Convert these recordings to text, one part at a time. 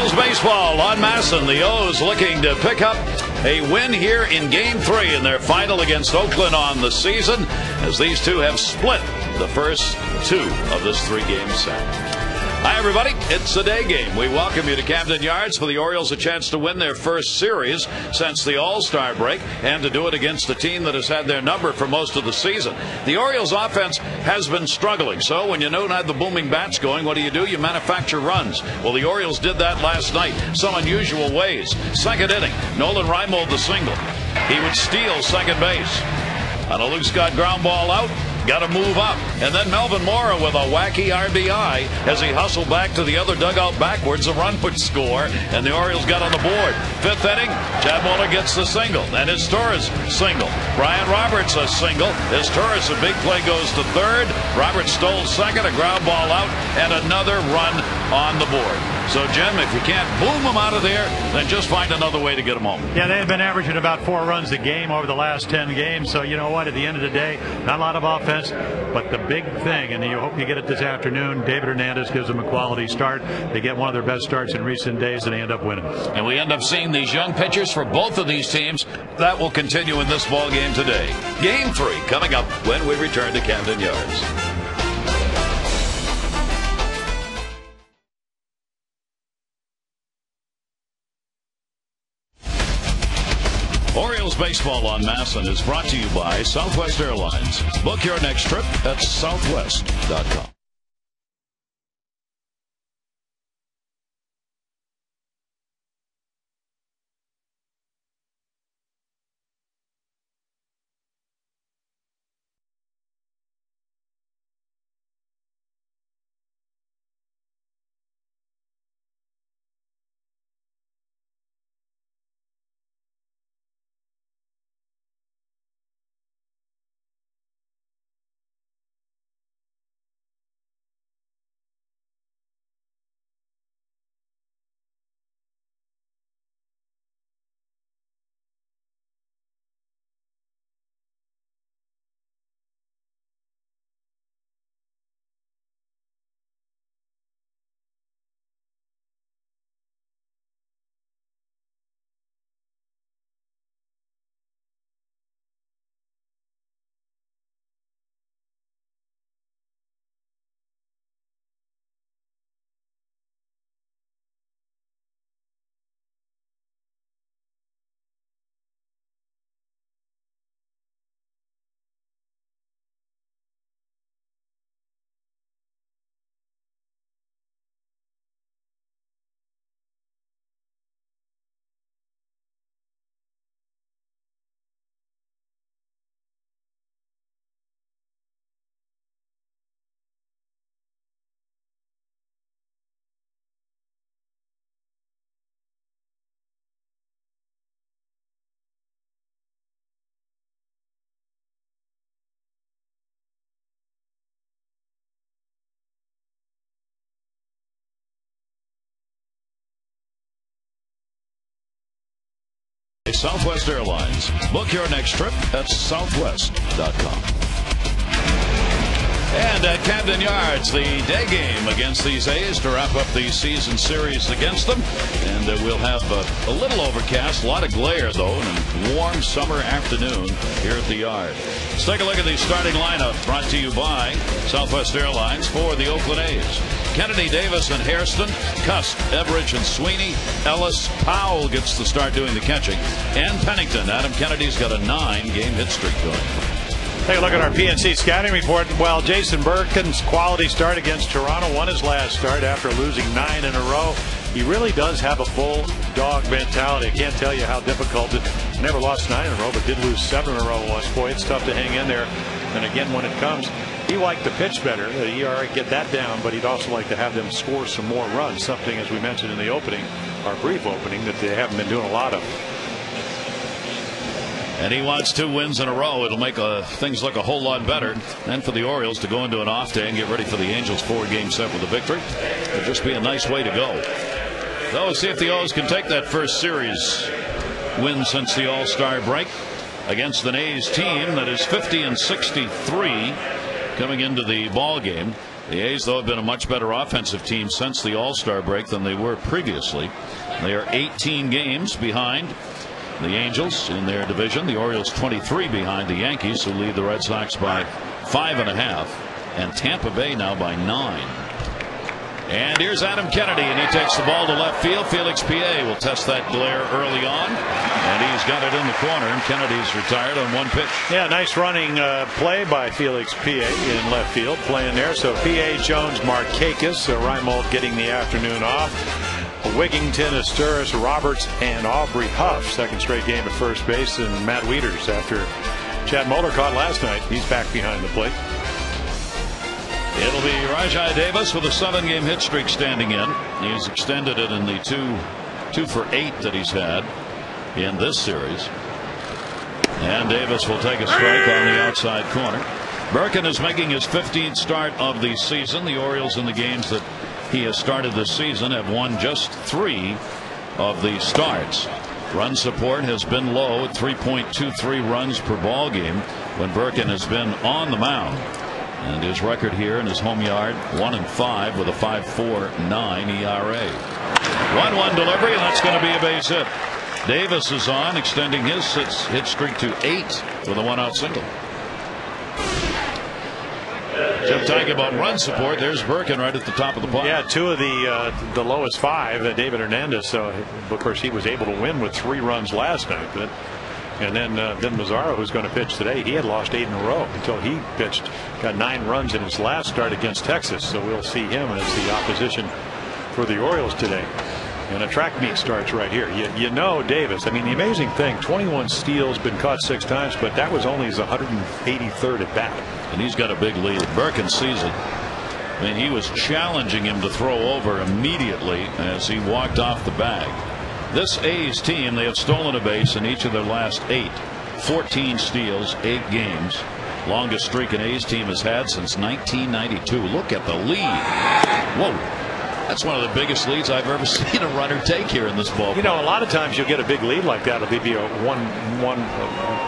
Orioles baseball on Masson. The O's looking to pick up a win here in Game 3 in their final against Oakland on the season, as these two have split the first two of this 3-game set. Hi, everybody. It's a day game. We welcome you to Camden Yards for the Orioles a chance to win their first series since the All-Star break and to do it against a team that has had their number for most of the season. The Orioles offense has been struggling, so when you don't have the booming bats going, what do? You manufacture runs. Well, the Orioles did that last night, some unusual ways. Second inning, Nolan Reimold the single. He would steal second base. On a loose got ground ball out. Got to move up. And then Melvin Mora with a wacky RBI as he hustled back to the other dugout backwards. A run would score, and the Orioles got on the board. Fifth inning, Chad Muller gets the single, and his Torres single. Brian Roberts a single. His Torres, a big play, goes to third. Roberts stole second, a ground ball out, and another run on the board. So, Jim, if you can't boom them out of there, then just find another way to get them home. Yeah, they've been averaging about 4 runs a game over the last 10 games. So, you know what? At the end of the day, not a lot of offense. But the big thing, and you hope you get it this afternoon, David Hernandez gives them a quality start. They get one of their best starts in recent days, and they end up winning. And we end up seeing these young pitchers for both of these teams. That will continue in this ball game today. Game 3 coming up when we return to Camden Yards. Orioles baseball on Masson is brought to you by Southwest Airlines. Book your next trip at southwest.com. Southwest Airlines. Book your next trip at southwest.com. And at Camden Yards, the day game against these A's to wrap up the season series against them. And we'll have a little overcast, a lot of glare, though, and a warm summer afternoon here at the Yard. Let's take a look at the starting lineup brought to you by Southwest Airlines for the Oakland A's. Kennedy, Davis, and Hairston, Cust, Everidge, and Sweeney. Ellis, Powell gets the start doing the catching. And Pennington. Adam Kennedy's got a 9-game hit streak going. Take a look at our PNC scouting report. Well, Jason Birkin's quality start against Toronto, won his last start after losing 9 in a row. He really does have a bulldog mentality. I can't tell you how difficult it. Never lost 9 in a row, but did lose 7 in a row once. Boy, it's tough to hang in there. And again, when it comes, he liked to pitch better. The ERA, get that down, but he'd also like to have them score some more runs. Something, as we mentioned in the opening, our brief opening, that they haven't been doing a lot of. And he wants 2 wins in a row. It'll make things look a whole lot better. And for the Orioles to go into an off day and get ready for the Angels 4-game set with a victory, it'll just be a nice way to go. So see if the O's can take that first series win since the All-Star break against an A's team that is 50-63 coming into the ball game. The A's, though, have been a much better offensive team since the All-Star break than they were previously. They are 18 games behind the Angels in their division. The Orioles 23 behind the Yankees, who lead the Red Sox by 5.5, and Tampa Bay now by 9. And here's Adam Kennedy, and he takes the ball to left field. Felix Piet will test that glare early on, and he's got it in the corner, and Kennedy's retired on one pitch. Yeah, nice running play by Felix Piet in left field, playing there. So Piet, Jones, Markakis, Reimold getting the afternoon off. Wigington, Asturis, Roberts, and Aubrey Huff. Second straight game at first base, and Matt Wieters, after Chad Muller caught last night, he's back behind the plate. It'll be Rajai Davis with a 7-game hit streak standing in. He's extended it in the 2 for 8 that he's had in this series. And Davis will take a strike on the outside corner. Birkin is making his 15th start of the season. The Orioles, in the games that he has started this season, have won just 3 of the starts. Run support has been low at 3.23 runs per ball game when Birkin has been on the mound. And his record here in his home yard, 1-5 with a 5.49 ERA. 1-1 delivery, and that's going to be a base hit. Davis is on, extending his hit streak to 8 with a 1-out single. Jim talking about run support. There's Birkin right at the top of the pile. Yeah, 2 of the lowest 5. David Hernandez. So of course he was able to win with 3 runs last night. But and then Mazzaro, who's going to pitch today, he had lost 8 in a row until he pitched. Got 9 runs in his last start against Texas. So we'll see him as the opposition for the Orioles today. And a track meet starts right here. You know Davis. I mean, the amazing thing, 21 steals, been caught 6 times, but that was only his 183rd at bat. And he's got a big lead. Birkin sees it. I mean, he was challenging him to throw over immediately as he walked off the bag. This A's team, they have stolen a base in each of their last 8. 14 steals, 8 games. Longest streak an A's team has had since 1992. Look at the lead. Whoa. That's one of the biggest leads I've ever seen a runner take here in this ball. You know, a lot of times you'll get a big lead like that. It'll be a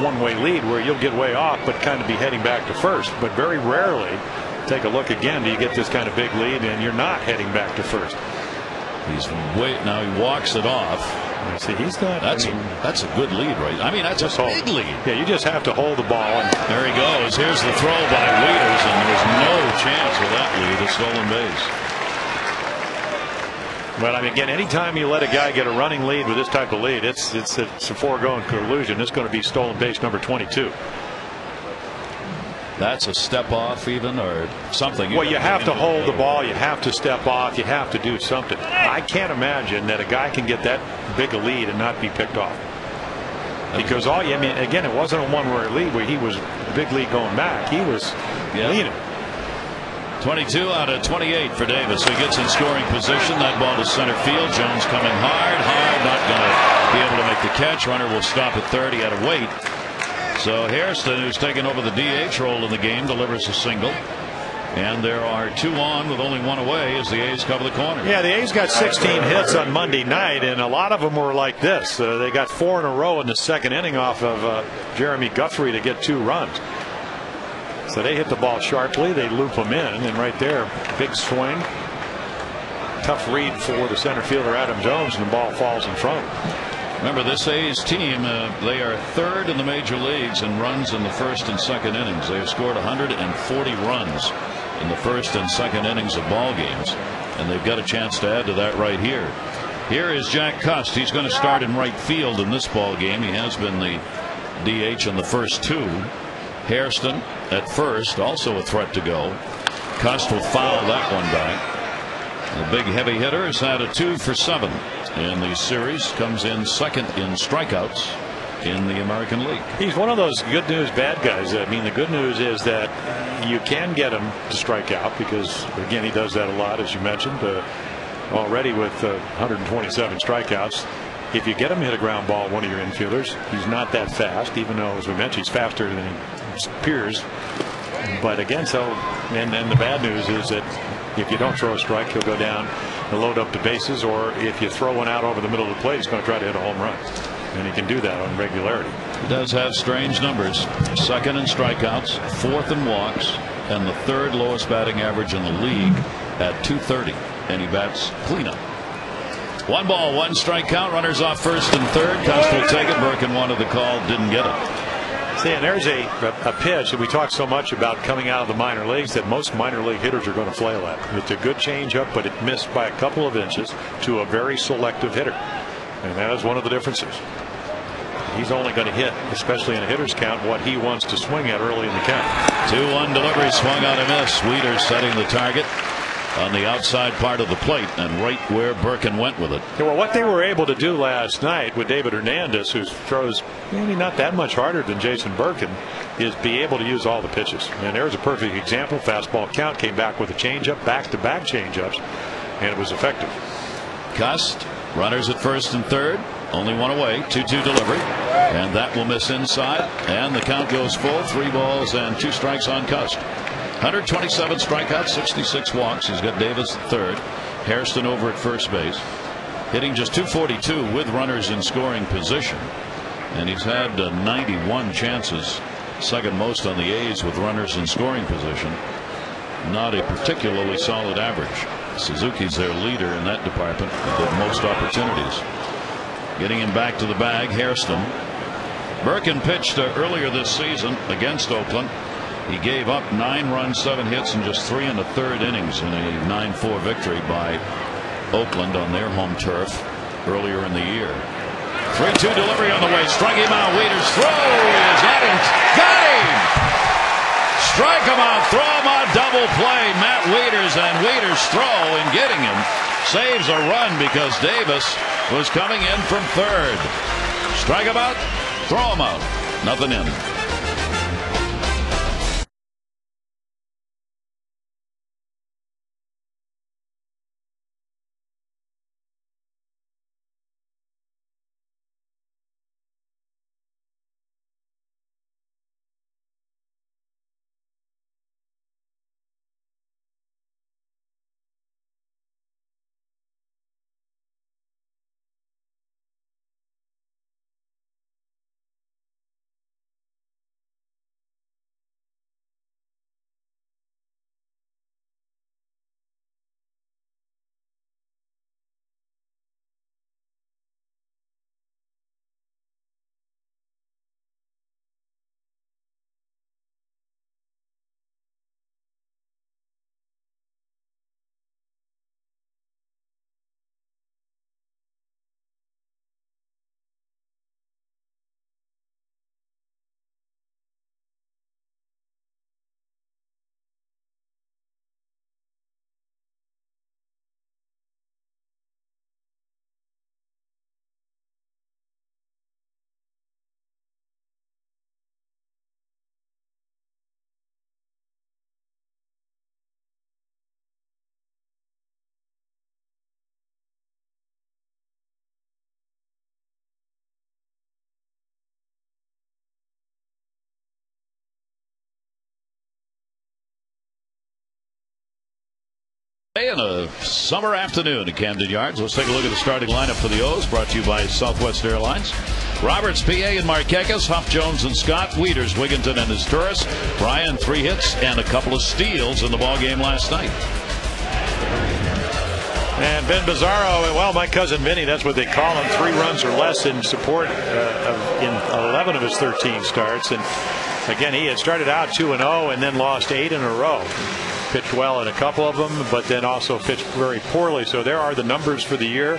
one-way lead where you'll get way off but kind of be heading back to first. But very rarely, take a look again, do you get this kind of big lead and you're not heading back to first. Now he walks it off. See, he's not. That's a good lead, right? I mean, that's a big lead. Yeah, you just have to hold the ball. And there he goes. Here's the throw by Wieters, and there's no chance with that lead, a stolen base. But I mean, again, anytime you let a guy get a running lead with this type of lead, it's a foregone conclusion. It's going to be stolen base number 22. That's a step off, even, or something. Well, you have to hold the ball. You have to step off. You have to do something. I can't imagine that a guy can get that big a lead and not be picked off. Because I mean, again, it wasn't a one-way lead where he was a big lead going back. He was leading. 22 out of 28 for Davis. He gets in scoring position. That ball to center field. Jones coming hard, not going to be able to make the catch. Runner will stop at third. He had to wait. So Hairston, who's taken over the DH role in the game, delivers a single. And there are 2 on with only 1 away as the A's cover the corner. Yeah, the A's got 16 hits on Monday night, and a lot of them were like this. They got 4 in a row in the second inning off of Jeremy Guthrie to get 2 runs. So they hit the ball sharply. They loop them in, and right there, big swing. Tough read for the center fielder Adam Jones, and the ball falls in front. Remember, this A's team, they are 3rd in the major leagues in runs in the first and second innings. They have scored 140 runs in the first and second innings of ball games, and they've got a chance to add to that right here. Here is Jack Cust. He's going to start in right field in this ball game. He has been the DH in the first 2. Hairston at first, also a threat to go. Cust will foul that one back. The big heavy hitter has had a 2 for 7 in the series. Comes in 2nd in strikeouts in the American League. He's one of those good news bad guys. I mean, the good news is that you can get him to strike out because, again, he does that a lot, as you mentioned, already with 127 strikeouts. If you get him to hit a ground ball, one of your infielders, he's not that fast, even though, as we mentioned, he's faster than he appears. But again, and the bad news is that if you don't throw a strike, he'll go down and load up the bases, or if you throw one out over the middle of the plate, he's going to try to hit a home run. And he can do that on regularity. He does have strange numbers. 2nd in strikeouts, 4th in walks, and the 3rd lowest batting average in the league at 230, and he bats cleanup. 1 ball, 1 strike count. Runners off first and third. Cust will take it. Berken wanted the call, didn't get it. See, and there's a pitch that we talk so much about coming out of the minor leagues that most minor league hitters are going to flail at. It's a good changeup, but it missed by a couple of inches to a very selective hitter, and that is one of the differences. He's only going to hit, especially in a hitter's count, what he wants to swing at early in the count. 2-1 delivery, swung on a miss. Wieters setting the target on the outside part of the plate and right where Berken went with it. Yeah, well, what they were able to do last night with David Hernandez, who throws maybe not that much harder than Jason Berken, is be able to use all the pitches. And there's a perfect example. Fastball count, came back with a changeup, back-to-back changeups, and it was effective. Cust, runners at first and third, only one away. 2-2 delivery, and that will miss inside, and the count goes full. 3 balls and 2 strikes on Cust. 127 strikeouts, 66 walks. He's got Davis at third, Hairston over at first base, hitting just .242 with runners in scoring position, and he's had 91 chances, second most on the A's with runners in scoring position. Not a particularly solid average. Suzuki's their leader in that department with most opportunities. Getting him back to the bag, Hairston. Berken pitched earlier this season against Oakland. He gave up 9 runs, 7 hits, and just 3 1/3 innings in a 9-4 victory by Oakland on their home turf earlier in the year. 3-2 delivery on the way. Struck him out. Wieters throw is at him. Got him! Strike him out. Throw him out. Double play. Matt Wieters, and Wieters' throw in getting him saves a run because Davis was coming in from third. Strike him out. Throw him out. Nothing in. In a summer afternoon at Camden Yards. Let's take a look at the starting lineup for the O's, brought to you by Southwest Airlines. Roberts, PA, and Markakis, Huff, Jones, and Scott. Wieters, Wigginton, and Izturis. Bryan, 3 hits and a couple of steals in the ballgame last night. And Ben Bizzarro, well, my cousin Vinny, that's what they call him. 3 runs or less in support in 11 of his 13 starts. And again, he had started out 2-0 and then lost 8 in a row. Pitched well in a couple of them, but then also pitched very poorly. So there are the numbers for the year.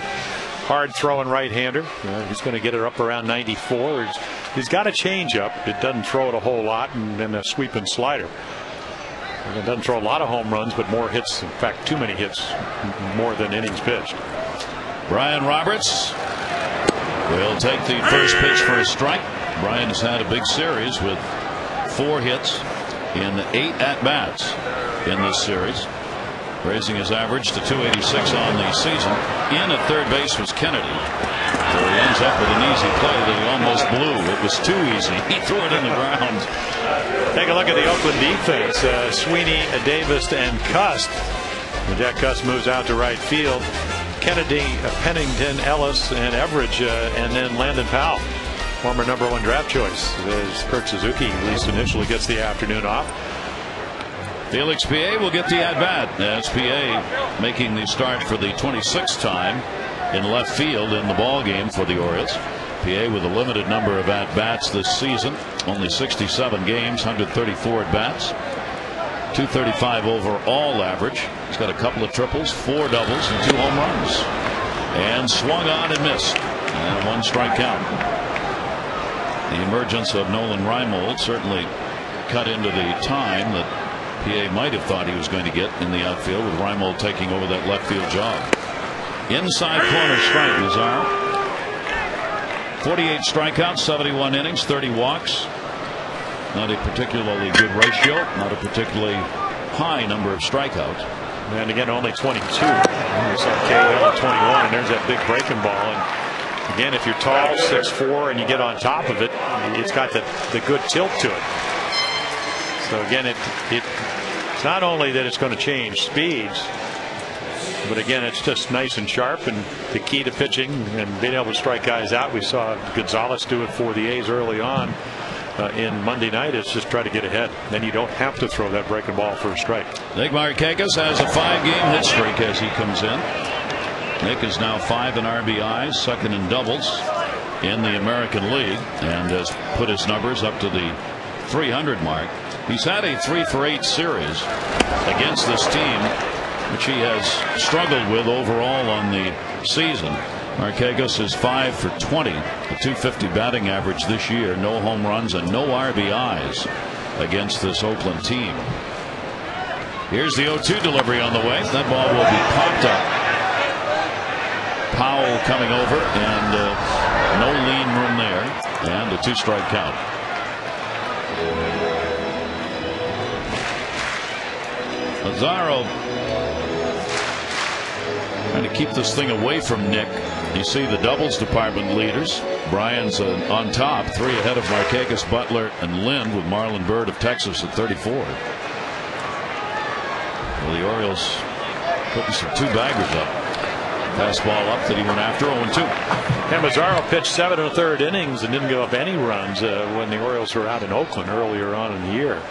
Hard throwing right-hander. He's going to get it up around 94. He's got a changeup. It doesn't throw it a whole lot, and then a sweeping slider. And it doesn't throw a lot of home runs, but more hits. In fact, too many hits, more than innings pitched. Brian Roberts will take the first pitch for a strike. Brian has had a big series with 4 hits in 8 at-bats in this series, raising his average to 286 on the season. In at third base was Kennedy. So he ends up with an easy play that he almost blew. It was too easy. He threw it in the ground. Take a look at the Oakland defense. Sweeney, Davis, and Cust. And Jack Cust moves out to right field. Kennedy, Pennington, Ellis, and Everidge, and then Landon Powell, former #1 draft choice. As Kurt Suzuki, at least initially, gets the afternoon off. Felix PA will get the at-bat as PA making the start for the 26th time in left field in the ball game for the Orioles. PA with a limited number of at-bats this season, only 67 games, 134 at-bats, 235 overall average. He's got a couple of triples, 4 doubles, and 2 home runs. And swung on and missed, and 1 strike count. The emergence of Nolan Reimold certainly cut into the time that PA might have thought he was going to get in the outfield, with Reimold taking over that left field job. Inside corner strike, Lazaro. 48 strikeouts, 71 innings, 30 walks. Not a particularly good ratio, not a particularly high number of strikeouts. And again, only 22. It's okay, only 21, and there's that big breaking ball. And again, if you're tall, 6'4", and you get on top of it, it's got the good tilt to it. So again, it's not only that it's going to change speeds, but again, it's just nice and sharp. And the key to pitching and being able to strike guys out, we saw Gonzalez do it for the A's early on in Monday night, is just try to get ahead. Then you don't have to throw that breaking ball for a strike. Nick Markakis has a 5-game hit streak as he comes in. Nick is now 5 in RBIs, second in doubles in the American League, and has put his numbers up to the 300 mark. He's had a 3-for-8 series against this team, which he has struggled with overall on the season. Markakis is 5 for 20, a .250 batting average this year, no home runs and no RBIs against this Oakland team. Here's the 0-2 delivery on the way. That ball will be popped up. Powell coming over, and no lean room there, and a 2-strike count. Lazaro trying to keep this thing away from Nick. You see the doubles department leaders. Bryan's on top, 3 ahead of Markakis, Butler, and Lind, with Marlon Byrd of Texas at 34. Well, the Orioles putting some 2-baggers up. Fastball up that he went after, 0-2. And Mazzaro pitched 7 1/3 innings and didn't give up any runs when the Orioles were out in Oakland earlier on in the year.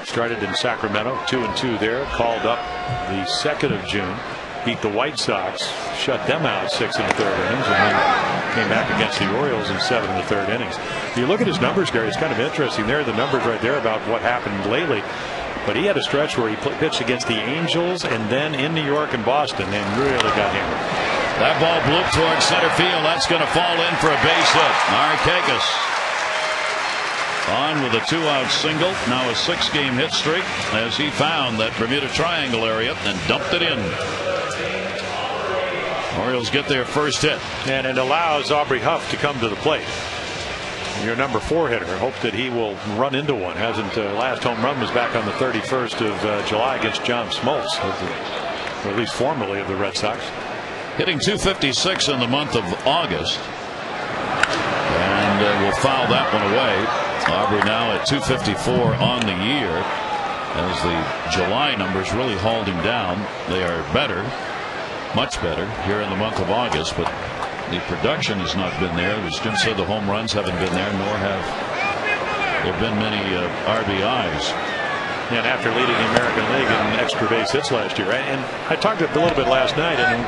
Started in Sacramento, 2-2 there. Called up the 2nd of June. Beat the White Sox, shut them out 6 1/3 innings, and then came back against the Orioles in 7 1/3 innings. If you look at his numbers, Gary, it's kind of interesting. There are the numbers right there about what happened lately. But he had a stretch where he pitched against the Angels and then in New York and Boston, and really got hammered. That ball blew towards center field. That's going to fall in for a base hit. Markakis on with a 2-out single. Now a 6-game hit streak as he found that Bermuda Triangle area and dumped it in. Orioles get their first hit. And it allows Aubrey Huff to come to the plate. Your number 4 hitter. Hope that he will run into one. Hasn't. Last home run was back on the 31st of July against John Smoltz, or at least formerly of the Red Sox. Hitting .256 in the month of August. And will foul that one away. Aubrey now at .254 on the year, as the July numbers really hauled him down. They are better, much better, here in the month of August, but the production has not been there. As Jim said, the home runs haven't been there, nor have there been many RBIs. And after leading the American League in extra base hits last year, and I talked a little bit last night, and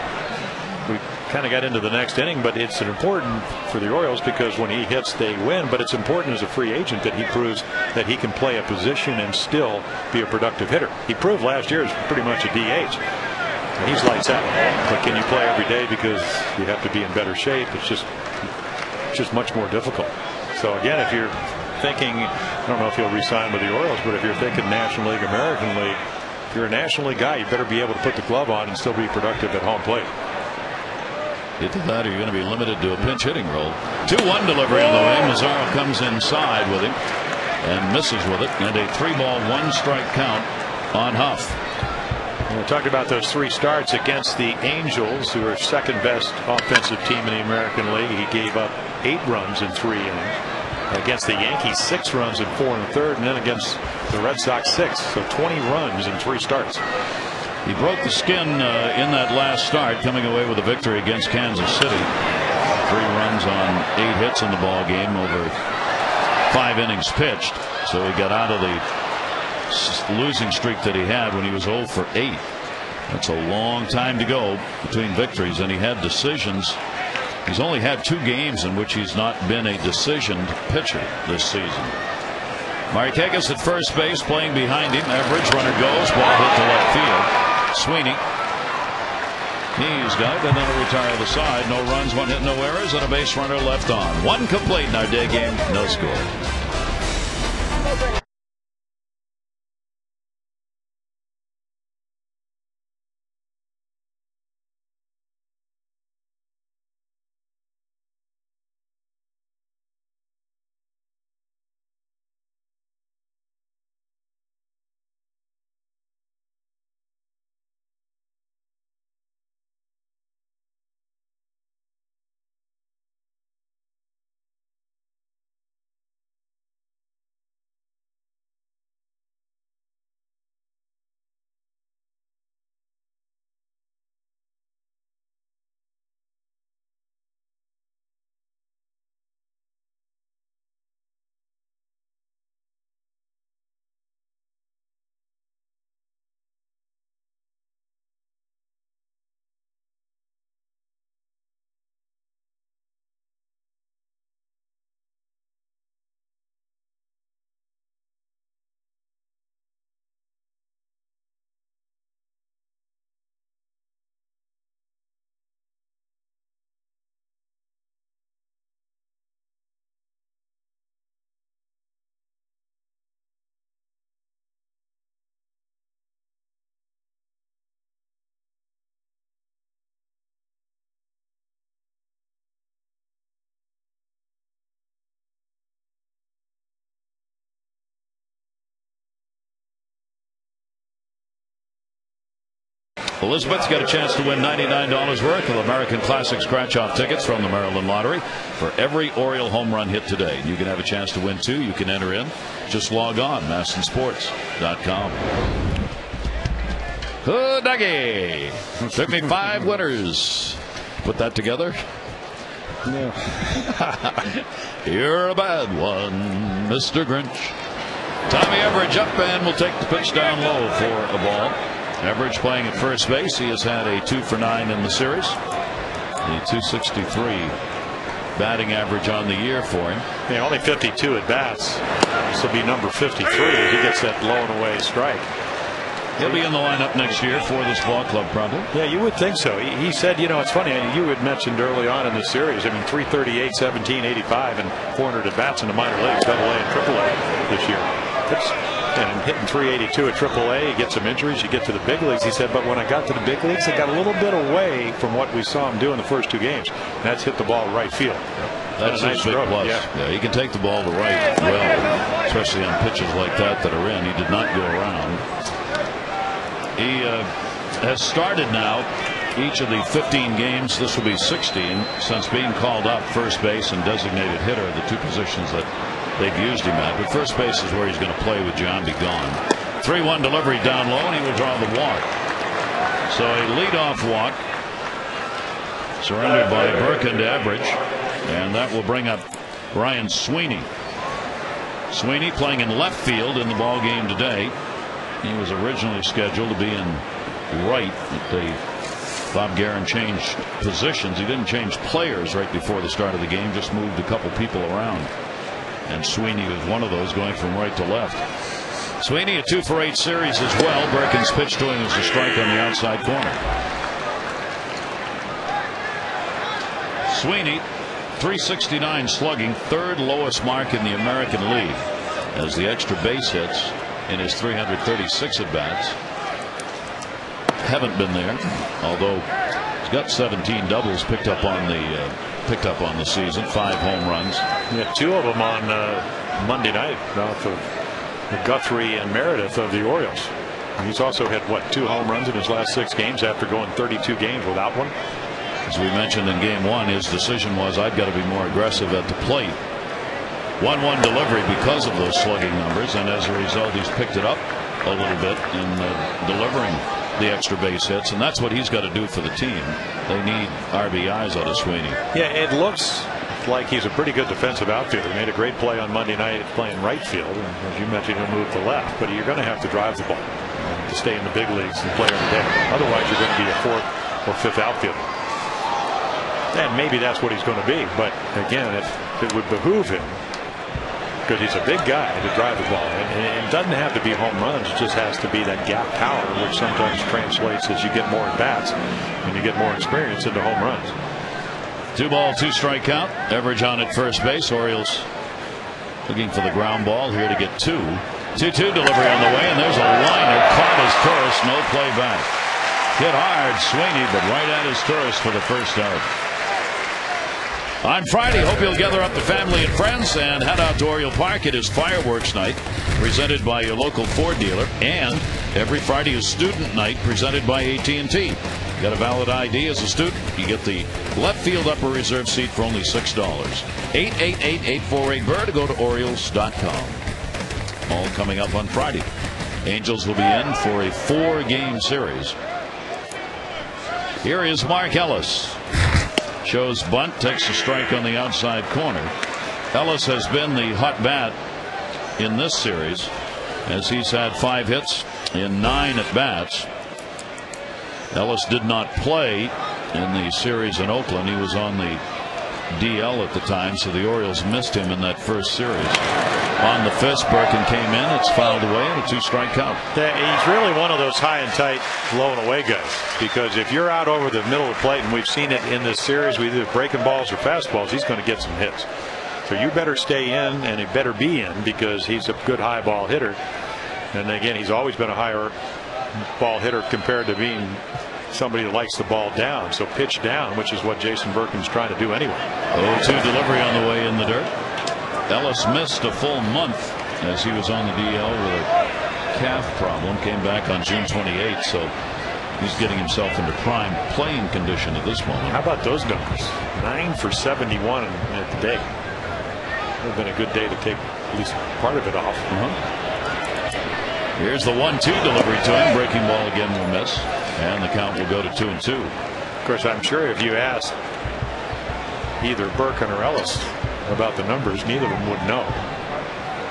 we kind of got into the next inning, but it's important for the Orioles because when he hits, they win. But it's important as a free agent that he proves that he can play a position and still be a productive hitter. He proved last year as pretty much a DH. He's lights out. But can you play every day because you have to be in better shape? It's just much more difficult. So again, if you're thinking, I don't know if he'll resign with the Orioles, but if you're thinking National League, American League, if you're a National League guy, you better be able to put the glove on and still be productive at home plate. Either that or you're going to be limited to a pinch hitting role. 2-1 delivery on the way. Mazzaro comes inside with him and misses with it, and a 3-ball 1-strike count on Huff. We talked about those 3 starts against the Angels, who are second best offensive team in the American League. He gave up 8 runs in 3 innings. Against the Yankees, 6 runs in 4 1/3, and then against the Red Sox, 6. So 20 runs in 3 starts. He broke the skin in that last start, coming away with a victory against Kansas City. 3 runs on 8 hits in the ball game over 5 innings pitched. So he got out of the losing streak that he had when he was 0 for 8. That's a long time to go between victories, and he had decisions. He's only had 2 games in which he's not been a decisioned pitcher this season. Marquez at first base, playing behind him. Average runner goes, ball hit to left field. Sweeney, he's got it, and then a retire to the side. No runs, 1 hit, no errors, and a base runner left on. 1 complete in our day game, no score. Elizabeth's got a chance to win $99 worth of American Classic scratch-off tickets from the Maryland Lottery for every Oriole home run hit today. You can have a chance to win too. You can enter in. Just log on, MASNsports.com. Oh, Dougie. Took me 5 winners. Put that together. No. You're a bad one, Mr. Grinch. Tommy Everidge up and will take the pitch down low for a ball. Everidge playing at first base. He has had a 2 for 9 in the series. The 263 batting average on the year for him. Yeah, only 52 at bats. This will be number 53 if he gets that low and away strike. He'll be in the lineup next year for this ball club, probably. Yeah, you would think so. He said, you know, it's funny. You had mentioned early on in the series. I mean, 338, 17, 85, and 400 at bats in the minor leagues, AA and AAA this year. And hitting 382 at AAA, you get some injuries, you get to the big leagues. He said, but when I got to the big leagues, I got a little bit away from what we saw him do in the first 2 games. And that's hit the ball right field. That's a nice big plus. Yeah, he can take the ball to right well, especially on pitches like that are in. He did not go around. He has started now each of the 15 games. This will be 16 since being called up. First base and designated hitter are the 2 positions that they've used him at, but first base is where he's going to play with John B. gone. 3-1 delivery down low, and he will draw the walk. So a leadoff walk surrendered by Burkin to Everidge, and that will bring up Ryan Sweeney. Sweeney playing in left field in the ball game today. He was originally scheduled to be in right, but Bob Guerin changed positions. He didn't change players right before the start of the game, just moved a couple people around. And Sweeney was one of those, going from right to left. Sweeney a 2 for 8 series as well. Burkin's pitch to him is a strike on the outside corner. Sweeney 369 slugging, 3rd lowest mark in the American League, as the extra base hits in his 336 at bats haven't been there, although he's got 17 doubles picked up on the season, 5 home runs. Yeah, 2 of them on Monday night off of Guthrie and Meredith of the Orioles. And he's also hit, what, 2 home runs in his last 6 games after going 32 games without one. As we mentioned in game 1, his decision was, I've got to be more aggressive at the plate. 1-1 delivery because of those slugging numbers, and as a result he's picked it up a little bit in delivering the extra base hits, and that's what he's got to do for the team. They need RBIs out of Sweeney. Yeah, it looks like he's a pretty good defensive outfielder. He made a great play on Monday night playing right field. And as you mentioned, he'll move to left. But you're going to have to drive the ball to stay in the big leagues and play every day. Otherwise, you're going to be a fourth or fifth outfielder. And maybe that's what he's going to be. But again, it would behoove him, because he's a big guy, to drive the ball. And it doesn't have to be home runs. It just has to be that gap power, which sometimes translates as you get more at bats and you get more experience into home runs. 2 ball, 2 strike count. Everidge on at first base. Orioles looking for the ground ball here to get 2. 2-2 delivery on the way, and there's a liner caught as Torres. No play back. Hit hard, Sweeney, but right at his Torres for the first out. On Friday, hope you'll gather up the family and friends and head out to Oriole Park. It is fireworks night, presented by your local Ford dealer, and every Friday is student night, presented by AT&T. You got a valid ID as a student, you get the left field upper reserve seat for only $6. 888-848-BIRD, go to Orioles.com. All coming up on Friday. Angels will be in for a 4-game series. Here is Mark Ellis. Shows bunt, takes a strike on the outside corner. Ellis has been the hot bat in this series, as he's had 5 hits in 9 at bats. Ellis did not play in the series in Oakland. He was on the DL at the time, so the Orioles missed him in that first series. On the fist, Birkin came in. It's fouled away, and a 2-strike count. He's really one of those high and tight, low and away guys, because if you're out over the middle of the plate, and we've seen it in this series with either breaking balls or fastballs, he's going to get some hits. So you better stay in, and he better be in, because he's a good high ball hitter. And again, he's always been a higher ball hitter compared to being somebody that likes the ball down. So pitch down, which is what Jason Birkin's trying to do anyway. 0-2 delivery on the way in the dirt. Ellis missed a full month as he was on the DL with a calf problem. Came back on June 28th, so he's getting himself into prime playing condition at this moment. How about those numbers? 9 for 71 at the day. Would have been a good day to take at least part of it off. Here's the 1-2 delivery to him. Breaking ball again will miss, and the count will go to 2-2. Of course, I'm sure if you asked either Birkin or Ellis about the numbers, neither of them would know.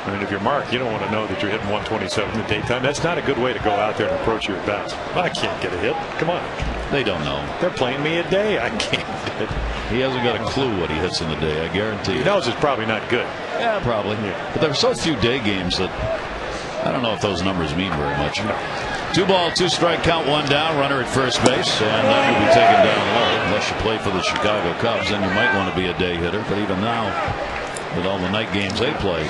I mean, if you're Mark, you don't want to know that you're hitting 127 in the daytime. That's not a good way to go out there and approach your bats. I can't get a hit. Come on. They don't know. They're playing me a day. I can't hit. He hasn't got a clue what he hits in the day, I guarantee you. He knows it's probably not good. Yeah, probably. Yeah. But there are so few day games that I don't know if those numbers mean very much. No. 2 ball, 2 strike count, 1 down, runner at first base, and that will be taken down low. Unless you play for the Chicago Cubs, then you might want to be a day hitter. But even now, with all the night games they play,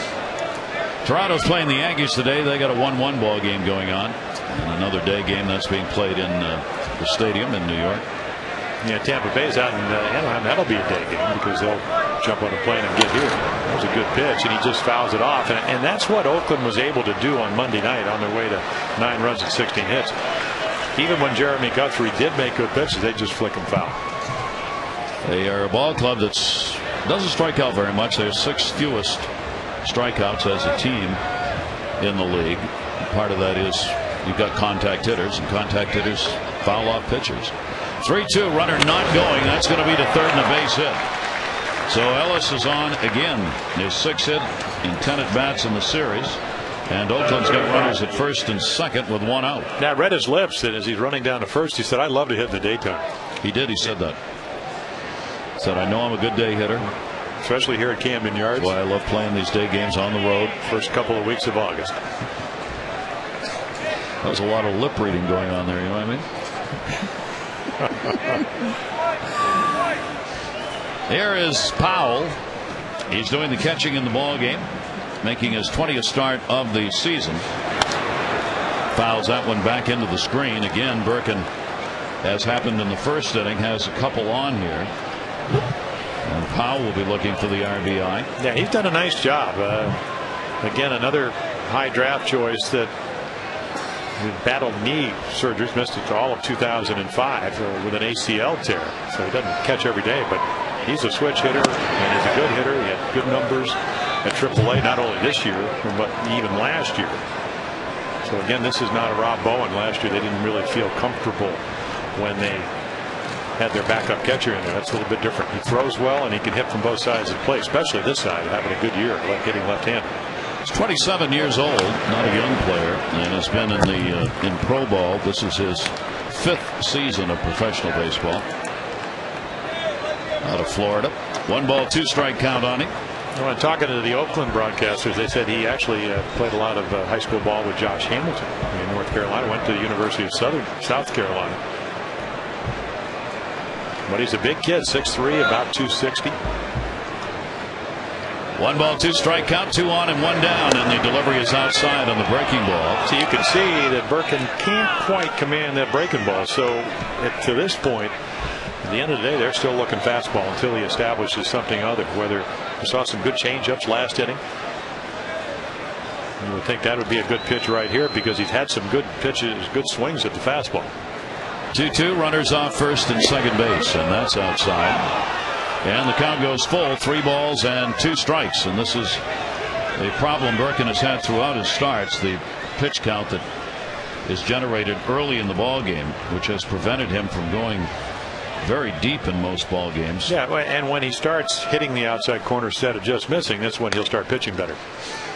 Toronto's playing the Yankees today. They got a 1-1 ball game going on, and another day game that's being played in the stadium in New York. Yeah, Tampa Bay's out in Anaheim. That'll be a day game because they'll jump on a plane and get here. That was a good pitch, and he just fouls it off. And that's what Oakland was able to do on Monday night on their way to 9 runs and 16 hits. Even when Jeremy Guthrie did make good pitches, they just flick and foul. They are a ball club that doesn't strike out very much. They're 6th fewest strikeouts as a team in the league. Part of that is you've got contact hitters, and contact hitters foul off pitchers. 3-2, runner not going. That's going to be the third and a base hit. So Ellis is on again. His 6th hit in 10 at bats in the series. And Oakland's got runners at first and second with 1 out. Now, I read his lips, and as he's running down to first, he said, "I'd love to hit in the daytime." He did. He said that. Said, "I know I'm a good day hitter, especially here at Camden Yards. That's why I love playing these day games on the road." First couple of weeks of August. That was a lot of lip reading going on there. You know what I mean? Here is Powell. He's doing the catching in the ball game, making his 20th start of the season. Fouls that one back into the screen. Again, Birkin, as happened in the first inning, has a couple on here. And Powell will be looking for the RBI. Yeah, he's done a nice job. Again, another high draft choice that battled knee surgeries, missed it all of 2005 with an ACL tear. So he doesn't catch every day, but he's a switch hitter and he's a good hitter. He had good numbers at AAA, not only this year, but even last year. So again, this is not a Rob Bowen. Last year they didn't really feel comfortable when they had their backup catcher in there. That's a little bit different. He throws well and he can hit from both sides of the plate, especially this side, having a good year hitting left-handed. He's 27 years old, not a young player, and has been in pro ball. This is his 5th season of professional baseball. Out of Florida. 1 ball, 2 strike count on him. When talking to the Oakland broadcasters, they said he actually played a lot of high school ball with Josh Hamilton in North Carolina. Went to the University of South Carolina. But he's a big kid, 6'3", about 260. 1 ball, 2 strike count, 2 on and 1 down, and the delivery is outside on the breaking ball. So you can see that Birkin can't quite command that breaking ball. So to this point, at the end of the day, they're still looking fastball until he establishes something other. Whether we saw some good changeups last inning. You would think that would be a good pitch right here because he's had some good pitches, good swings at the fastball. 2-2, runners off first and second base, and that's outside. And the count goes full, 3 balls and 2 strikes. And this is a problem Birkin has had throughout his starts, the pitch count that is generated early in the ball game, which has prevented him from going very deep in most ball games. Yeah, and when he starts hitting the outside corner instead of just missing, that's when he'll start pitching better.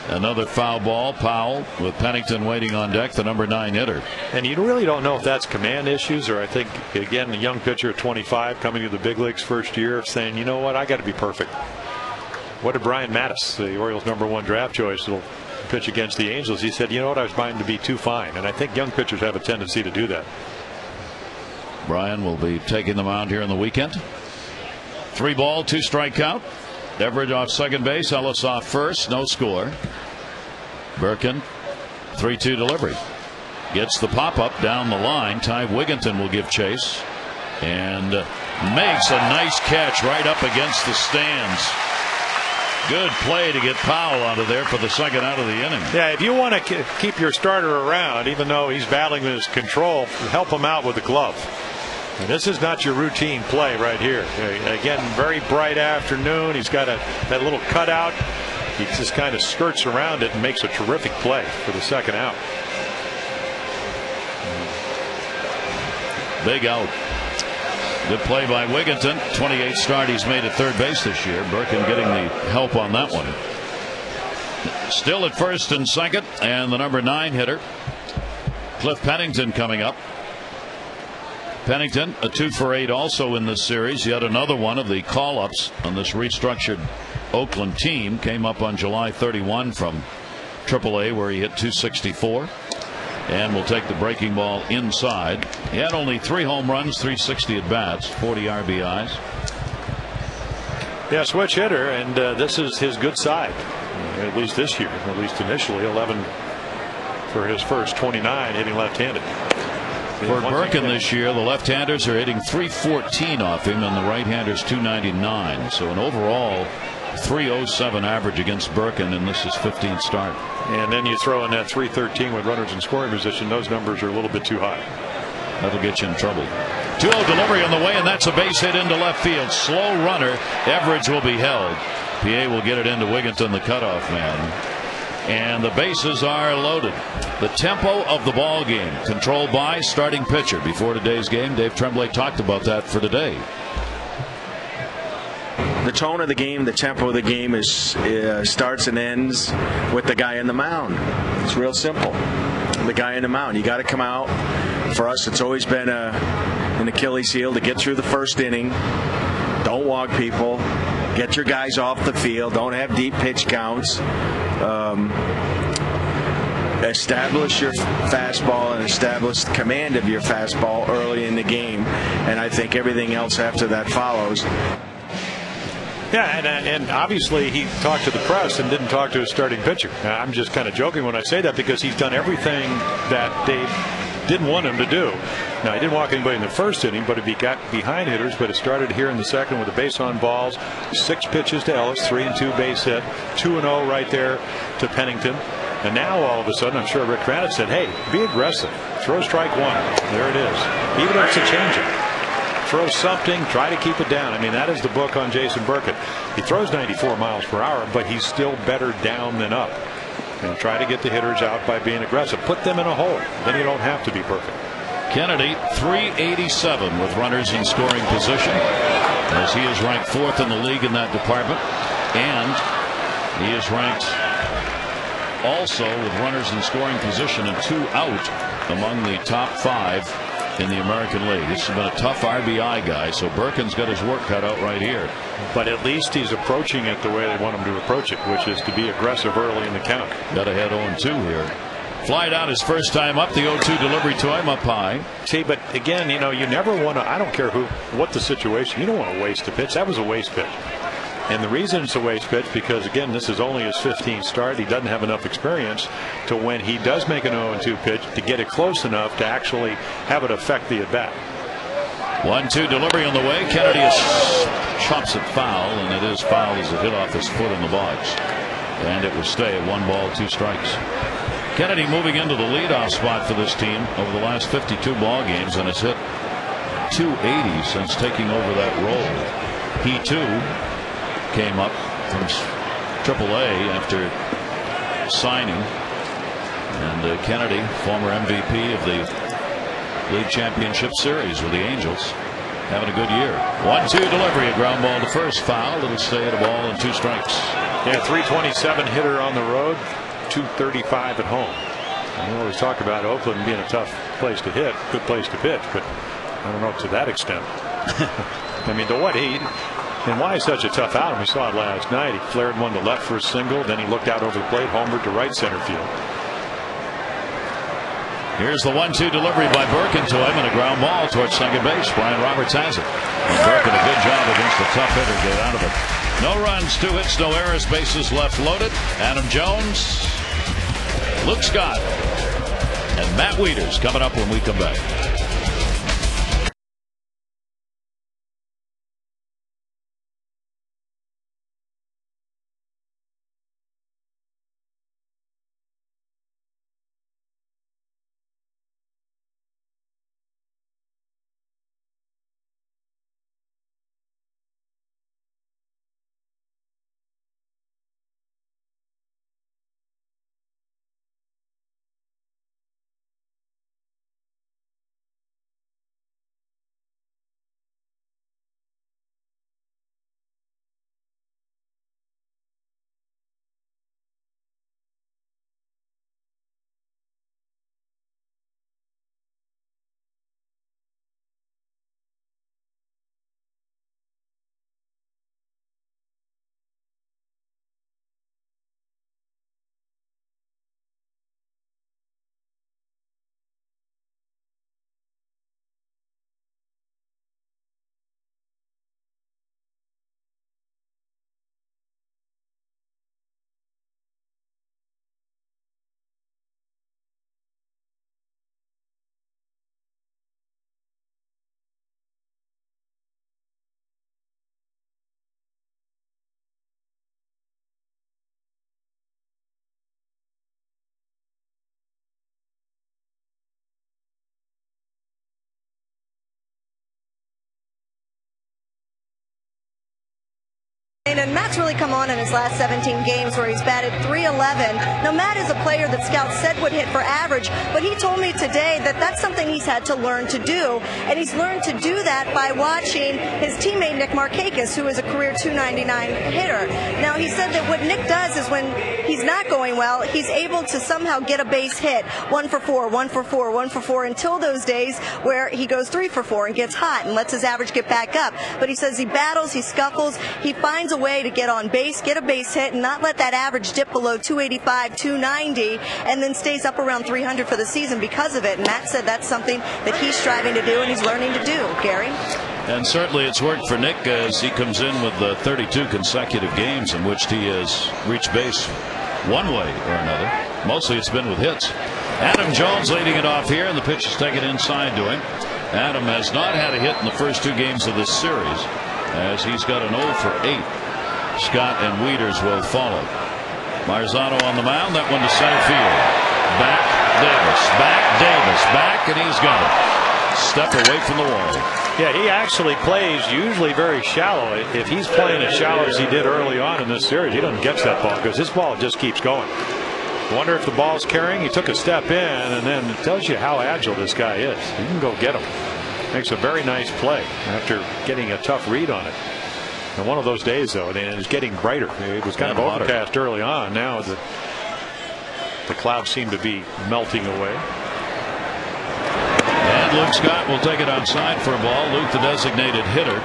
Another foul ball. Powell with Pennington waiting on deck, the number 9 hitter. And you really don't know if that's command issues, or I think again a young pitcher at 25 coming to the big leagues first year saying, you know what, I got to be perfect. What did Brian Mattis, the Orioles #1 draft choice, will pitch against the Angels? He said, you know what, I was trying to be too fine. And I think young pitchers have a tendency to do that. Brian will be taking the mound here in the weekend. 3 ball, 2 strike count. Everett off second base, Ellis off first, no score. Birkin, 3-2 delivery. Gets the pop up down the line. Ty Wigginton will give chase and makes a nice catch right up against the stands. Good play to get Powell out of there for the second out of the inning. Yeah, if you want to keep your starter around, even though he's battling with his control, help him out with the glove. And this is not your routine play right here. Again, very bright afternoon. He's got that little cutout. He just kind of skirts around it and makes a terrific play for the second out. Big out. Good play by Wigginton. 28th start he's made at third base this year. Birkin getting the help on that one. Still at first and second, and the number 9 hitter, Cliff Pennington, coming up. Pennington, a 2 for 8 also in this series. Yet another one of the call-ups on this restructured Oakland team. Came up on July 31 from AAA, where he hit 264. And will take the breaking ball inside. He had only 3 home runs, 360 at bats, 40 RBIs. Yeah, switch hitter, and this is his good side, at least this year, at least initially. 11 for his first 29, hitting left-handed. For Birkin this year, the left-handers are hitting 314 off him, and the right-handers 299. So an overall 307 average against Birkin, and this is 15th start. And then you throw in that 313 with runners in scoring position. Those numbers are a little bit too high. That'll get you in trouble. 2-0 delivery on the way, and that's a base hit into left field. Slow runner. Everidge will be held. PA will get it into Wigginton, the cutoff man. And the bases are loaded. The tempo of the ball game controlled by starting pitcher. Before today's game, Dave Tremblay talked about that for today. The tone of the game, the tempo of the game is starts and ends with the guy in the mound. It's real simple. The guy in the mound. You got to come out. For us, it's always been an Achilles heel to get through the first inning. Don't walk people. Get your guys off the field. Don't have deep pitch counts. Establish your fastball and establish the command of your fastball early in the game. And I think everything else after that follows. Yeah, and obviously he talked to the press and didn't talk to his starting pitcher. I'm just kind of joking when I say that because he's done everything that Dave didn't want him to do. Now, he didn't walk anybody in the first inning, but he got behind hitters, but it started here in the second with a base on balls, 6 pitches to Ellis, 3-2 base hit, 2-0 right there to Pennington. And now all of a sudden, I'm sure Rick Cranitz said, hey, be aggressive. Throw strike 1. There it is. Even if it's a changeup. Throw something, try to keep it down. I mean, that is the book on Jason Birkin. He throws 94 miles per hour, but he's still better down than up. And try to get the hitters out by being aggressive. Put them in a hole. Then you don't have to be perfect. Kennedy 387 with runners in scoring position, as he is ranked 4th in the league in that department, and he is ranked also with runners in scoring position and 2 out among the top 5 in the American League. This has been a tough RBI guy, so Birkin's got his work cut out right here. But at least he's approaching it the way they want him to approach it, which is to be aggressive early in the count. Got ahead 0-2 here. Flied out his first time up, the 0-2 delivery to him up high. See, but again, you know, you never want to, I don't care what the situation, you don't want to waste a pitch. That was a waste pitch. And the reason it's a waste pitch, because again, this is only his 15th start. He doesn't have enough experience to, when he does make an 0-2 pitch, to get it close enough to actually have it affect the at bat. 1-2 delivery on the way. Kennedy chops it foul, and it is foul as it hit off his foot in the box, and it will stay at 1 ball 2 strikes. Kennedy moving into the leadoff spot for this team over the last 52 ball games, and has hit .280 since taking over that role. He too came up from AAA after signing, and Kennedy, former MVP of the League Championship Series with the Angels, having a good year. 1-2 delivery, a ground ball to first, foul. It'll stay at 1 ball and 2 strikes. Yeah, 327 hitter on the road, 235 at home. And we always talk about Oakland being a tough place to hit, good place to pitch, but I don't know to that extent. I mean, to what he, and why he's such a tough out. We saw it last night. He flared one to left for a single, then he looked out over the plate, homered to right center field. Here's the 1-2 delivery by Birkin to him, and a ground ball towards second base. Brian Roberts has it. And Birkin, a good job against the tough hitter, get out of it. No runs, 2 hits, no errors, bases left loaded. Adam Jones, Luke Scott, and Matt Wieters coming up when we come back. And Matt's really come on in his last 17 games where he's batted .311. Now, Matt is a player that scouts said would hit for average, but he told me today that that's something he's had to learn to do, and he's learned to do that by watching his teammate Nick Markakis, who is a career .299 hitter. Now, he said that what Nick does is when he's not going well, he's able to somehow get a base hit, 1 for 4, 1 for 4, 1 for 4, until those days where he goes 3 for 4 and gets hot and lets his average get back up. But he says he battles, he scuffles, he finds a way to get on base, get a base hit, and not let that average dip below 285, 290, and then stays up around 300 for the season because of it. And Matt said that's something that he's striving to do and he's learning to do. Gary? And certainly it's worked for Nick as he comes in with 32 consecutive games in which he has reached base one way or another. Mostly it's been with hits. Adam Jones leading it off here, and the pitch is taken inside to him. Adam has not had a hit in the first 2 games of this series, as he's got an 0 for 8. Scott and Wieters will follow. Marzano on the mound, that one to center field. Back Davis, back, and he's got it. Step away from the wall. Yeah, he actually plays usually very shallow. If he's playing as shallow as he did early on in this series, he doesn't get that ball because his ball just keeps going. I wonder if the ball's carrying. He took a step in, and then it tells you how agile this guy is. You can go get him. Makes a very nice play after getting a tough read on it. And one of those days, though, and it's getting brighter. It was kind of overcast early on. Now the clouds seem to be melting away. And Luke Scott will take it outside for a ball. Luke, the designated hitter.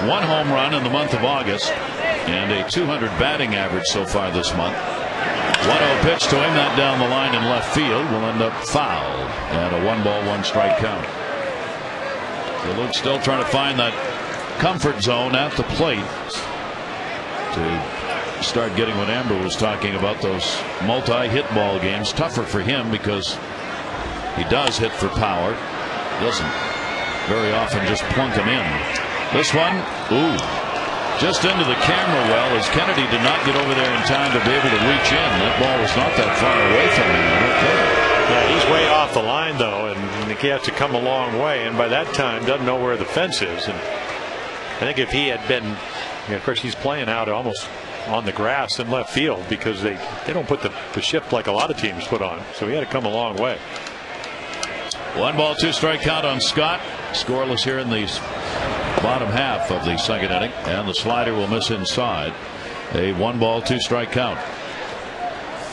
1 home run in the month of August and a .200 batting average so far this month. 1-0 pitch to him, that down the line in left field will end up fouled, and a 1-ball 1-strike count. So Luke's still trying to find that comfort zone at the plate to start getting what Amber was talking about, those multi-hit ball games. Tougher for him because he does hit for power, doesn't very often just plunk them in. This one, ooh, just into the camera well, as Kennedy did not get over there in time to be able to reach in. That ball was not that far away from him. Yeah, he's way off the line, though, and he has to come a long way, and by that time doesn't know where the fence is. And I think if he had been, of course, he's playing out almost on the grass in left field because they don't put the shift like a lot of teams put on, so he had to come a long way. 1-ball 2-strike count on Scott. Scoreless here in the bottom half of the second inning, and the slider will miss inside. A 1-ball 2-strike count.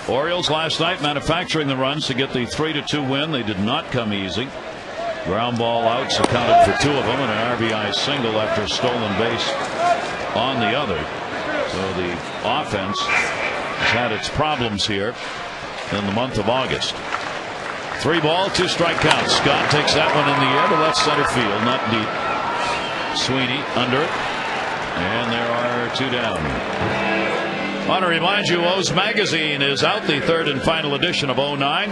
Orioles last night manufacturing the runs to get the 3-2 win. They did not come easy. Ground ball outs accounted for 2 of them, and an RBI single after a stolen base on the other. So the offense has had its problems here in the month of August. 3-ball 2-strike count. Scott takes that one in the air to left center field, not deep. Sweeney under it, and there are 2 down. I want to remind you, O's Magazine is out. The 3rd and final edition of 09.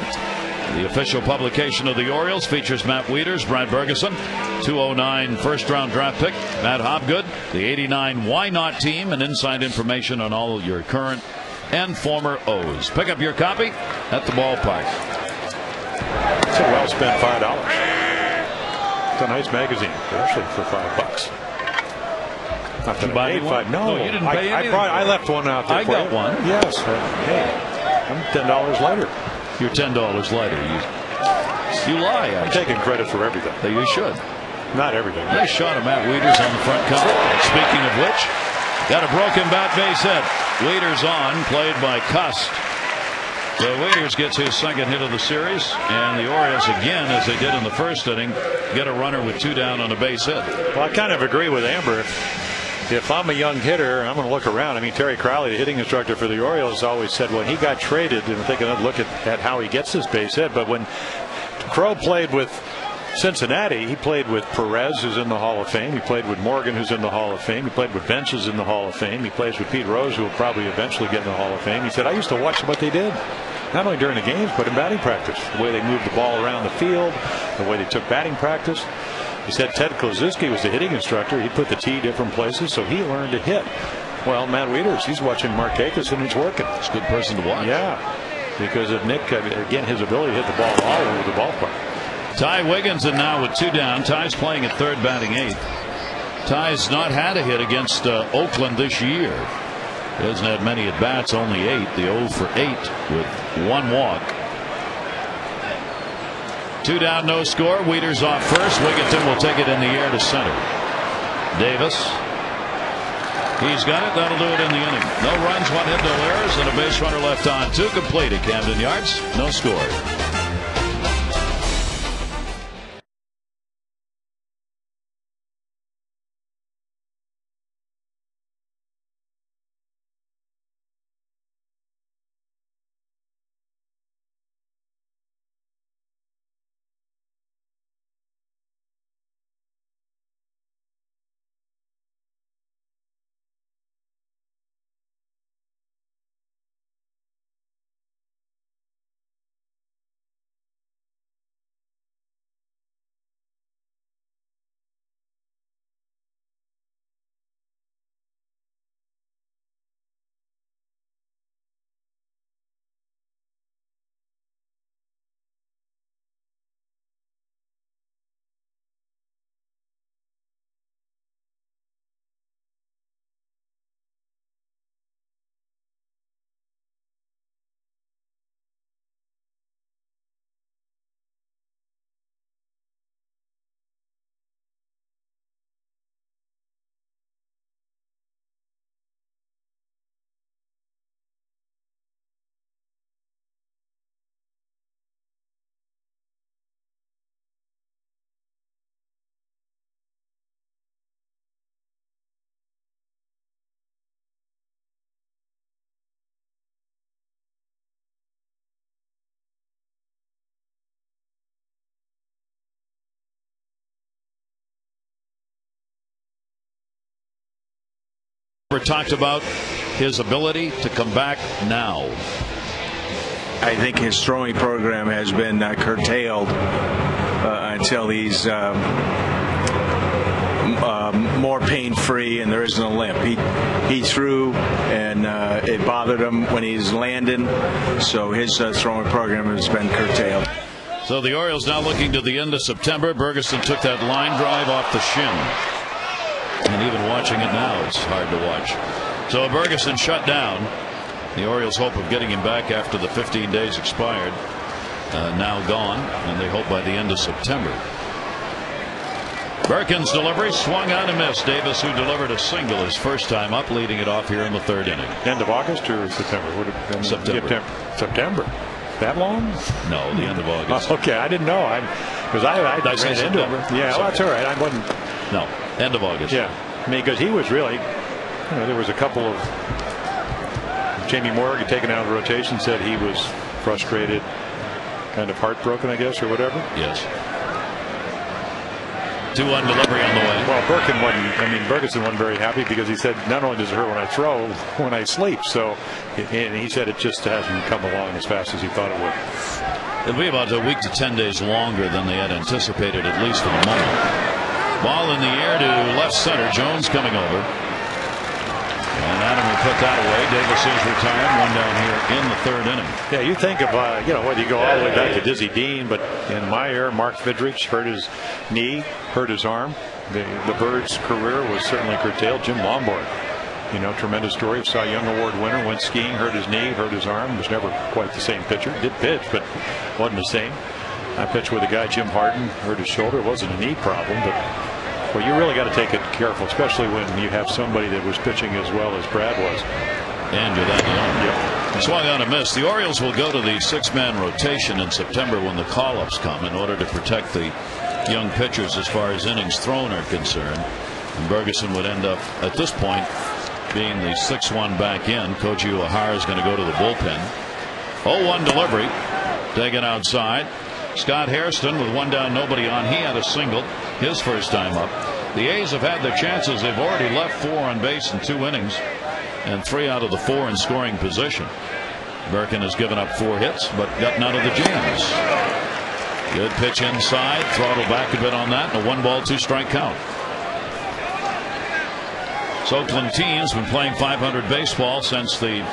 The official publication of the Orioles features Matt Wieters, Brad Bergeson, 209 first-round draft pick, Matt Hobgood, the 89 Why Not team, and inside information on all your current and former O's. Pick up your copy at the ballpark. It's a well-spent $5. It's a nice magazine, especially for $5. Not that I paid $5. No, you didn't pay anything. I left one out there. I got one. Yes. Hey, I'm $10 lighter. You're $10 lighter. You lie. I'm taking credit for everything. You should. Not everything. Nice shot of Matt Wieters on the front cover. Speaking of which, got a broken bat base hit. Wieters on, played by Cust. So Wieters gets his 2nd hit of the series, and the Orioles again, as they did in the first inning, get a runner with 2 down on a base hit. Well, I kind of agree with Amber. If I'm a young hitter, I'm going to look around. I mean, Terry Crowley, the hitting instructor for the Orioles, always said when he got traded, and take another look at how he gets his base hit. But when Crow played with Cincinnati, he played with Perez, who's in the Hall of Fame. He played with Morgan, who's in the Hall of Fame. He played with Bench, who's in the Hall of Fame. He plays with Pete Rose, who will probably eventually get in the Hall of Fame. He said, I used to watch what they did, not only during the games, but in batting practice. The way they moved the ball around the field, the way they took batting practice. He said Ted Kloszewski was the hitting instructor. He put the tee different places, so he learned to hit. Well, Matt Wieters, he's watching Markakis, and it's working. It's a good person to watch. Yeah, because of Nick, again, his ability to hit the ball all over the ballpark. Ty Wiggins in now with 2 down. Ty's playing at 3rd, batting 8th. Ty's not had a hit against Oakland this year. He hasn't had many at bats, only 8. The 0 for 8 with 1 walk. 2 down, no score. Wieters off first. Wigginton will take it in the air to center. Davis. He's got it. That'll do it in the inning. No runs, 1 hit, no errors, and a base runner left on. 2 complete at Camden Yards. No score. talked about his ability to come back now. I think his throwing program has been curtailed until he's more pain-free and there isn't a limp. He threw and it bothered him when he's landing, so his throwing program has been curtailed. So the Orioles now looking to the end of September. Bergeson took that line drive off the shin, and even watching it now, it's hard to watch. So Bergeson shut down. The Orioles' hope of getting him back after the 15 days expired now gone, and they hope by the end of September. Birkin's delivery swung on and missed. Davis, who delivered a single his first time up, leading it off here in the third inning. End of August or September? Would have been September. That long? No, the end of August. Okay, I didn't know. Because I ran into September? him. Yeah, well, that's all right. I wasn't. No, end of August. Yeah, I mean, because he was really. There was a couple of. Jamie Morgan taken out of the rotation said he was frustrated, kind of heartbroken, I guess, or whatever. Yes. 2-1 delivery on the way. Well, Bergeson wasn't very happy because he said not only does it hurt when I throw, when I sleep. So, and he said it just hasn't come along as fast as he thought it would. It'll be about a week to 10 days longer than they had anticipated, at least for the moment. Ball in the air to left center. Jones coming over. And Adam will put that away. Davis is retired. One down here in the third inning. Yeah, you think of whether you go all the way back to Dizzy Dean, but in my era, Mark Fidrich hurt his knee, hurt his arm. The Birds' career was certainly curtailed. Jim Lombard, tremendous story. Cy Young Award winner, went skiing, hurt his knee, hurt his arm. Was never quite the same pitcher. Did pitch, but wasn't the same. I pitched with a guy, Jim Harden, hurt his shoulder. It wasn't a knee problem, but. Well, you really got to take it careful, especially when you have somebody that was pitching as well as Brad was. And you're that young. Yep. Swung on a miss. The Orioles will go to the 6-man rotation in September when the call-ups come in order to protect the young pitchers as far as innings thrown are concerned. And Bergeson would end up at this point being the 6-1 back in. Koji Uehara is going to go to the bullpen. 0-1 delivery taken outside. Scott Hairston with one down, nobody on. He had a single his first time up. The A's have had their chances. They've already left 4 on base in 2 innings and 3 out of the 4 in scoring position. Birkin has given up 4 hits but got none of the jams. Good pitch inside, throttle back a bit on that, and a 1-ball 2-strike count. So Oakland team's been playing .500 baseball since the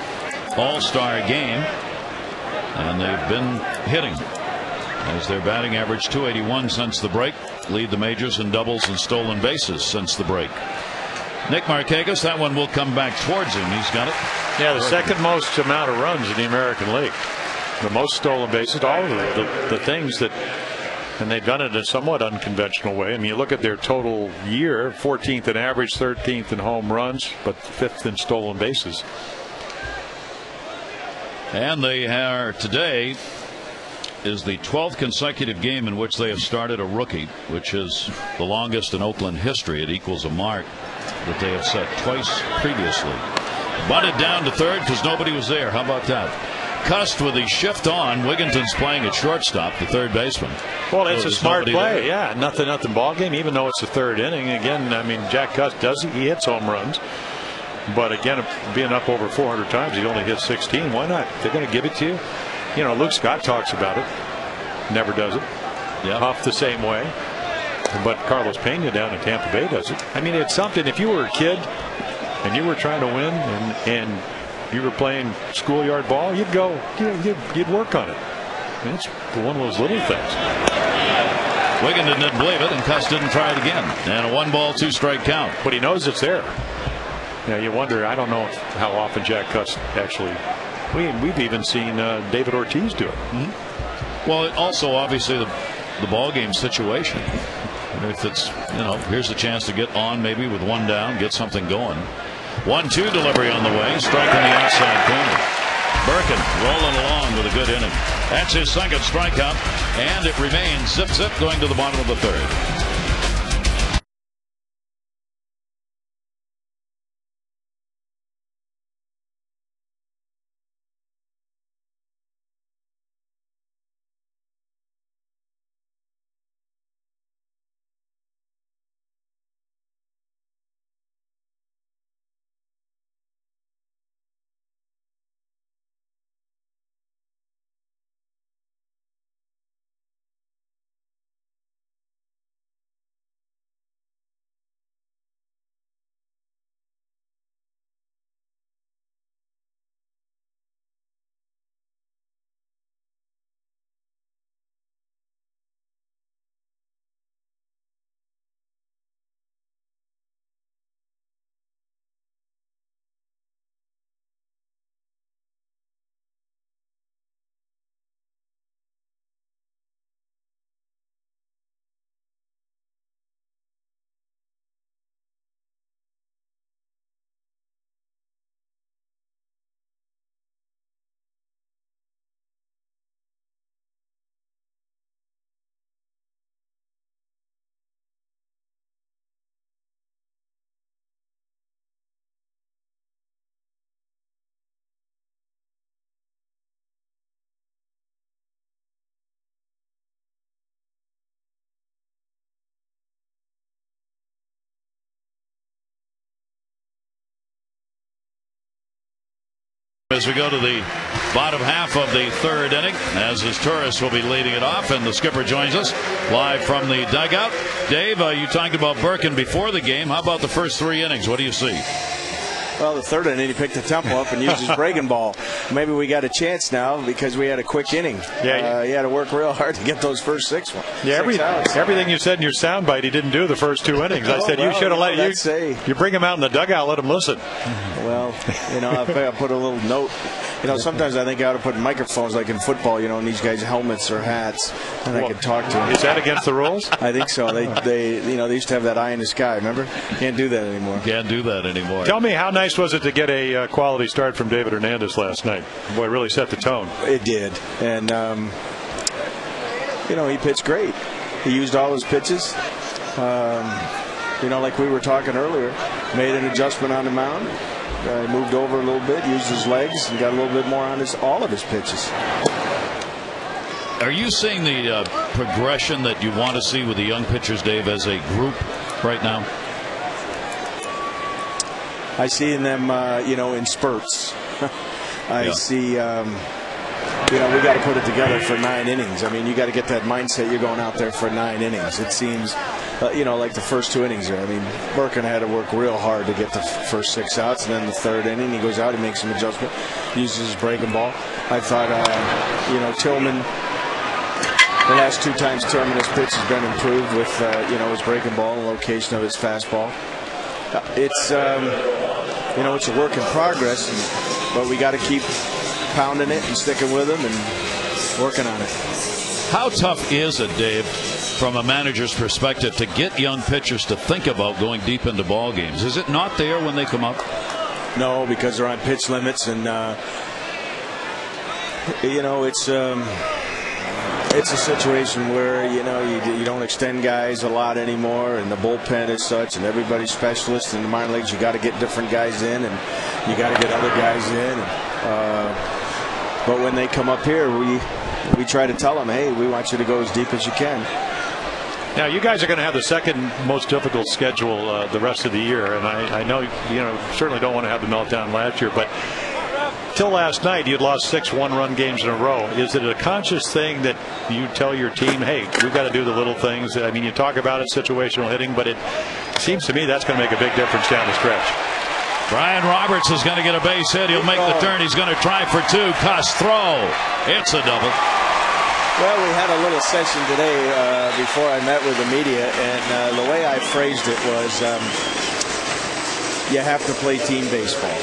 All-Star game, and they've been hitting. As their batting average .281 since the break, lead the majors in doubles and stolen bases since the break. Nick Markakis, that one will come back towards him. He's got it. Yeah, the second most amount of runs in the American League. The most stolen bases, all of the things that, and they've done it in a somewhat unconventional way. I mean, you look at their total year, 14th in average, 13th in home runs, but 5th in stolen bases. And they are today is the 12th consecutive game in which they have started a rookie, which is the longest in Oakland history. It equals a mark that they have set twice previously. Bunted down to third because nobody was there. How about that? Cust with the shift on. Wigginton's playing at shortstop, the third baseman. Well, it's a smart play. Yeah, nothing ball game, even though it's the third inning. Again, I mean, Jack Cust he hits home runs. But again, being up over 400 times, he only hit 16. Why not? They're going to give it to you. Luke Scott talks about it. Never does it. Yeah. Huff the same way. But Carlos Pena down in Tampa Bay does it. I mean, it's something. If you were a kid and you were trying to win and you were playing schoolyard ball, you'd go, you'd work on it. And it's one of those little things. Wigginton didn't believe it, and Cust didn't try it again. And a 1-ball 2-strike count. But he knows it's there. Now you wonder. I don't know how often Jack Cust actually. We've even seen David Ortiz do it. Mm-hmm. Well, also obviously the ball game situation. If it's here's a chance to get on maybe with 1 down, get something going. 1-2 delivery on the way, strike in the outside corner. Birkin rolling along with a good inning. That's his second strikeout, and it remains zip going to the bottom of the third. As we go to the bottom half of the third inning, as his Tourist will be leading it off, and the skipper joins us live from the dugout. Dave, you talked about Birkin before the game. How about the first 3 innings? What do you see? Well, the third inning, he picked the tempo up and used his breaking ball. Maybe we got a chance now because we had a quick inning. Yeah, he had to work real hard to get those first 6 ones. Yeah, everything you said in your soundbite, he didn't do the first 2 innings. I said you should have you bring him out in the dugout, let him listen. Well, I put a little note. Sometimes I think I ought to put microphones like in football, in these guys' helmets or hats, and I could talk to them. Is that against the rules? I think so. They used to have that eye in the sky. Remember? Can't do that anymore. Can't do that anymore. Tell me, how nice was it to get a quality start from David Hernandez last night? Boy, it really set the tone. It did, and he pitched great. He used all his pitches. Like we were talking earlier, made an adjustment on the mound. He moved over a little bit, used his legs, and got a little bit more on all of his pitches. Are you seeing the progression that you want to see with the young pitchers, Dave, as a group right now? I see in them, in spurts. I see, we got to put it together for 9 innings. I mean, you got to get that mindset. You're going out there for 9 innings. It seems, like the first 2 innings there. I mean, Birkin had to work real hard to get the first 6 outs, and then the third inning, he goes out, he makes some adjustment, uses his breaking ball. I thought, Tillman, the last 2 times Tillman has pitched has been improved with, his breaking ball and location of his fastball. It's, it's a work in progress, but we got to keep pounding it and sticking with them and working on it. How tough is it, Dave, from a manager's perspective, to get young pitchers to think about going deep into ball games? Is it not there when they come up? No, because they're on pitch limits, and it's a situation where you don't extend guys a lot anymore, and the bullpen is such, and everybody's specialist in the minor leagues. You got to get different guys in, and you got to get other guys in. But when they come up here, we try to tell them, hey, we want you to go as deep as you can. Now, you guys are going to have the second most difficult schedule the rest of the year, and I know certainly don't want to have the meltdown last year, but till last night you'd lost 6 one-run games in a row. Is it a conscious thing that you tell your team, hey, we've got to do the little things? I mean, you talk about it, situational hitting, but it seems to me that's going to make a big difference down the stretch. Brian Roberts is going to get a base hit. He'll make the turn. He's going to try for 2. Cuss throw. It's a double. Well, we had a little session today before I met with the media, and the way I phrased it was you have to play team baseball.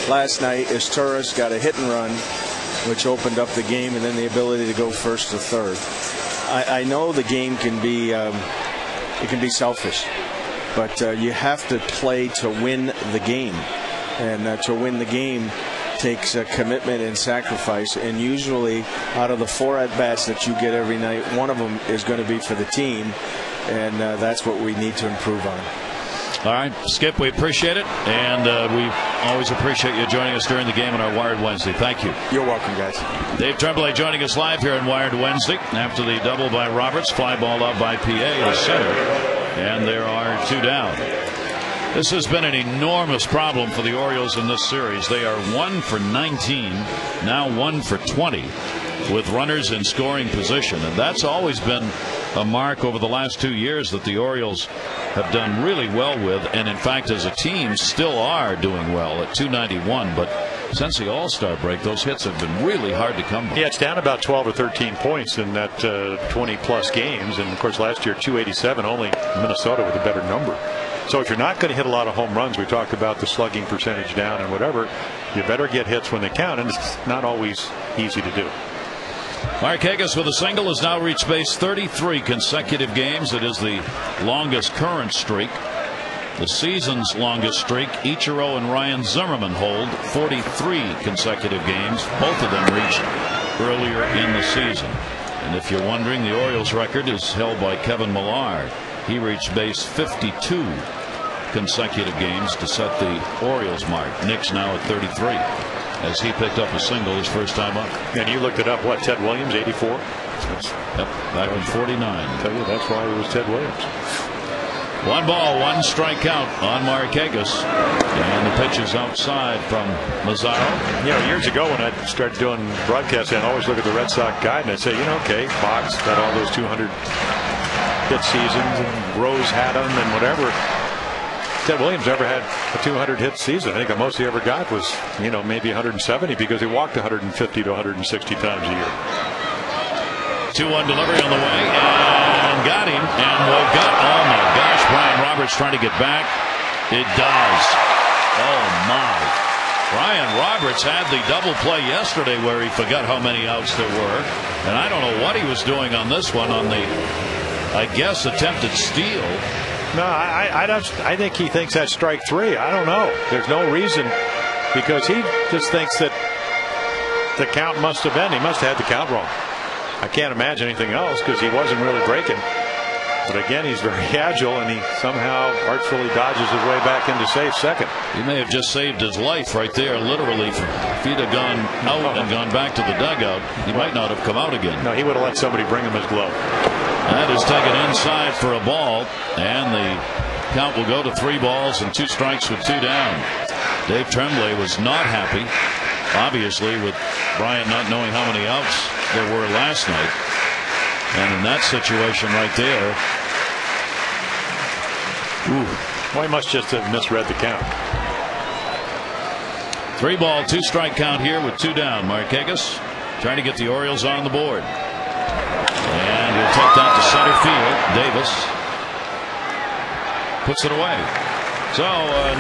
Last night, Tourist got a hit and run, which opened up the game, and then the ability to go first to third. I know the game can be selfish, but you have to play to win the game, and to win the game takes a commitment and sacrifice. And usually, out of the 4 at-bats that you get every night, one of them is going to be for the team, and that's what we need to improve on. All right, Skip, we appreciate it, and we always appreciate you joining us during the game on our Wired Wednesday. Thank you. You're welcome, guys. Dave Tremblay joining us live here on Wired Wednesday after the double by Roberts, fly ball out by PA to center, and there are 2 down. This has been an enormous problem for the Orioles in this series. They are 1 for 19, now 1 for 20, with runners in scoring position, and that's always been a mark over the last 2 years that the Orioles have done really well with, and in fact as a team still are doing well at 291. But since the All-Star break, those hits have been really hard to come by. Yeah, it's down about 12 or 13 points in that 20 plus games, and of course last year 287, only Minnesota with a better number. So if you're not going to hit a lot of home runs, we talked about the slugging percentage down and whatever, you better get hits when they count, and it's not always easy to do. Markakis with a single has now reached base 33 consecutive games. It is the longest current streak. The season's longest streak, Ichiro and Ryan Zimmerman hold 43 consecutive games. Both of them reached earlier in the season. And if you're wondering, the Orioles record is held by Kevin Millar. He reached base 52 consecutive games to set the Orioles mark. Nick's now at 33. As he picked up a single his first time up. And you looked it up, what, Ted Williams, 84? Yep, back in 49. I tell you, that's why it was Ted Williams. 1 ball, 1 strike count on Markakis. And the pitch is outside from Mazzaro. You know, years ago when I started doing broadcasting, I'd always look at the Red Sox guide and I'd say, you know, okay, Fox got all those 200 hit seasons and Rose had them and whatever. Ted Williams never had a 200 hit season. I think the most he ever got was, you know, maybe 170 because he walked 150 to 160 times a year. 2-1 delivery on the way and got him and got, oh my gosh, Brian Roberts trying to get back. It does. Oh my. Brian Roberts had the double play yesterday where he forgot how many outs there were, and I don't know what he was doing on this one on the, I guess, attempted steal. No, I think he thinks that's strike 3. I don't know. There's no reason, because he just thinks that the count must have been. He must have had the count wrong. I can't imagine anything else because he wasn't really breaking. But again, he's very agile and he somehow artfully dodges his way back into safe second. He may have just saved his life right there, literally. If he'd have gone out and gone back to the dugout, he might not have come out again. No, he would have let somebody bring him his glove. That is taken inside for a ball, and the count will go to 3 balls and 2 strikes with 2 down. Dave Tremblay was not happy, obviously, with Bryant not knowing how many outs there were last night. And in that situation right there, well, he must just have misread the count. 3 ball, 2 strike count here with 2 down. Markakis trying to get the Orioles on the board. And he'll take that to center field. Davis puts it away. So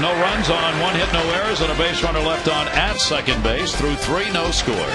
no runs on 1 hit, no errors, and a base runner left on at second base through 3, no score.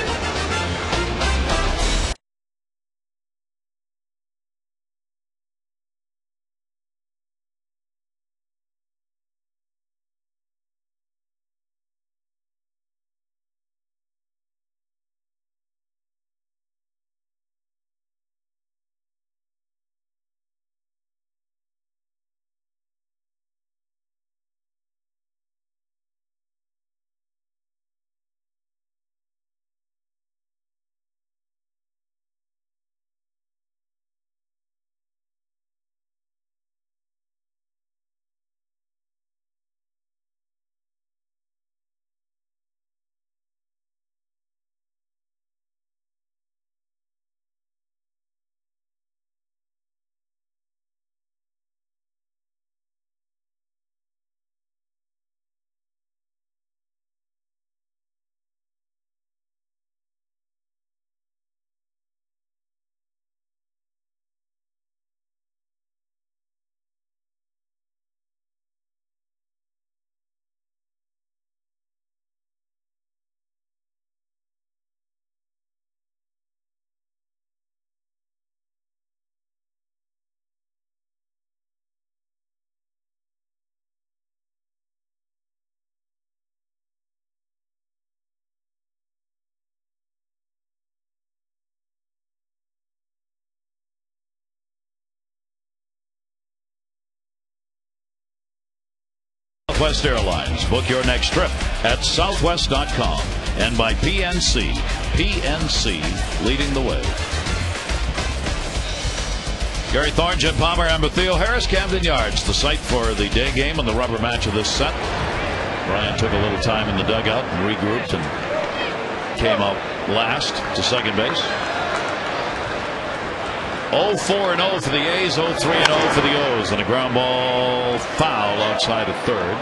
Southwest Airlines. Book your next trip at southwest.com and by PNC. PNC leading the way. Gary Thorne, Jim Palmer, and Theo Harris, Camden Yards, the site for the day game and the rubber match of this set. Brian took a little time in the dugout and regrouped and came out last to second base. 0-4-0 for the A's, 0-3-0 for the O's, and a ground ball foul outside of third.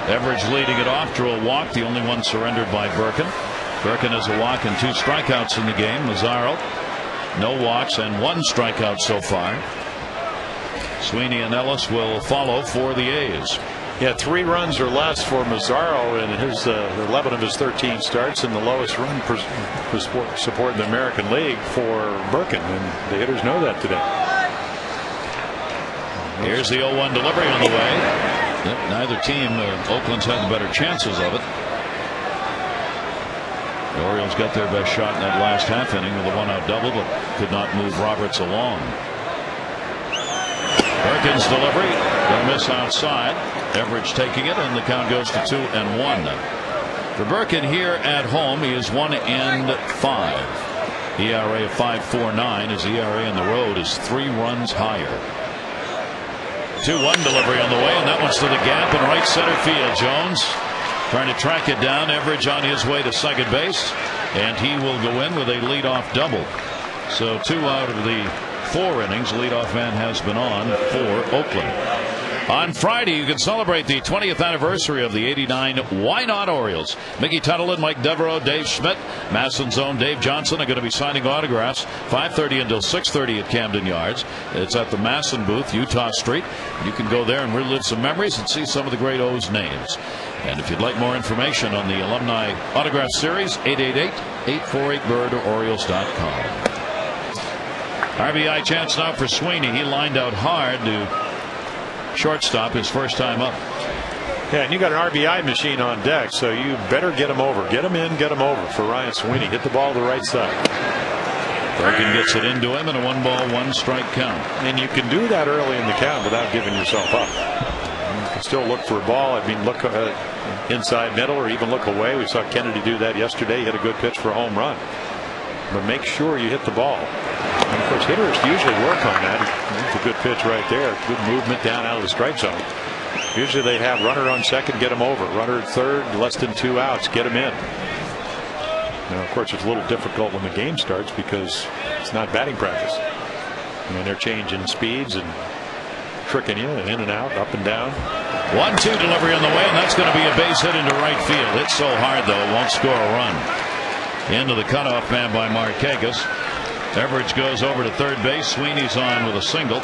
Everidge leading it off, drew a walk, the only one surrendered by Birkin. Birkin has a walk and 2 strikeouts in the game. Mazzaro, no walks and 1 strikeout so far. Sweeney and Ellis will follow for the A's. Yeah, 3 runs or less for Mazzaro in his 11 of his 13 starts, and the lowest run per support in the American League for Birkin, and the hitters know that today. Here's the 0-1 delivery on the way. Neither team, Oakland's had the better chances of it. The Orioles got their best shot in that last half inning with a 1-out double, but could not move Roberts along. Birkin's delivery, gonna miss outside. Everidge taking it, and the count goes to 2-1. For Birkin here at home, he is 1-5. ERA of 5.49. His ERA on the road is 3 runs higher. 2-1 delivery on the way, and that one's to the gap in right center field. Jones trying to track it down. Everidge on his way to second base, and he will go in with a leadoff double. So 2 out of the 4 innings, leadoff man has been on for Oakland. On Friday, you can celebrate the 20th anniversary of the '89 Why Not Orioles. Mickey Tuttleton, Mike Devereaux, Dave Schmidt, Masson's own Dave Johnson are going to be signing autographs 5:30 until 6:30 at Camden Yards. It's at the Masson booth, Utah Street. You can go there and relive some memories and see some of the great O's names. And if you'd like more information on the Alumni Autograph Series, 888-848-BIRD or Orioles.com. RBI chance now for Sweeney. He lined out hard to shortstop his first time up. Yeah, and you got an RBI machine on deck, so you better get him over. Get him in, get him over for Ryan Sweeney. Hit the ball to the right side. Bergen gets it into him, and a 1-ball-1-strike count. And you can do that early in the count without giving yourself up. You can still look for a ball. I mean, look inside middle or even look away. We saw Kennedy do that yesterday. He hit a good pitch for a home run. But make sure you hit the ball. And of course, hitters usually work on that. It's a good pitch right there. Good movement down out of the strike zone. Usually they have runner on second, get him over. Runner at third, less than 2 outs, get him in. Now, of course, it's a little difficult when the game starts because it's not batting practice. I mean, they're changing speeds and tricking you and in and out, up and down. 1-2 delivery on the way, and that's going to be a base hit into right field. It's so hard, though, it won't score a run. Into the cutoff man by Markakis. Everidge goes over to third base. Sweeney's on with a single.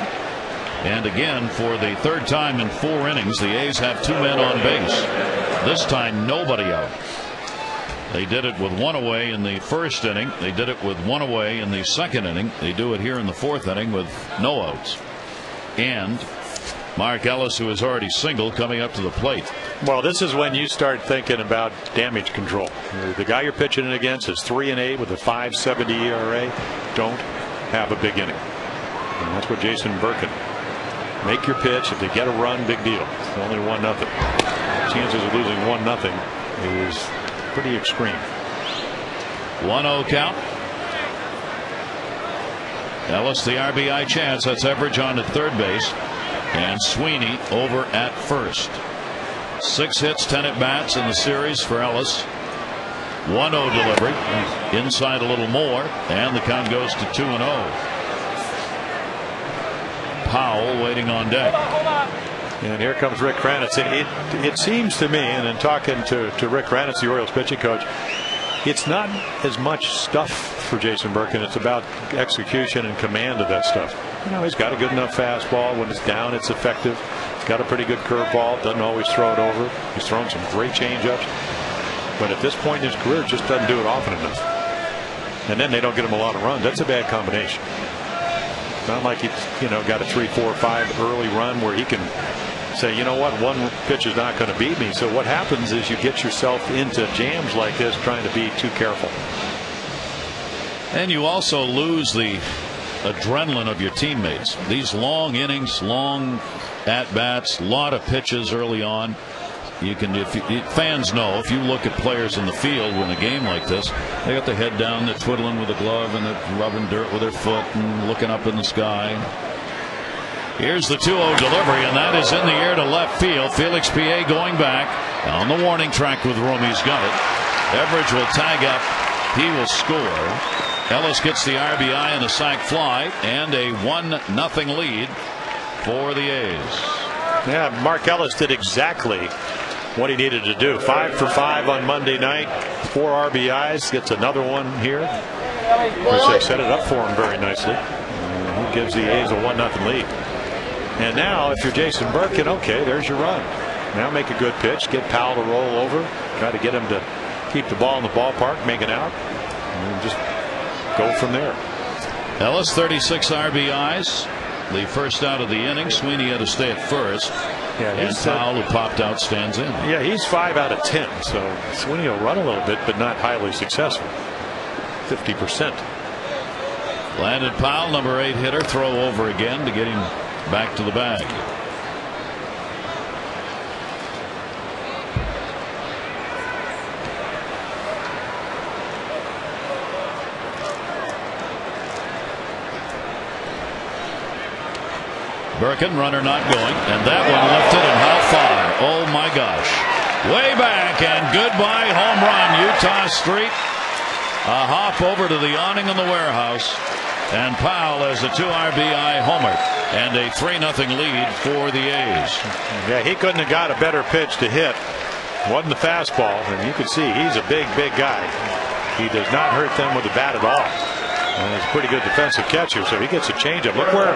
And again, for the 3rd time in 4 innings, the A's have 2 men on base. This time, nobody out. They did it with 1 away in the 1st inning. They did it with 1 away in the 2nd inning. They do it here in the 4th inning with no outs. And Mark Ellis, who is already single, coming up to the plate. Well, this is when you start thinking about damage control. The guy you're pitching against is 3-8 with a 5.70 ERA. Don't have a big inning. And that's what Jason Birkin. Make your pitch. If they get a run, big deal. It's only 1-0. Chances of losing 1-0 is pretty extreme. 1-0 count. Ellis the RBI chance. That's Everidge on to third base. And Sweeney over at first. 6 hits, 10 at bats in the series for Ellis. 1-0 delivery. Inside a little more, and the count goes to 2-0. Powell waiting on deck. And here comes Rick Kranitz. It seems to me, and in talking to Rick Kranitz, the Orioles pitching coach, it's not as much stuff for Jason Birkin. It's about execution and command of that stuff. You know, he's got a good enough fastball. When it's down, it's effective. He's got a pretty good curveball. Doesn't always throw it over. He's thrown some great changeups. But at this point in his career, just doesn't do it often enough. And then they don't get him a lot of runs. That's a bad combination. Not like he's, got a 3, 4, 5 early run where he can say, you know what, one pitch is not going to beat me. So what happens is you get yourself into jams like this trying to be too careful. And you also lose the adrenaline of your teammates. These long innings, long at bats, a lot of pitches early on. You can, fans know, if you look at players in the field in a game like this, they got their head down, they're twiddling with a glove, and they're rubbing dirt with their foot and looking up in the sky. Here's the 2-0 delivery, and that is in the air to left field. Felix Pie going back on the warning track with room. He's got it. Everidge will tag up. He will score. Ellis gets the RBI and a sac fly, and a 1-0 lead for the A's. Yeah, Mark Ellis did exactly what he needed to do. 5 for 5 on Monday night. 4 RBIs. Gets another one here. They set it up for him very nicely. He gives the A's a 1-0 lead. And now, if you're Jason Birkin, okay, there's your run. Now make a good pitch. Get Powell to roll over. Try to get him to keep the ball in the ballpark, make it out, and just go from there. Ellis 36 RBIs. The first out of the inning. Sweeney had to stay at first. Yeah, and Powell, who popped out, stands in. Yeah, he's 5 out of 10. So Sweeney will run a little bit, but not highly successful. 50%. Landon Powell, number 8 hitter, throw over again to get him back to the bag. Birkin, runner not going, and that one lifted, and how far? Oh my gosh. Way back, and goodbye home run. Utah Street. A hop over to the awning in the warehouse, and Powell has a 2 RBI homer and a 3-0 lead for the A's. Yeah, he couldn't have got a better pitch to hit. Wasn't the fastball, and you can see he's a big guy. He does not hurt them with the bat at all. And he's a pretty good defensive catcher, so he gets a changeup. Look where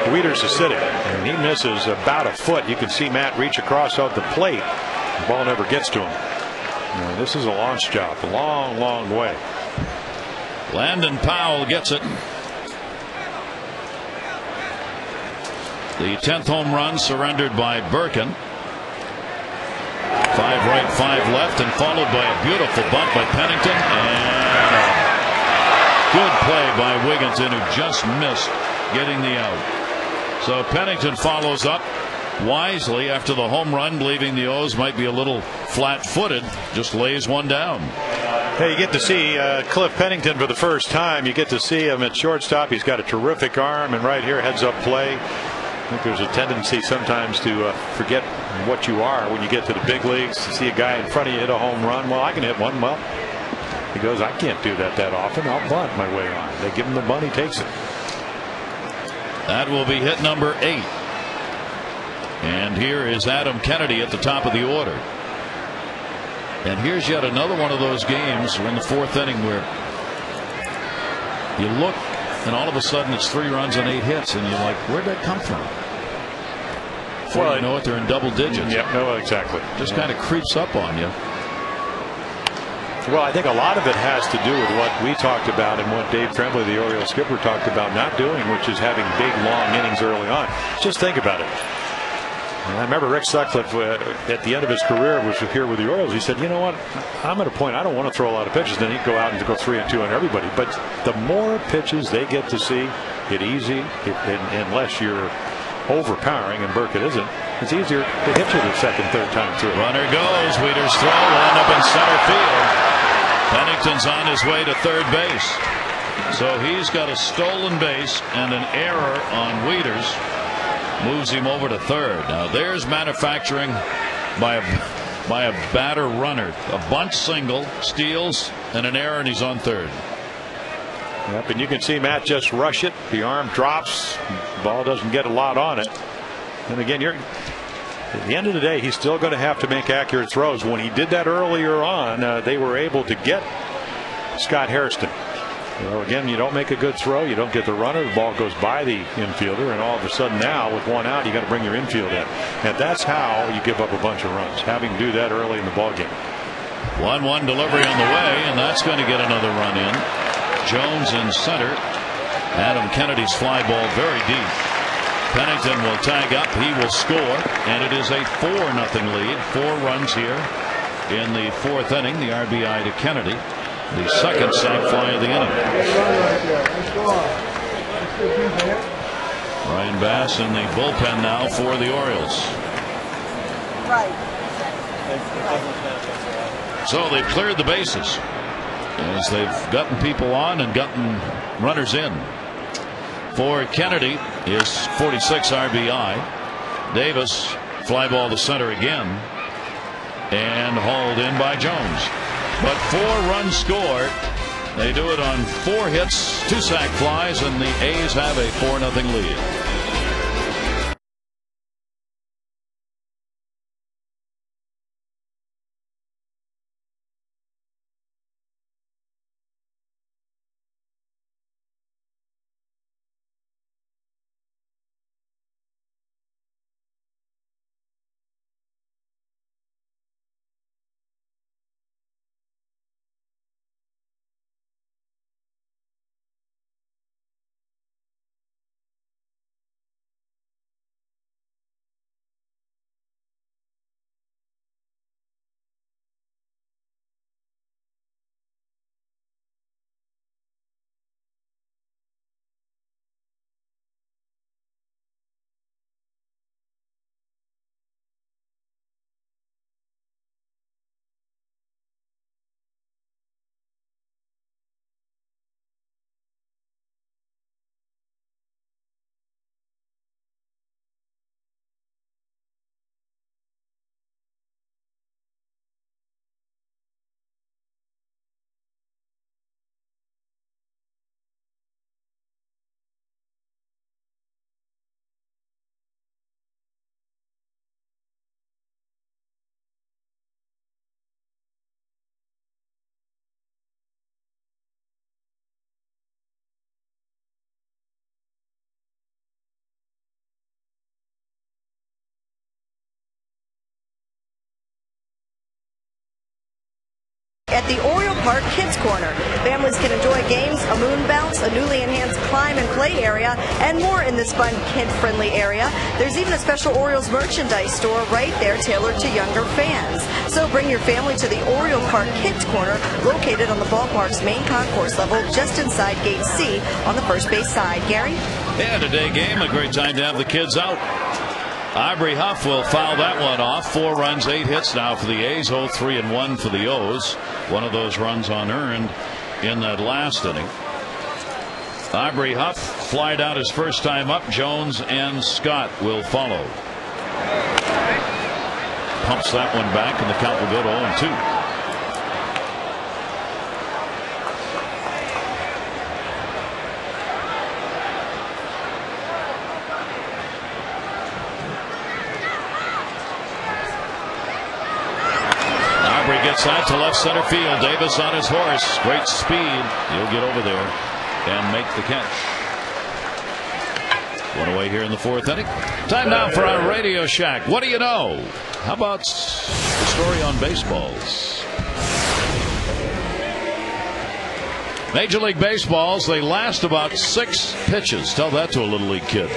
Wieters is sitting, and he misses about a foot. You can see Matt reach across off the plate. The ball never gets to him. And this is a launch job, a long way. Landon Powell gets it. The 10th home run surrendered by Birkin. 5 right, 5 left, and followed by a beautiful bunt by Pennington, and a good play by Wigginton, who just missed getting the out. So Pennington follows up wisely after the home run, believing the O's might be a little flat-footed, just lays one down. Hey, you get to see Cliff Pennington for the first time. You get to see him at shortstop. He's got a terrific arm, and right here, heads-up play. I think there's a tendency sometimes to forget what you are when you get to the big leagues. To see a guy in front of you hit a home run, well, I can hit one. Well, he goes, I can't do that often. I'll bunt my way on. They give him the bunt, he takes it. That will be hit number 8. And here is Adam Kennedy at the top of the order. And here's yet another one of those games. We're in the 4th inning where you look, and all of a sudden it's 3 runs and 8 hits, and you're like, where'd that come from? Well, you know it, they're in double digits. Yep, no, exactly. Just kind of creeps up on you. Well, I think a lot of it has to do with what we talked about and what Dave Tremblay, the Orioles skipper, talked about not doing, which is having big, long innings early on. Just think about it. And I remember Rick Sutcliffe at the end of his career was here with the Orioles. He said, you know what, I'm at a point I don't want to throw a lot of pitches. Then he'd go out and go 3 and 2 on everybody. But the more pitches they get to see, it easy, unless you're overpowering, and Burkett isn't, it's easier to hit you the second, third time through. Runner goes. Wieters' throw will end up in center field. Pennington's on his way to third base. So he's got a stolen base, and an error on Wieters moves him over to third. Now there's manufacturing by a batter runner. A bunt single, steals, and an error, and he's on third. Yep, and you can see Matt just rush it. The arm drops. The ball doesn't get a lot on it. And again, at the end of the day, he's still going to have to make accurate throws. When he did that earlier on, they were able to get Scott Hairston. So again, you don't make a good throw, you don't get the runner, the ball goes by the infielder, and all of a sudden now with 1 out, you got to bring your infield in. And that's how you give up a bunch of runs, having to do that early in the ball game. 1-1 delivery on the way, and that's going to get another run in. Jones in center. Adam Kennedy's fly ball very deep. Pennington will tag up, he will score, and it is a 4-0 lead. 4 runs here in the 4th inning. The RBI to Kennedy, the second sac fly of the inning. Ryan Bass in the bullpen now for the Orioles. So they've cleared the bases as they've gotten people on and gotten runners in. For Kennedy is 46 RBI. Davis fly ball to center again, and hauled in by Jones. But 4 runs scored. They do it on 4 hits, 2 sac flies, and the A's have a 4-0 lead. at the Oriole Park Kids Corner. Families can enjoy games, a moon bounce, a newly enhanced climb and play area, and more in this fun kid-friendly area. There's even a special Orioles merchandise store right there tailored to younger fans. So bring your family to the Oriole Park Kids Corner, located on the ballpark's main concourse level, just inside Gate C on the first base side. Gary? Yeah, today game, a great time to have the kids out. Aubrey Huff will foul that one off. 4 runs, 8 hits now for the A's. 0-3-1 for the O's. One of those runs unearned in that last inning. Aubrey Huff flied out his first time up. Jones and Scott will follow. Pumps that one back, and the count will go to 0-2. Gets out to left center field. Davis on his horse. Great speed. He'll get over there and make the catch. One away here in the 4th inning. Time now for our Radio Shack. What do you know? How about the story on baseballs? Major League Baseballs, they last about 6 pitches. Tell that to a Little League kid.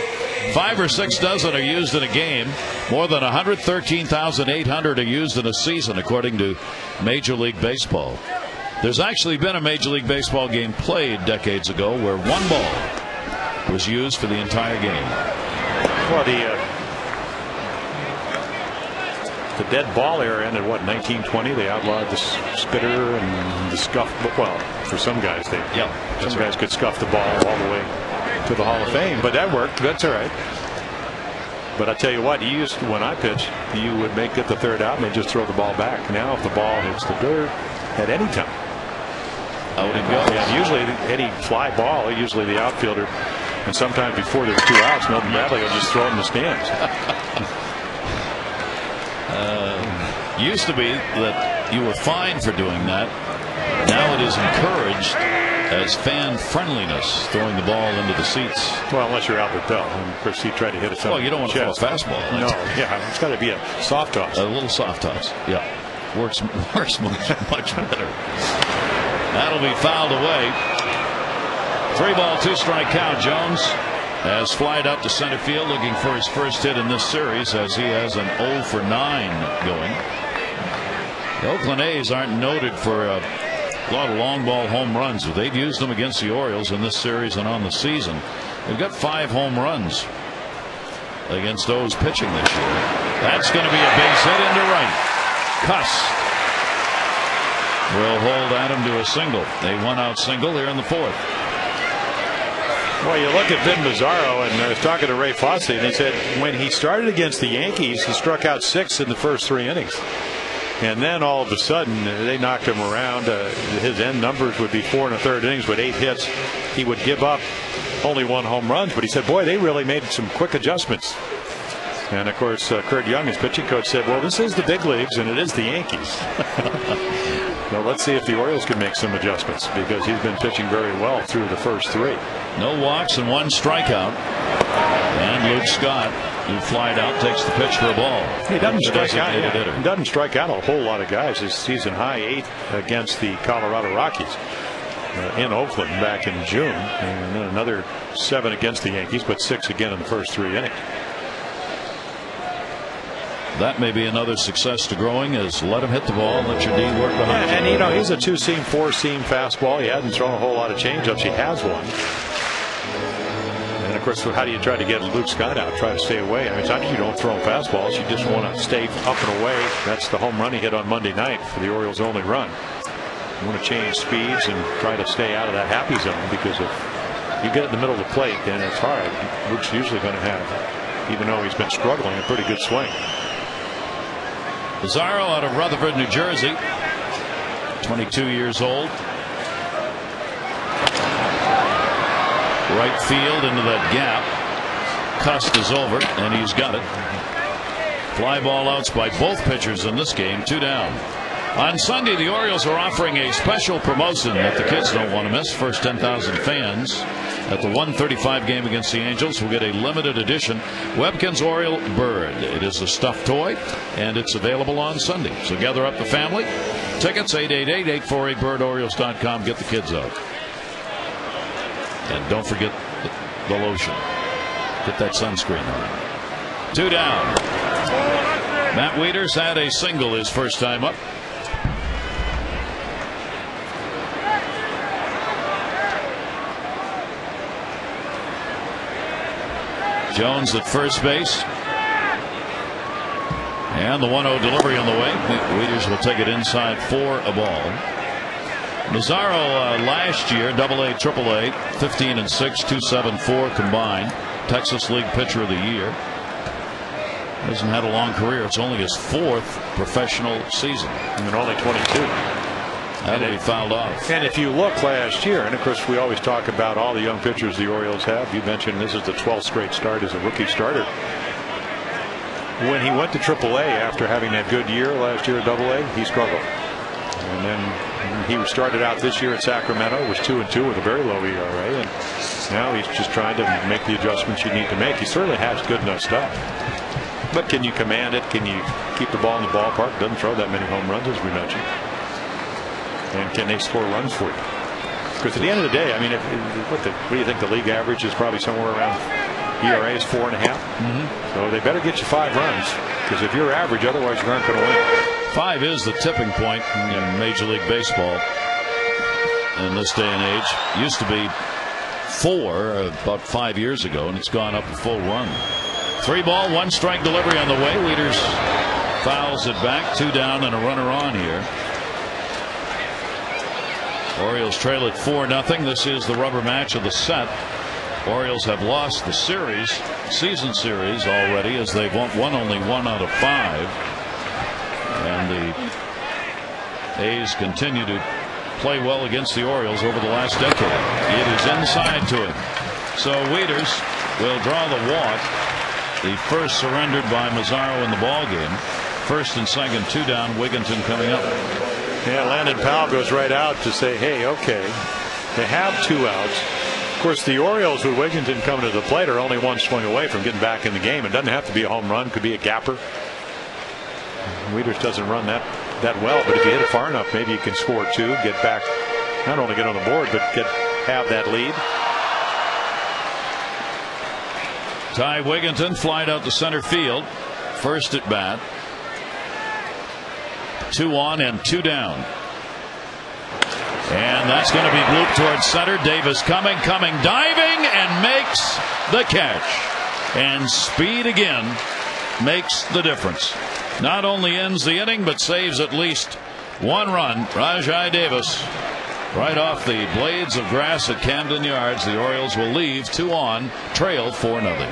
5 or 6 dozen are used in a game. More than 113,800 are used in a season, according to Major League Baseball. There's actually been a Major League Baseball game played decades ago where 1 ball was used for the entire game. Well, the dead ball era ended, what, 1920? They outlawed the spitter and the scuff. Well, for some guys, some guys could scuff the ball all the way to the Hall of Fame, but that worked. That's all right. But I tell you what, when I pitched, you would make it the 3rd out and they just throw the ball back. Now, if the ball hits the dirt at any time, out it goes. And usually any fly ball, usually the outfielder, and sometimes before there's 2 outs, Milton Bradley will just throw it in the stands. Used to be that you were fined for doing that. Now it is encouraged as fan friendliness, throwing the ball into the seats. Well, unless you're Albert Bell, and of course he tried to hit it. Well, you don't want to throw a fastball. No, yeah, it's got to be a soft toss. A little soft toss. Yeah, works much better. That'll be fouled away. 3 ball, 2 strike count. Jones has flied out to center field, looking for his first hit in this series, as he has an 0 for 9 going. The Oakland A's aren't noted for a lot of long ball home runs, but they've used them against the Orioles in this series and on the season. They've got 5 home runs against O's pitching this year. That's going to be a base hit into right. Cuss will hold Adam to a single. A 1-out single here in the 4th. Well, you look at Vin Mazzaro, and I was talking to Ray Fosse, and he said when he started against the Yankees, he struck out 6 in the first 3 innings. And then all of a sudden they knocked him around. His end numbers would be 4 1/3 innings with 8 hits. He would give up only 1 home run, but he said, boy, they really made some quick adjustments. And of course, Kurt Young, his pitching coach, said, well, this is the big leagues and it is the Yankees. Now let's see if the Orioles can make some adjustments, because he's been pitching very well through the first 3. No walks and 1 strikeout. And Luke Scott, who flied out, takes the pitch for a ball. He doesn't strike out. He doesn't strike out a whole lot of guys. His season high 8 against the Colorado Rockies in Oakland back in June, and then another 7 against the Yankees, but 6 again in the first 3 innings. That may be another success to growing, is let him hit the ball and let your D work behind and you know, he's a 2-seam, 4-seam fastball. He hasn't thrown a whole lot of changeups. He has one. And of course, how do you try to get Luke Scott out? Try to stay away. I mean, sometimes you don't throw fastballs. You just want to stay up and away. That's the home run he hit on Monday night for the Orioles' only run. You want to change speeds and try to stay out of that happy zone, because if you get in the middle of the plate, then it's hard. Luke's usually going to have, even though he's been struggling, a pretty good swing. Mazzaro out of Rutherford, New Jersey, 22 years old. Right field into that gap. Cust is over, and he's got it. Fly ball outs by both pitchers in this game. 2 down. On Sunday, the Orioles are offering a special promotion that the kids don't want to miss. First 10,000 fans at the 135 game against the Angels will get a limited edition Webkin's Oriole Bird. It is a stuffed toy, and it's available on Sunday. So gather up the family. tickets, 888-848-BIRD-Orioles.com. Get the kids out. And don't forget the lotion. Get that sunscreen on. 2 down. Matt Wieters had a single his first time up. Jones at first base. And the 1-0 delivery on the way. Wieters will take it inside for a ball. Mazzaro last year, AA, AAA, 15-6, 274 combined. Texas League Pitcher of the Year. Hasn't had a long career. It's only his 4th professional season. And only 22. That'll be fouled off. And if you look last year, and of course we always talk about all the young pitchers the Orioles have. You mentioned this is the 12th straight start as a rookie starter. When he went to AAA after having that good year last year at AA, he struggled. And then he started out this year at Sacramento, was 2-2 with a very low ERA, and now he's just trying to make the adjustments you need to make. He certainly has good enough stuff. But can you command it? Can you keep the ball in the ballpark? Doesn't throw that many home runs, as we mentioned. And can they score runs for you? Because at the end of the day, I mean, what do you think the league average is? Probably somewhere around ERA is 4.5. So they better get you 5 runs, because if you're average, otherwise you aren't going to win. 5 is the tipping point in Major League Baseball in this day and age. Used to be 4 about 5 years ago, and it's gone up a full run. 3-ball, 1-strike delivery on the way. Wieters fouls it back. 2 down and a runner on here. Orioles trail at 4-0. This is the rubber match of the set. Orioles have lost the season series already, as they've won only 1 out of 5. And the A's continue to play well against the Orioles over the last decade. It is inside to him. So Wieters will draw the walk. The first surrendered by Mazzaro in the ball game. First and second, 2 down. Wigginton coming up. Yeah, Landon Powell goes right out to say, hey, okay, they have 2 outs. Of course, the Orioles with Wigginton coming to the plate are only 1 swing away from getting back in the game. It doesn't have to be a home run, could be a gapper. Wieters doesn't run that well, but if you hit it far enough, maybe you can score 2, get back, not only get on the board, but have that lead. Ty Wigginton flied out to center field. First at bat. 2 on and 2 down. And that's going to be blooped towards center. Davis coming, diving, and makes the catch. And speed again makes the difference. Not only ends the inning, but saves at least 1 run. Rajai Davis, right off the blades of grass at Camden Yards. The Orioles will leave 2 on, trail 4-0.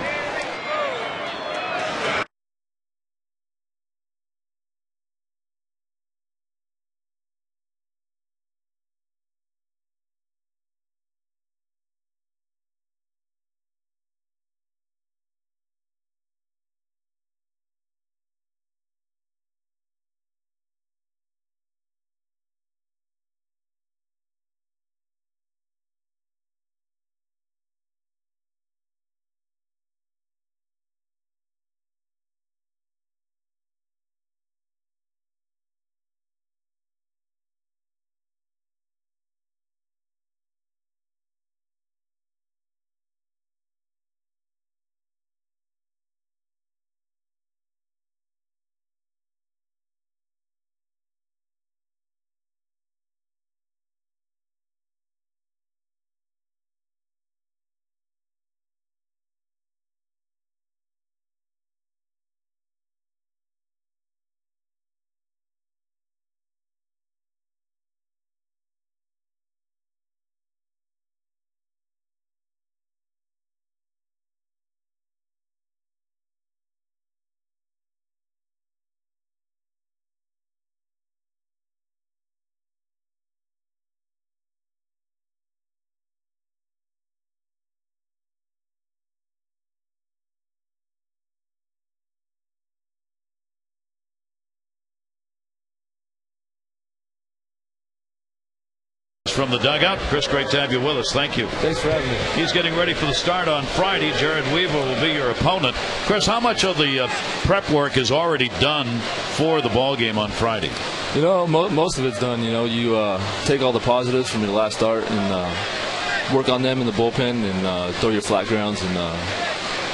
from the dugout. Chris, great to have you with us. Thank you. Thanks for having me. He's getting ready for the start on Friday. Jared Weaver will be your opponent. Chris, how much of the prep work is already done for the ball game on Friday? You know, most of it's done. You know, you take all the positives from your last start and work on them in the bullpen and throw your flat grounds, and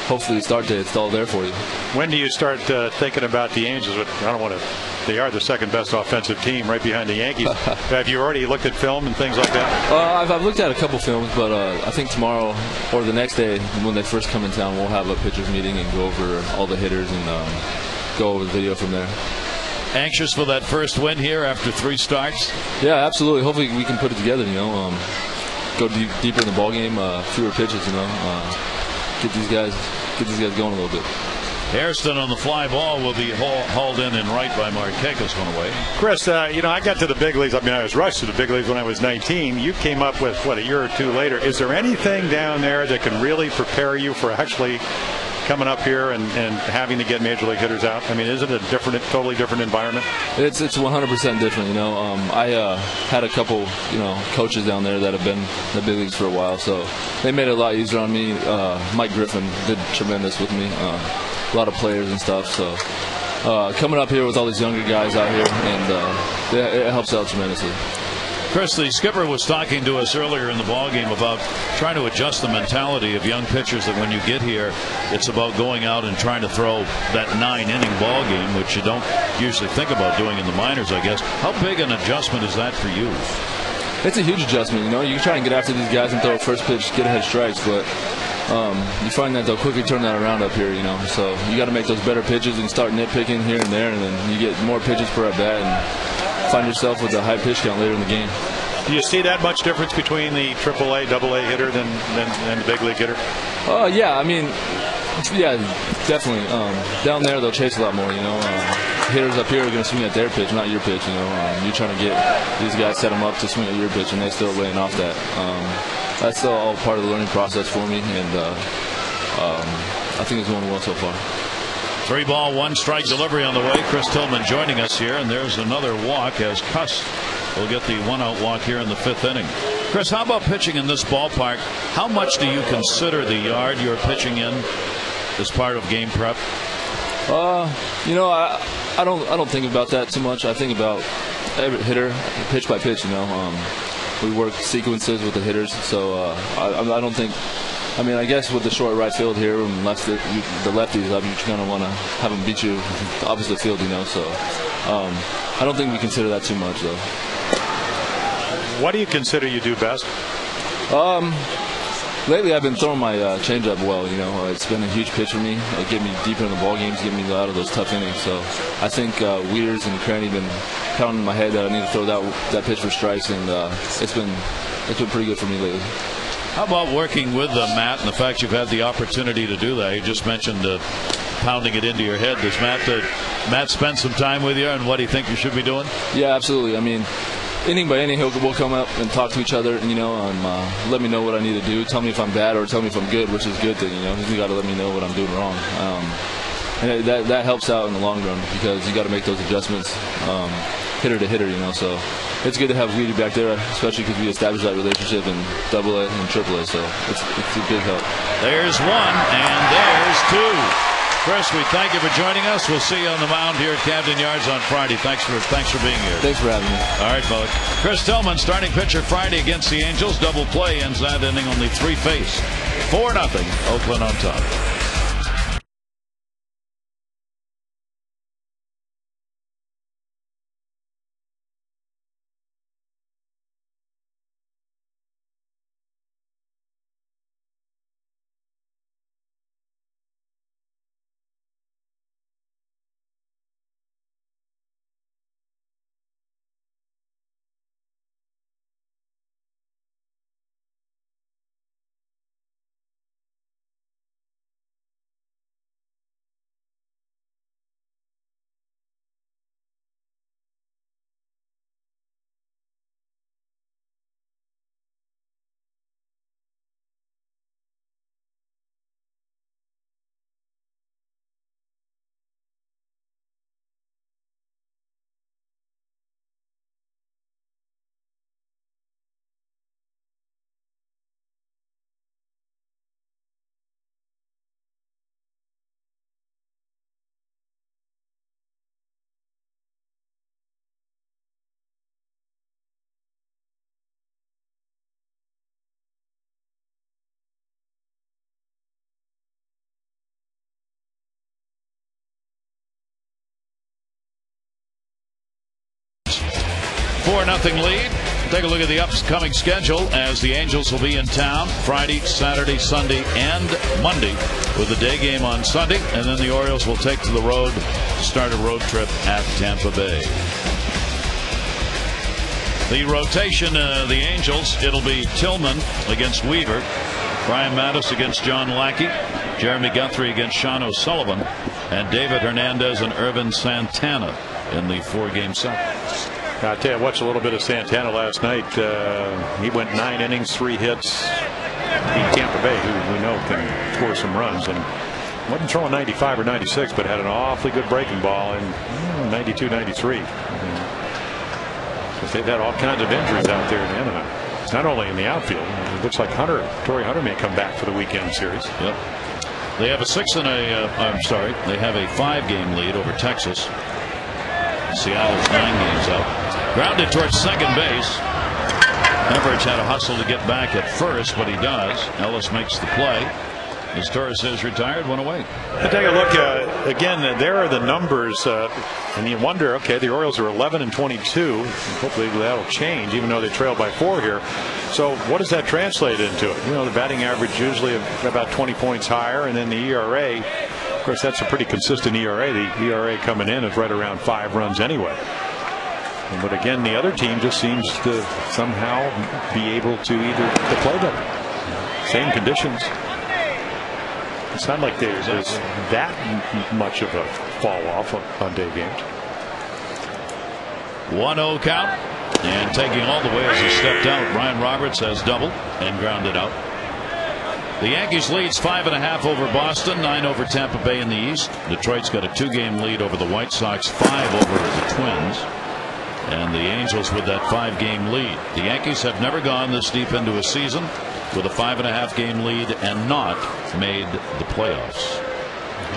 hopefully start day it's all there for you. When do you start thinking about the Angels? I don't want to. They are the second best offensive team, right behind the Yankees. Have you already looked at film and things like that? I've looked at a couple films, but I think tomorrow or the next day when they first come in town, we'll have a pitchers meeting and go over all the hitters and go over the video from there. Anxious for that first win here after 3 starts? Yeah, absolutely. Hopefully we can put it together. You know, go deeper in the ball game, fewer pitches. You know, get these guys going a little bit. Hairston on the fly ball will be hauled in and right by Marquez one away. Chris, you know, I got to the big leagues. I mean, I was rushed to the big leagues when I was 19. You came up with, what, a year or two later. Is there anything down there that can really prepare you for actually coming up here and having to get major league hitters out? I mean, is it a totally different environment? It's 100% different. You know, I had a couple, you know, coaches down there that have been in the big leagues for a while, so they made it a lot easier on me. Mike Griffin did tremendous with me. A lot of players and stuff. So coming up here with all these younger guys out here, and it helps out tremendously. Chris, the skipper was talking to us earlier in the ballgame about trying to adjust the mentality of young pitchers, that when you get here, it's about going out and trying to throw that 9-inning ballgame, which you don't usually think about doing in the minors, I guess. How big an adjustment is that for you? It's a huge adjustment. You know, you try and get after these guys and throw a first pitch, get ahead strikes, but you find that they'll quickly turn that around up here, you know. So you got to make those better pitches and start nitpicking here and there, and then you get more pitches per at bat and find yourself with a high pitch count later in the game. Do you see that much difference between the AAA, AA hitter than the big league hitter? Yeah, I mean, yeah, definitely. Down there they'll chase a lot more, you know. Hitters up here are going to swing at their pitch, not your pitch, you know. You're trying to get these guys, set them up to swing at your pitch, and they're still laying off that. That's still all part of the learning process for me, and I think it's going well so far. 3-ball, 1-strike delivery on the way. Chris Tillman joining us here, and there's another walk as Cuss will get the 1-out walk here in the 5th inning. Chris, how about pitching in this ballpark? How much do you consider the yard you're pitching in as part of game prep? You know, I don't think about that too much. I think about every hitter, pitch by pitch. You know, we work sequences with the hitters, so I don't think. I mean, I guess with the short right field here and the lefties, you're going to want to have them beat you the opposite field, you know. So I don't think we consider that too much, though. What do you consider you do best? Lately, I've been throwing my changeup well. You know, it's been a huge pitch for me. It get me deeper in the ball games, get me out of those tough innings. So I think Weeders and Cranny been pounding in my head that I need to throw that pitch for strikes, and it's been pretty good for me lately. How about working with Matt and the fact you've had the opportunity to do that? You just mentioned pounding it into your head. Does Matt spend some time with you, and what do you think you should be doing? Yeah, absolutely. I mean, inning by inning, we'll come up and talk to each other, and, you know, let me know what I need to do. Tell me if I'm bad or tell me if I'm good, which is a good thing. You know, you got to let me know what I'm doing wrong, and that helps out in the long run, because you got to make those adjustments, hitter to hitter. You know, so it's good to have Weedy back there, especially because we established that relationship in AA and AAA. So it's a big help. There's 1 and there's 2. Chris, we thank you for joining us. We'll see you on the mound here at Camden Yards on Friday. Thanks for being here. Thanks for having me. All right, folks. Chris Tillman, starting pitcher Friday against the Angels. Double play ends that inning, only 3 face. 4-0. Oakland on top. 4-0 lead. Take a look at the upcoming schedule as the Angels will be in town Friday, Saturday, Sunday, and Monday with a day game on Sunday. And then the Orioles will take to the road to start a road trip at Tampa Bay. The rotation, the Angels, it'll be Tillman against Weaver, Brian Mattis against John Lackey, Jeremy Guthrie against Sean O'Sullivan, and David Hernandez and Irvin Santana in the 4-game set. I'll tell you, watched a little bit of Santana last night. He went 9 innings, 3 hits. Beat Tampa Bay, who we know can score some runs, and wasn't throwing 95 or 96, but had an awfully good breaking ball in 92, 93. They've had all kinds of injuries out there in Anaheim. Not only in the outfield. It looks like Torrey Hunter may come back for the weekend series. Yep. They have a 5-game lead over Texas. Seattle's 9 games out. Grounded towards second base. Everidge had a hustle to get back at first, but he does. Ellis makes the play. As Torres is retired, 1 away. Take a look again. There are the numbers, and you wonder, okay, the Orioles are 11-22. Hopefully that'll change, even though they trail by 4 here. So what does that translate into? You know, the batting average usually about 20 points higher, and then the ERA. Of course, that's a pretty consistent ERA. The ERA coming in is right around 5 runs anyway. But again, the other team just seems to somehow be able to play better. Same conditions. It's not like there's that much of a fall off on day games. 1-0 count, and taking all the way as he stepped out, Brian Roberts has doubled and grounded out. The Yankees leads 5.5 over Boston, 9 over Tampa Bay in the East. Detroit's got a 2-game lead over the White Sox, 5 over the Twins. And the Angels with that 5-game lead. The Yankees have never gone this deep into a season with a 5.5-game lead and not made the playoffs.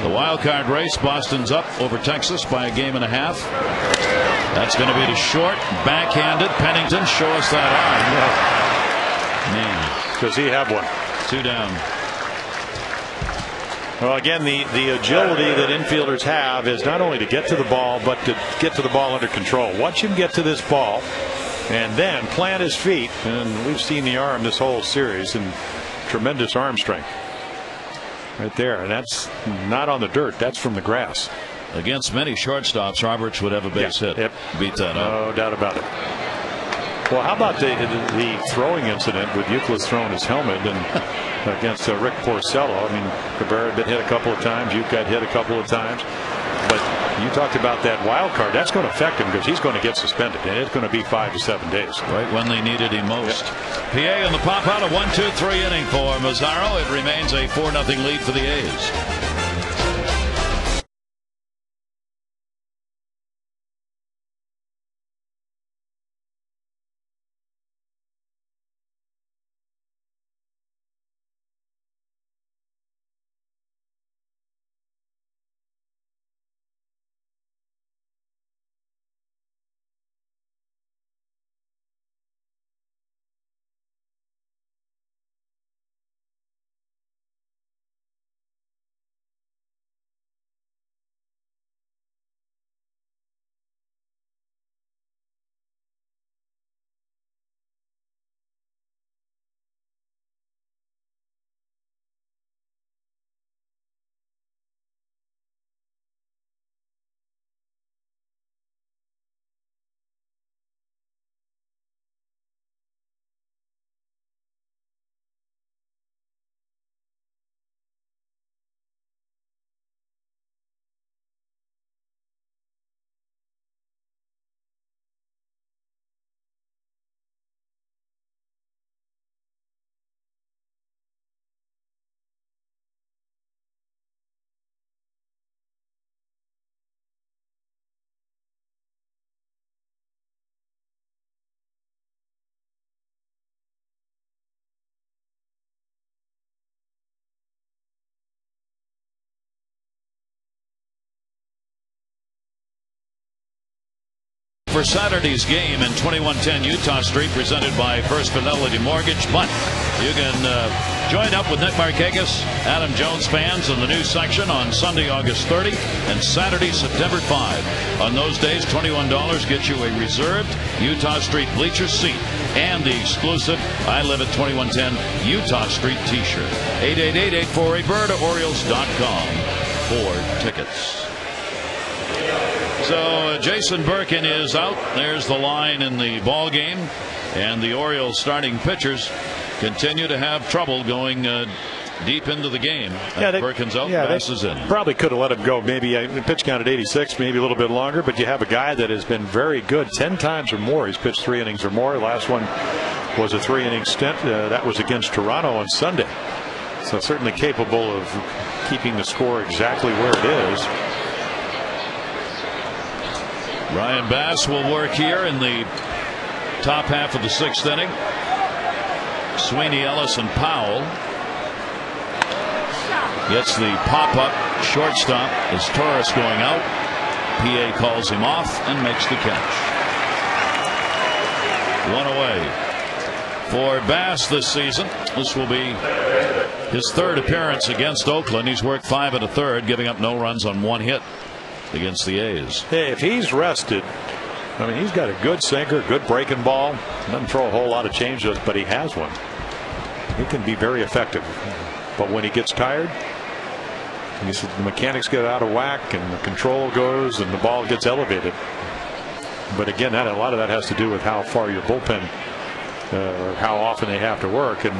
The wild card race, Boston's up over Texas by 1.5 games. That's going to be to short, backhanded. Pennington, show us that arm. Man, does he have one? 2 down. Well, again, the agility that infielders have is not only to get to the ball, but to get to the ball under control. Watch him get to this ball and then plant his feet. And we've seen the arm this whole series, and tremendous arm strength right there. And that's not on the dirt. That's from the grass. Against many shortstops, Roberts would have a base hit. Yep. Beat that up. No doubt about it. Well, how about the throwing incident with Euclid throwing his helmet and against Rick Porcello? I mean, Cabrera had been hit a couple of times. You got hit a couple of times. But you talked about that wild card. That's going to affect him because he's going to get suspended, and it's going to be 5 to 7 days. Right when they needed him most. Yep. PA in the pop out, a 1-2-3 inning for Mazzaro. It remains a 4-0 lead for the A's. For Saturday's game in 2110 Utah Street, presented by First Fidelity Mortgage. But you can Join up with Nick Markakis, Adam Jones fans in the news section on Sunday, August 30 and Saturday, September 5. On those days, $21 gets you a reserved Utah Street bleacher seat and the exclusive I Live at 2110 Utah Street t-shirt. 888-848-BIRD at Orioles.com for tickets. So Jason Birkin is out. There's the line in the ball game, and the Orioles starting pitchers continue to have trouble going deep into the game. Birkin's out, Bass is in. Probably could have let him go. Maybe pitch count at 86, maybe a little bit longer, but you have a guy that has been very good 10 times or more. He's pitched 3 innings or more. Last one was a 3-inning stint. That was against Toronto on Sunday. So certainly capable of keeping the score exactly where it is. Ryan Bass will work here in the top half of the 6th inning. Sweeney, Ellis, and Powell. Gets the pop-up shortstop as Torres going out. PA calls him off and makes the catch. 1 away for Bass this season. This will be his 3rd appearance against Oakland. He's worked 5 1/3, giving up no runs on 1 hit against the A's. Hey, if he's rested, I mean, he's got a good sinker, good breaking ball. Doesn't throw a whole lot of changes, but he has one. He can be very effective. But when he gets tired, the mechanics get out of whack and the control goes and the ball gets elevated. But again, a lot of that has to do with how far your bullpen, how often they have to work, and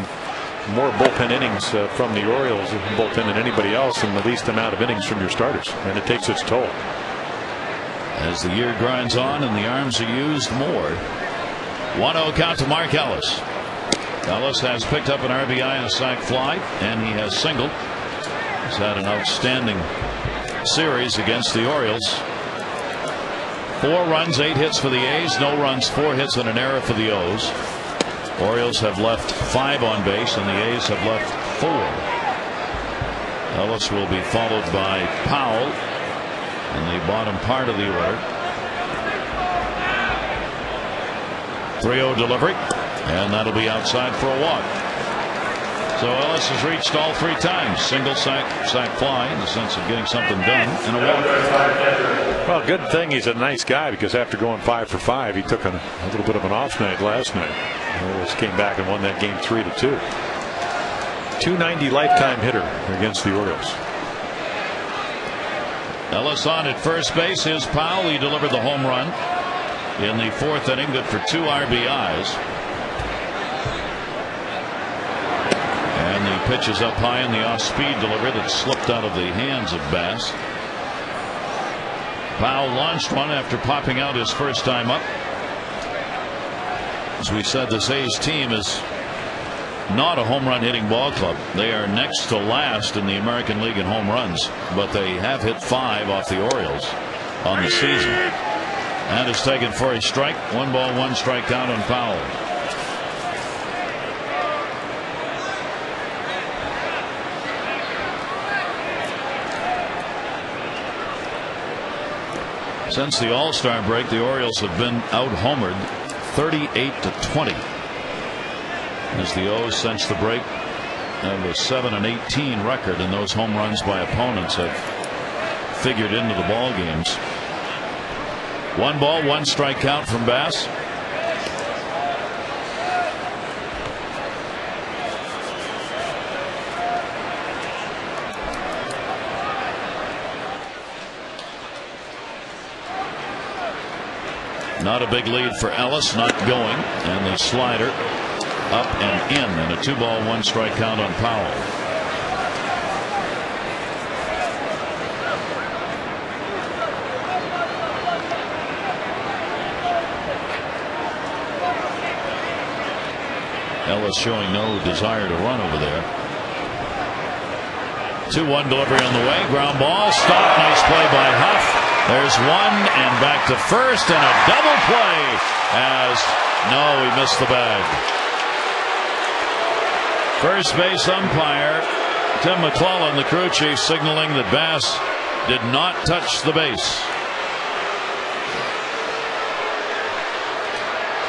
more bullpen innings from the Orioles bullpen than anybody else, and the least amount of innings from your starters, and it takes its toll. As the year grinds on and the arms are used more. 1-0 count to Mark Ellis. Ellis has picked up an RBI and a sac fly, and he has singled. He's had an outstanding series against the Orioles. 4 runs, 8 hits for the A's, no runs, 4 hits and an error for the O's. Orioles have left 5 on base, and the A's have left 4. Ellis will be followed by Powell in the bottom part of the order. 3-0 delivery, and that'll be outside for a walk. So Ellis has reached all 3 times. Single, sac fly, in the sense of getting something done, and a walk. Well, good thing he's a nice guy, because after going 5 for 5, he took a little bit of an off night last night. The Orioles came back and won that game 3-2. 290 lifetime hitter against the Orioles. Ellis on at first base. Here's Powell. He delivered the home run in the 4th inning, good for 2 RBIs. And the pitch is up high in the off-speed delivery that slipped out of the hands of Bass. Powell launched one after popping out his first time up. As we said, this A's team is not a home run hitting ball club. They are next to last in the American League in home runs, but they have hit 5 off the Orioles on the season. And is taken for a strike. 1 ball, 1 strike count on Powell. Since the All-Star break, the Orioles have been out-homered 38-20. As the O's since the break have a 7-18 record, and those home runs by opponents have figured into the ball games. 1 ball, 1 strike count from Bass. Not a big lead for Ellis, not going, and the slider up and in, and a 2 ball, 1 strike count on Powell. Ellis showing no desire to run over there. 2-1 delivery on the way. Ground ball. Stop. Nice play by Huff. There's 1 and back to first, and a double play as no, he missed the bag. First base umpire Tim McClellan, the crew chief, signaling that Bass did not touch the base.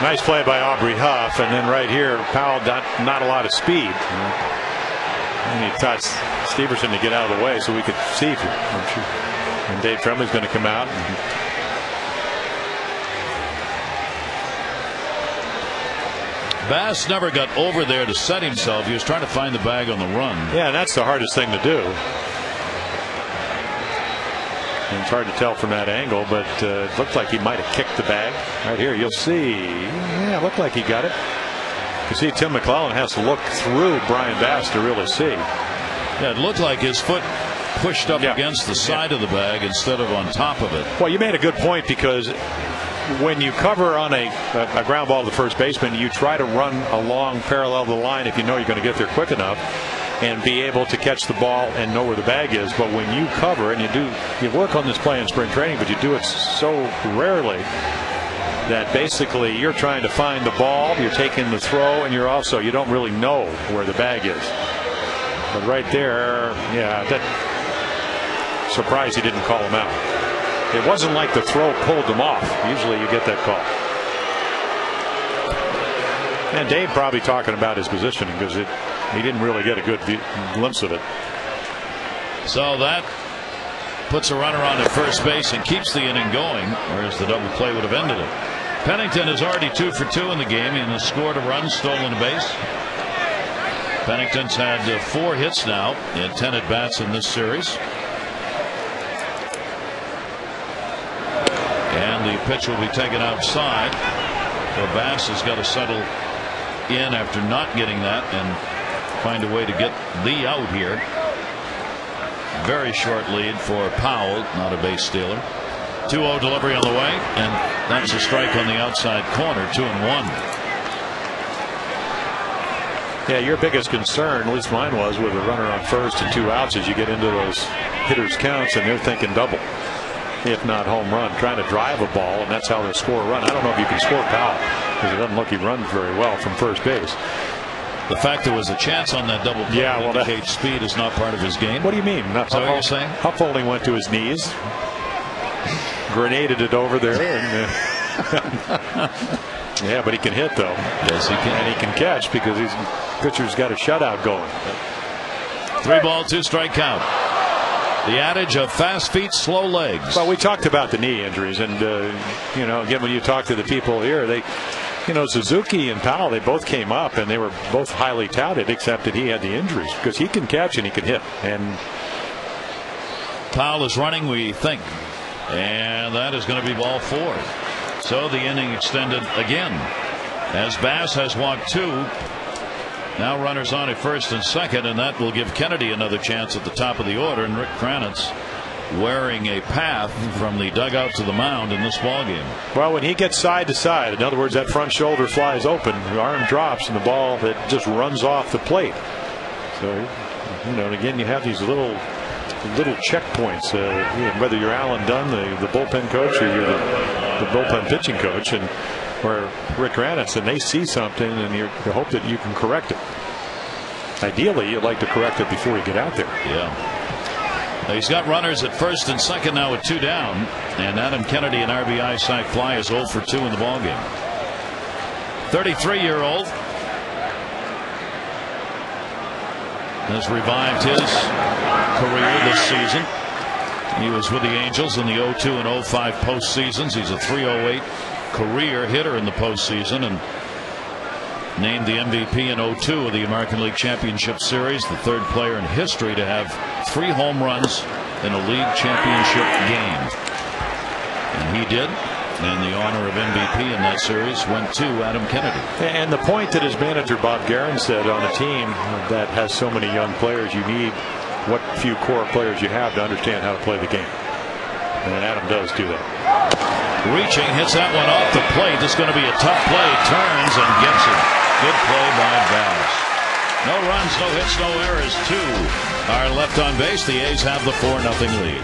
Nice play by Aubrey Huff, and then right here Powell not a lot of speed. And he taught Steverson to get out of the way so we could see. And Dave Trembley's going to come out. Bass never got over there to set himself. He was trying to find the bag on the run. Yeah, and that's the hardest thing to do. And it's hard to tell from that angle, but it looked like he might have kicked the bag. Right here, you'll see. Yeah, it looked like he got it. You see, Tim McClellan has to look through Brian Bass to really see. Yeah, it looked like his foot pushed up against the side of the bag instead of on top of it. Well, you made a good point, because when you cover on a ground ball to the first baseman, you try to run along parallel to the line if you know you're going to get there quick enough and be able to catch the ball and know where the bag is. But when you cover, and you work on this play in spring training, but you do it so rarely that basically you're trying to find the ball, you're taking the throw, and you don't really know where the bag is. But right there, yeah, that surprised he didn't call him out. It wasn't like the throw pulled him off. Usually you get that call. And Dave probably talking about his positioning, because he didn't really get a good glimpse of it. So that puts a runner on at first base and keeps the inning going, whereas the double play would have ended it. Pennington is already 2 for 2 in the game and has scored a run, stolen a base. Pennington's had 4 hits now in 10 at bats in this series. And the pitch will be taken outside. So Bass has got to settle in after not getting that and find a way to get the out here. Very short lead for Powell, not a base stealer. 2-0 delivery on the way, and that's a strike on the outside corner. 2-1. Yeah, your biggest concern, at least mine was, with a runner on first and 2 outs, as you get into those hitters' counts and they're thinking double, if not home run, trying to drive a ball, and that's how they score a run. I don't know if you can score Powell, because it doesn't look he runs very well from first base. The fact there was a chance on that double play indicates speed is not part of his game. What do you mean? Is that what you're saying? Huffolding went to his knees, grenaded it over there. And, yeah, but he can hit, though. Yes, he can. And he can catch, because his pitcher's got a shutout going. 3-ball, 2-strike count. The adage of fast feet, slow legs. Well, we talked about the knee injuries, and again, when you talk to the people here, Suzuki and Powell, they both came up and they were both highly touted, except that he had the injuries, because he can catch and he can hit. And Powell is running, we think, and that is going to be ball 4. So the inning extended again, as Bass has walked 2. Now runners on at first and second, and that will give Kennedy another chance at the top of the order. And Rick Kranitz wearing a path from the dugout to the mound in this ball game. Well, when he gets side to side, in other words, that front shoulder flies open, the arm drops, and the ball that just runs off the plate. So, and again, you have these little checkpoints. Whether you're Alan Dunn, the bullpen coach, or you're the bullpen pitching coach, and or Rick Kranitz, and they see something, and you hope that you can correct it. Ideally, you'd like to correct it before you get out there. Yeah. He's got runners at first and second now with 2 down, and Adam Kennedy, an RBI sac fly, is 0 for 2 in the ballgame. 33-year-old has revived his career this season. He was with the Angels in the 02 and 05 postseasons. He's a .308 career hitter in the postseason, and named the MVP in 02 of the American League Championship Series, the 3rd player in history to have 3 home runs in a league championship game. And he did, and the honor of MVP in that series went to Adam Kennedy. And the point that his manager Bob Guerin said, on a team that has so many young players, you need what few core players you have to understand how to play the game. And Adam does do that. Reaching, hits that one off the plate. This is going to be a tough play. Turns and gets it. Good play by Bass. No runs, no hits, no errors. 2 are left on base. The A's have the 4-0 lead.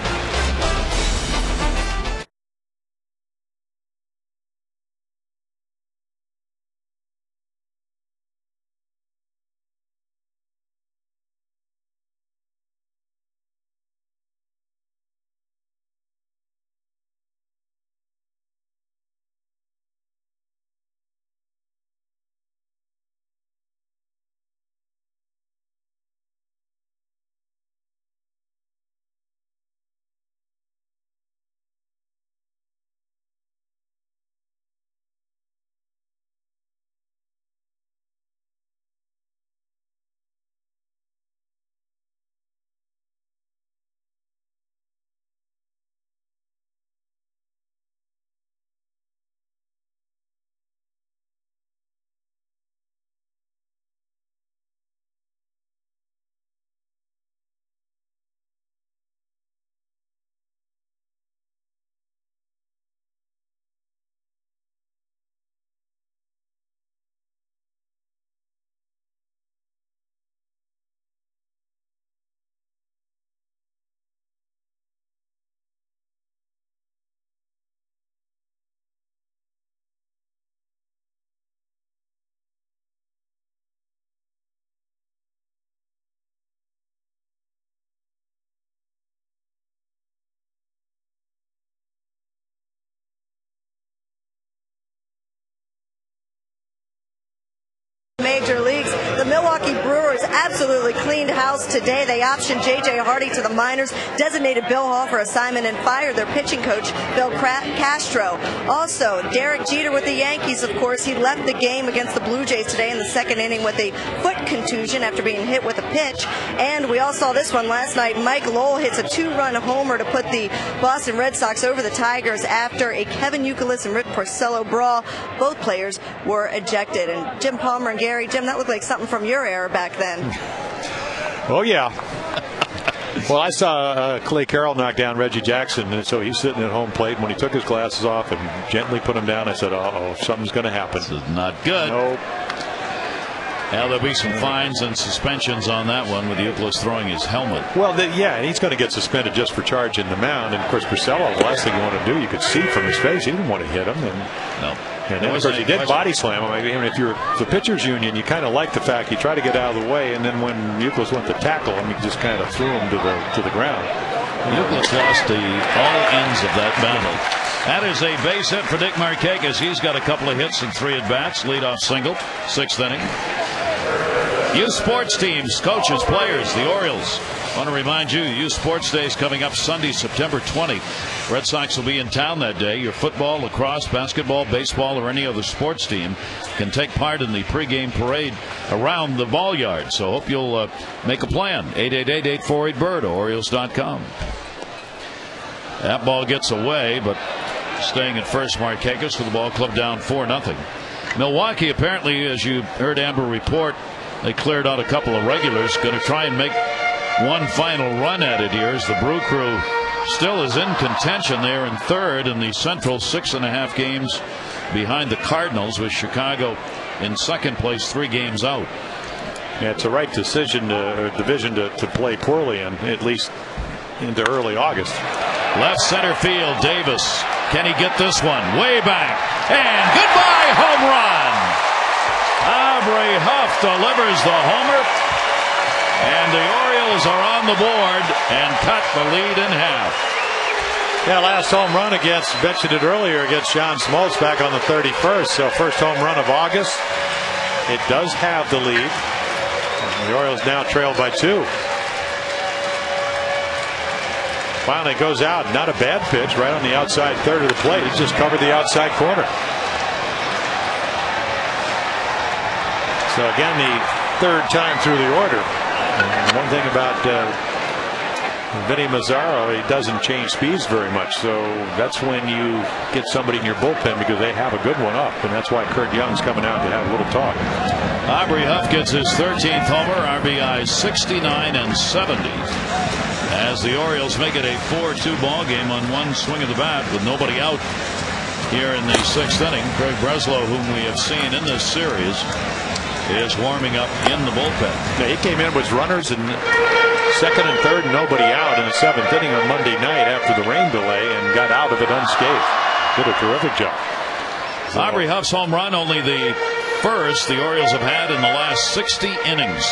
major leagues. The Milwaukee Brewers absolutely cleaned house today. They optioned J.J. Hardy to the minors, designated Bill Hall for assignment, and fired their pitching coach, Bill Castro. Also, Derek Jeter with the Yankees, of course. He left the game against the Blue Jays today in the second inning with a foot contusion after being hit with a pitch. And we all saw this one last night. Mike Lowell hits a 2-run homer to put the Boston Red Sox over the Tigers after a Kevin Youkilis and Rick Porcello brawl. Both players were ejected. And Jim Palmer and Gary, Jim, that looked like something from your era back then. Oh, yeah. Well, I saw Clay Carroll knock down Reggie Jackson, and so he's sitting at home plate. And when he took his glasses off and gently put him down, I said, uh-oh, something's going to happen. This is not good. Nope. Now there'll be some fines and suspensions on that one with Youkilis throwing his helmet. Well, yeah, he's going to get suspended just for charging the mound. And, of course, Porcello, the last thing you want to do, you could see from his face, he didn't want to hit him. And, no. And then, of course, he did body slam him. I mean, if you're the pitchers union, you kind of like the fact he tried to get out of the way, and then when Youkilis went to tackle him, he just kind of threw him to the ground. Youkilis lost all ends of that battle. That is a base hit for Dick Markakis. He's got a couple of hits and 3 at-bats. Leadoff single, 6th inning. Youth sports teams, coaches, players, the Orioles. I want to remind you, Youth Sports Day is coming up Sunday, September 20. Red Sox will be in town that day. Your football, lacrosse, basketball, baseball, or any other sports team can take part in the pregame parade around the ball yard. So hope you'll make a plan. 888-848-BIRD, Orioles.com. That ball gets away, but staying at first, Markakis with the ball club down 4-0. Milwaukee, apparently, as you heard Amber report, they cleared out a couple of regulars. Going to try and make one final run at it here as the Brew Crew still is in contention. They are in third in the Central, 6.5 games behind the Cardinals, with Chicago in second place, 3 games out. Yeah, it's a right division to play poorly in, at least into early August. Left center field, Davis. Can he get this one? Way back. And goodbye, home run. Aubrey Huff delivers the homer. And the Orioles are on the board and cut the lead in half. Yeah, last home run mentioned it earlier, against John Smoltz back on the 31st. So first home run of August. It does have the lead. And the Orioles now trail by 2. Finally goes out. Not a bad pitch, right on the outside third of the plate. He's just covered the outside corner. So again, the third time through the order. And one thing about Vinny Mazzaro, he doesn't change speeds very much. So that's when you get somebody in your bullpen, because they have a good one up. And that's why Kurt Young's coming out to have a little talk. Aubrey Huff gets his 13th homer, RBI 69 and 70. As the Orioles make it a 4-2 ball game on one swing of the bat with nobody out here in the 6th inning. Craig Breslow, whom we have seen in this series, is warming up in the bullpen. Yeah, he came in with runners in second and third and nobody out in the 7th inning on Monday night after the rain delay, and got out of it unscathed. Did a terrific job. So, Aubrey Huff's home run, only the first the Orioles have had in the last 60 innings.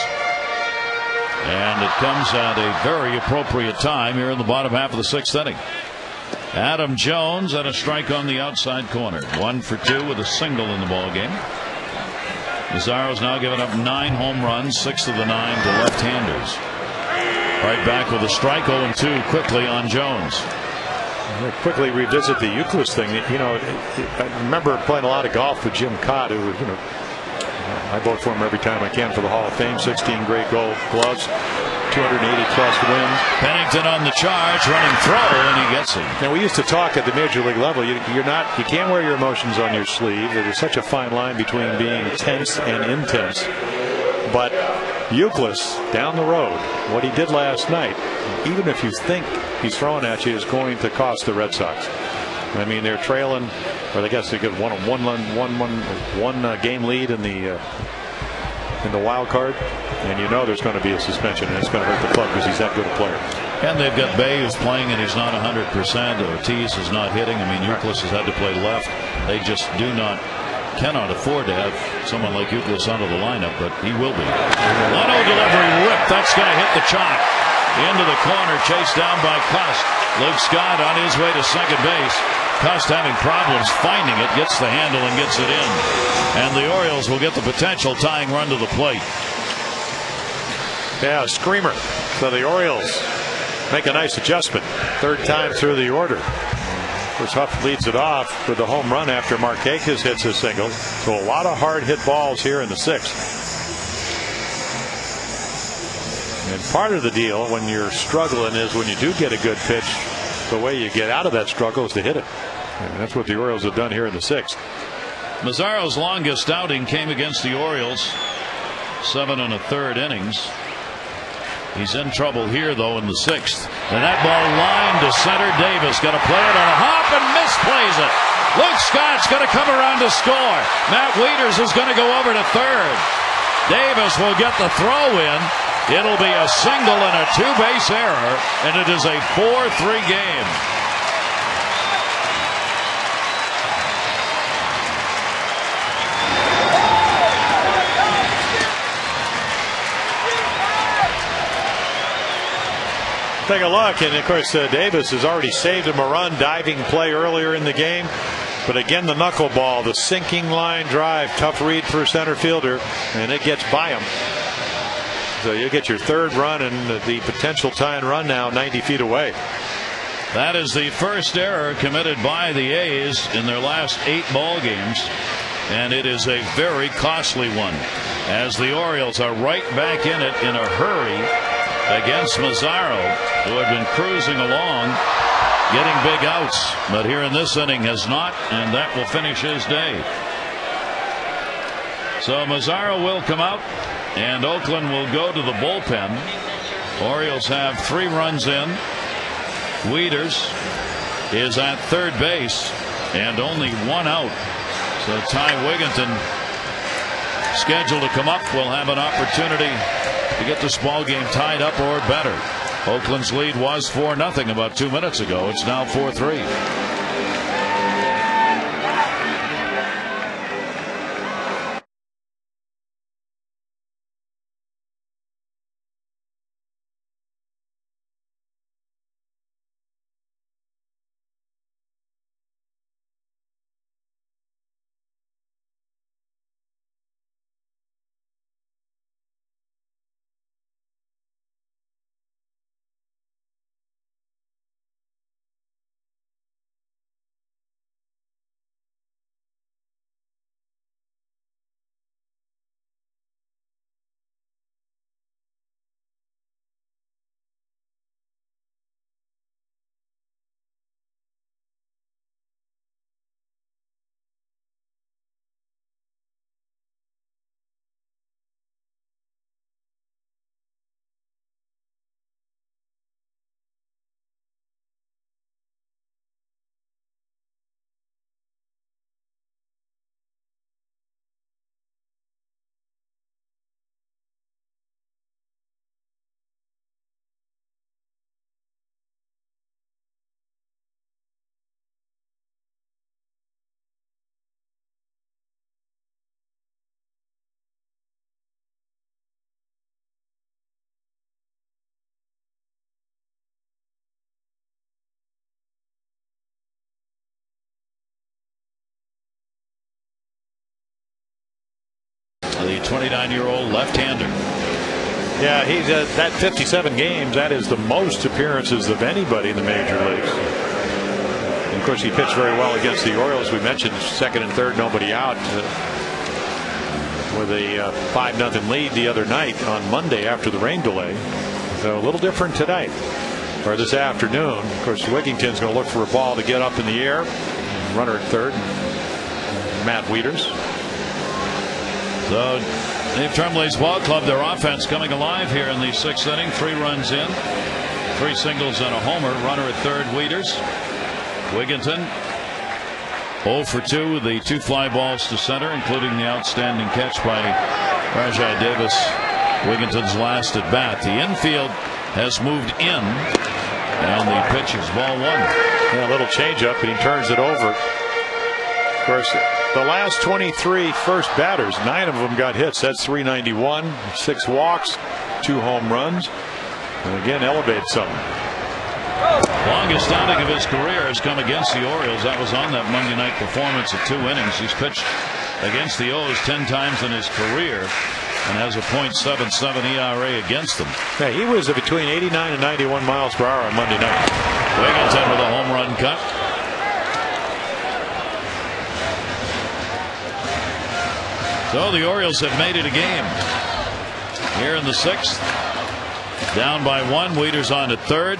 And it comes at a very appropriate time here in the bottom half of the 6th inning. Adam Jones at a strike on the outside corner. 1 for 2 with a single in the ball game. Mazzaro's now given up 9 home runs, 6 of the 9 to left-handers. Right back with a strike, 0-2 quickly on Jones. I'll quickly revisit the Youkilis thing. You know, I remember playing a lot of golf with Jim Cott, who, you know, I vote for him every time I can for the Hall of Fame. 16 great gold gloves, 280-plus wins. Pennington on the charge, running throw, and he gets it. Now, we used to talk at the major league level. You can't wear your emotions on your sleeve. There's such a fine line between being tense and intense. But Youkilis, down the road, what he did last night, even if you think he's throwing at you, is going to cost the Red Sox. I mean, they're trailing, or I guess they get one game lead in the wild card, and you know there's going to be a suspension, and it's going to hurt the club because he's that good a player. And they've got Bay who's playing and he's not 100%. Ortiz is not hitting. I mean, Youkilis has had to play left. They just cannot afford to have someone like Youkilis out of the lineup, but he will be. Auto delivery rip. That's going to hit the chalk. Into the corner, chased down by Cust. Luke Scott on his way to second base. Cust having problems finding it, gets the handle and gets it in. And the Orioles will get the potential tying run to the plate. Yeah, screamer. So the Orioles make a nice adjustment. Third time through the order. Of course, Huff leads it off with the home run after Markakis hits a single. So a lot of hard hit balls here in the sixth. And part of the deal when you're struggling is when you do get a good pitch, the way you get out of that struggle is to hit it. And that's what the Orioles have done here in the sixth. Mazzaro's longest outing came against the Orioles. 7 1/3 innings. He's in trouble here, though, in the sixth. And that ball lined to center. Davis got to play it on a hop and misplays it. Luke Scott's going to come around to score. Matt Wieters is going to go over to third. Davis will get the throw in. It'll be a single and a two-base error, and it is a 4-3 game. Take a look, and of course Davis has already saved him a run, diving play earlier in the game. But again, the knuckleball, the sinking line drive, tough read for a center fielder, and it gets by him. So you get your third run and the potential tying run now 90 feet away. That is the first error committed by the A's in their last 8 ball games, and it is a very costly one, as the Orioles are right back in it in a hurry against Mazzaro, who had been cruising along, getting big outs, but here in this inning has not, and that will finish his day. So Mazzaro will come out, and Oakland will go to the bullpen. Orioles have 3 runs in. Wieters is at third base and only 1 out. So Ty Wigginton, scheduled to come up, will have an opportunity to get this ball game tied up or better. Oakland's lead was 4-0 about 2 minutes ago. It's now 4-3. The 29-year-old left-hander. Yeah, he's that 57 games. That is the most appearances of anybody in the major leagues. And of course, he pitched very well against the Orioles. We mentioned second and third, nobody out, with a 5-0 lead the other night on Monday after the rain delay. So a little different tonight or this afternoon. Of course, Wigginton's going to look for a ball to get up in the air. Runner at third, Matt Wieters. So Dave Tremblay's ball club, their offense coming alive here in the 6th inning. 3 runs in, 3 singles and a homer. Runner at third, Wieters. Wigginton 0 for 2 with the 2 fly balls to center, including the outstanding catch by Rajai Davis, Wigginton's last at bat. The infield has moved in, and the pitch is ball 1. Yeah, a little changeup, and he turns it over. Of course, the last 23 first batters, 9 of them got hits. That's 391, 6 walks, 2 home runs, and again elevates some. Longest outing of his career has come against the Orioles. That was on that Monday night performance of 2 innings. He's pitched against the O's 10 times in his career and has a .77 ERA against them. Yeah, he was between 89 and 91 miles per hour on Monday night. Wigginton with a home run cut. So the Orioles have made it a game here in the 6th. Down by 1. Wieters on at third.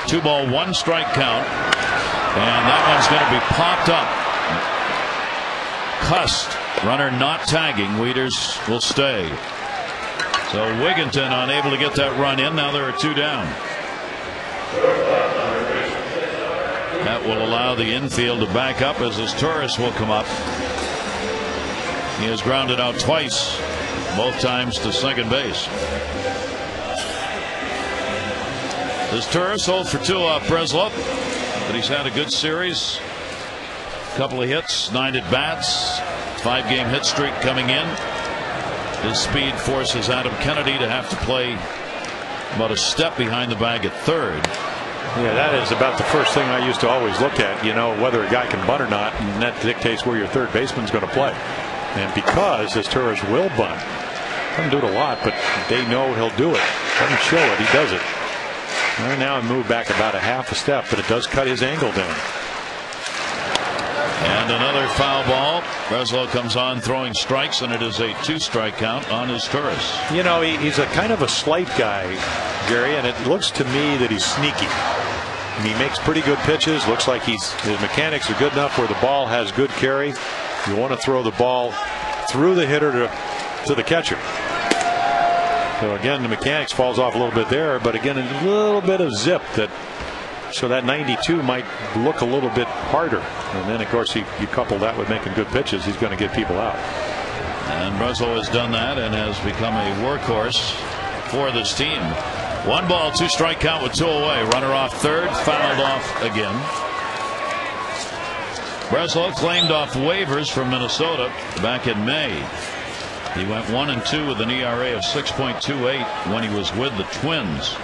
2 ball 1 strike count, and that one's going to be popped up. Cussed. Runner not tagging. Wieters will stay. So Wigginton unable to get that run in. Now there are 2 down. That will allow the infield to back up as his Torres will come up. He has grounded out twice, both times to second base. His Torres 0 for 2 off Breslow, but he's had a good series. Couple of hits, 9 at bats, 5-game hit streak coming in. His speed forces Adam Kennedy to have to play about a step behind the bag at third. Yeah, that is about the first thing I used to always look at, whether a guy can bunt or not, and that dictates where your third baseman's going to play. And because his Torres will bunt, doesn't do it a lot, but they know he'll do it. Doesn't show it, he does it. Right now, I moved back about a half a step, but it does cut his angle down. And another foul ball. Breslow comes on throwing strikes, and it is a 2-strike count on his Torres. He's a kind of a slight guy, Gary, and it looks to me that he's sneaky. He makes pretty good pitches. Looks like his mechanics are good enough where the ball has good carry. You want to throw the ball through the hitter to the catcher. So again, the mechanics falls off a little bit there, but again, a little bit of zip so that 92 might look a little bit harder. And then, of course, you couple that with making good pitches, he's going to get people out. And Breslow has done that and has become a workhorse for this team. 1 ball, 2-strike count with 2 away. Runner off third, fouled off again. Breslow claimed off waivers from Minnesota back in May. He went 1 and 2 with an ERA of 6.28 when he was with the Twins.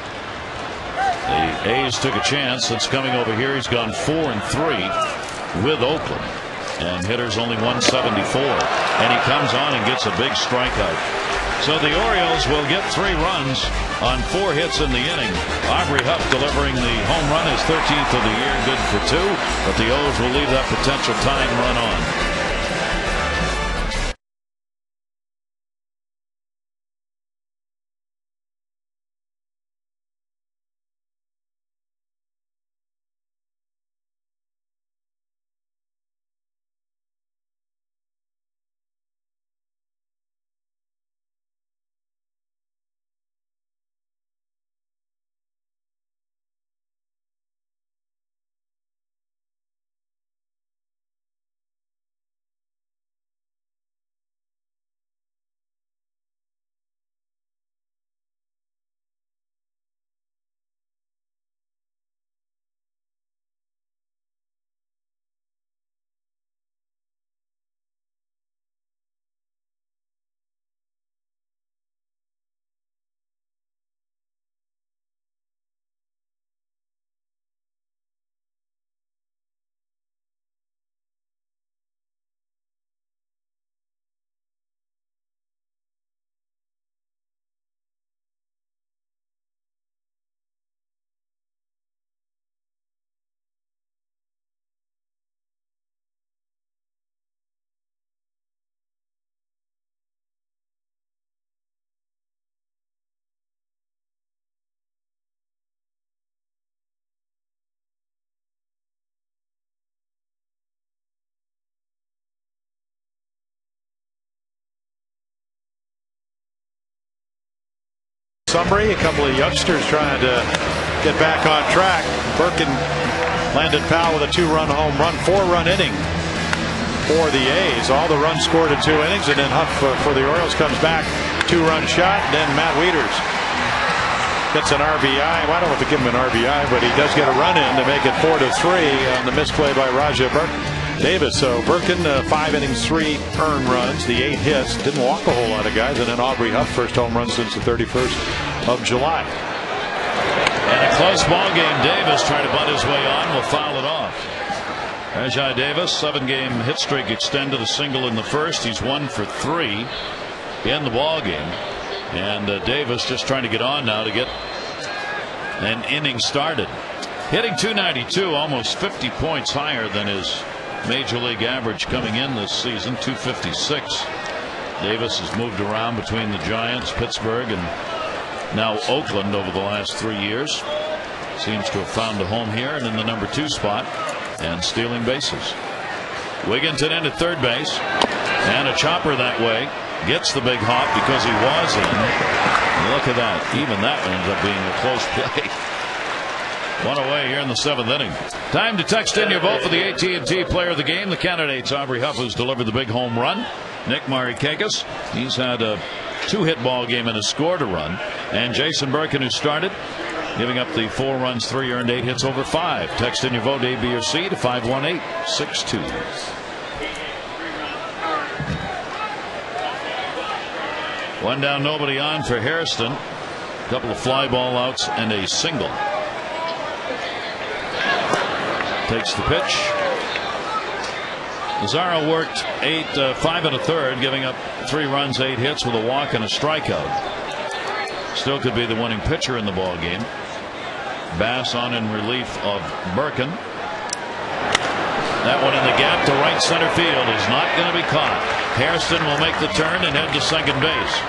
The A's took a chance. Since coming over here, he's gone 4 and 3 with Oakland, and hitters only 174. And he comes on and gets a big strikeout. So the Orioles will get 3 runs on 4 hits in the inning. Aubrey Huff delivering the home run, his 13th of the year, good for 2. But the O's will leave that potential tying run on. Summary, a couple of youngsters trying to get back on track. Birkin landed Powell with a 2-run home run, 4-run inning for the A's. All the runs scored in 2 innings, and then Huff for the Orioles comes back, 2-run shot. And then Matt Wieters gets an RBI. Well, I don't have to give him an RBI, but he does get a run in to make it 4-3 on the misplay by Rajah Davis. So Birkin, 5 innings, 3 earned runs, the 8 hits, didn't walk a whole lot of guys, and then Aubrey Huff, first home run since the 31st of July. And a close ball game. Davis trying to butt his way on, will foul it off. Rajai Davis, 7-game hit streak extended, a single in the first. He's 1 for 3 in the ball game. And Davis just trying to get on now to get an inning started. Hitting .292, almost 50 points higher than his major league average coming in this season, .256. Davis has moved around between the Giants, Pittsburgh, and now Oakland over the last 3 years. Seems to have found a home here and in the number 2 spot and stealing bases. Wigginton in at third base, and a chopper that way. Gets the big hop because he was in. Look at that. Even that one ends up being a close play. One away here in the 7th inning. Time to text in your vote for the AT&T Player of the Game. The candidates: Aubrey Huff, who's delivered the big home run. Nick Markakis, he's had a 2-hit ball game and has scored a run. And Jason Birkin, who started, giving up the 4 runs, 3 earned, 8 hits over 5. Text in your vote, A, B, or C, to 51862. One down, nobody on for Hairston. A couple of fly ball outs and a single. Takes the pitch. Lazaro worked 5 1/3, giving up 3 runs, 8 hits with a walk and a strikeout. Still could be the winning pitcher in the ball game. Bass on in relief of Birkin. That one in the gap to right center field is not going to be caught. Hairston will make the turn and head to second base.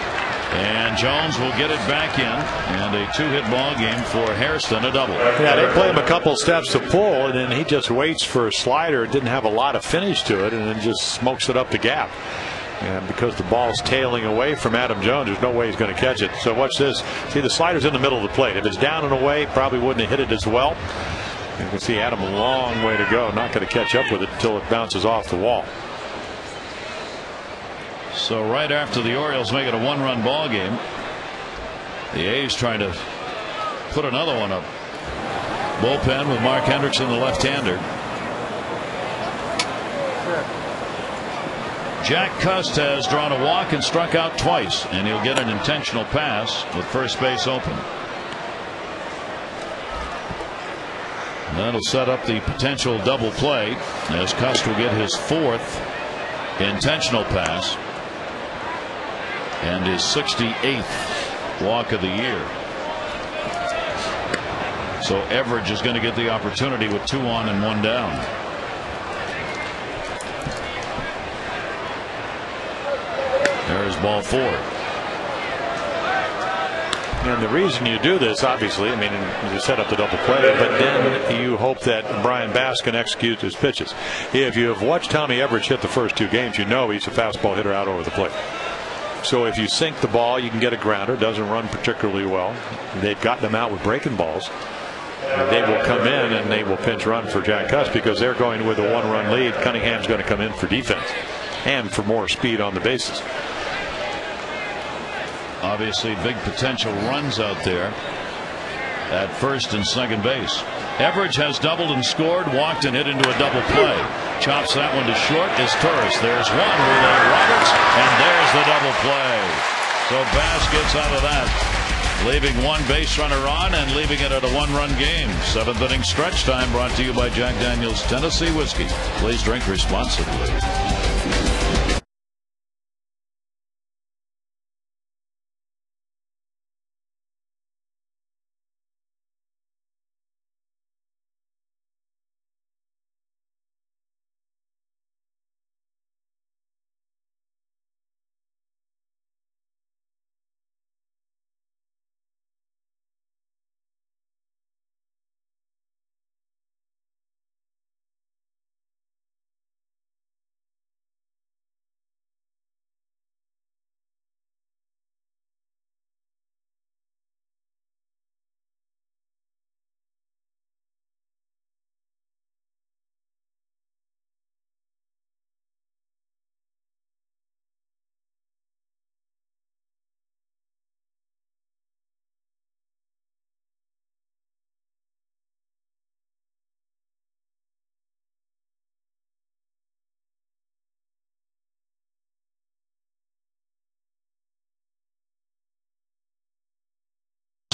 And Jones will get it back in. And a 2-hit ball game for Hairston, a double. Yeah, they play him a couple steps to pull, and then he just waits for a slider. It didn't have a lot of finish to it, and then just smokes it up the gap. And because the ball's tailing away from Adam Jones, there's no way he's going to catch it. So watch this. See, the slider's in the middle of the plate. If it's down and away, probably wouldn't have hit it as well. You can see Adam a long way to go. Not going to catch up with it until it bounces off the wall. So right after the Orioles make it a 1-run ball game, the A's trying to put another one up. Bullpen with Mark Hendrickson, the left-hander. Jack Cust has drawn a walk and struck out twice, and he'll get an intentional pass with first base open. And that'll set up the potential double play as Cust will get his 4th intentional pass and his 68th walk of the year. So Everidge is going to get the opportunity with 2 on and 1 down. There's ball 4. And the reason you do this, obviously, I mean, you set up the double play, but then you hope that Brian Bass can execute his pitches. If you have watched Tommy Everidge hit the first 2 games, you know he's a fastball hitter out over the plate. So if you sink the ball, you can get a grounder. Doesn't run particularly well. They've gotten him out with breaking balls. And they will come in and they will pinch run for Jack Cust because they're going with a 1-run lead. Cunningham's going to come in for defense and for more speed on the bases. Obviously big potential runs out there at first and second base. Everidge has doubled and scored, walked and hit into a double play. Chops that one to short is Turris. There's one, Relay Roberts, and there's the double play. So Bass gets out of that, leaving 1 base runner on and leaving it at a 1-run game. 7th inning stretch time brought to you by Jack Daniel's Tennessee Whiskey. Please drink responsibly.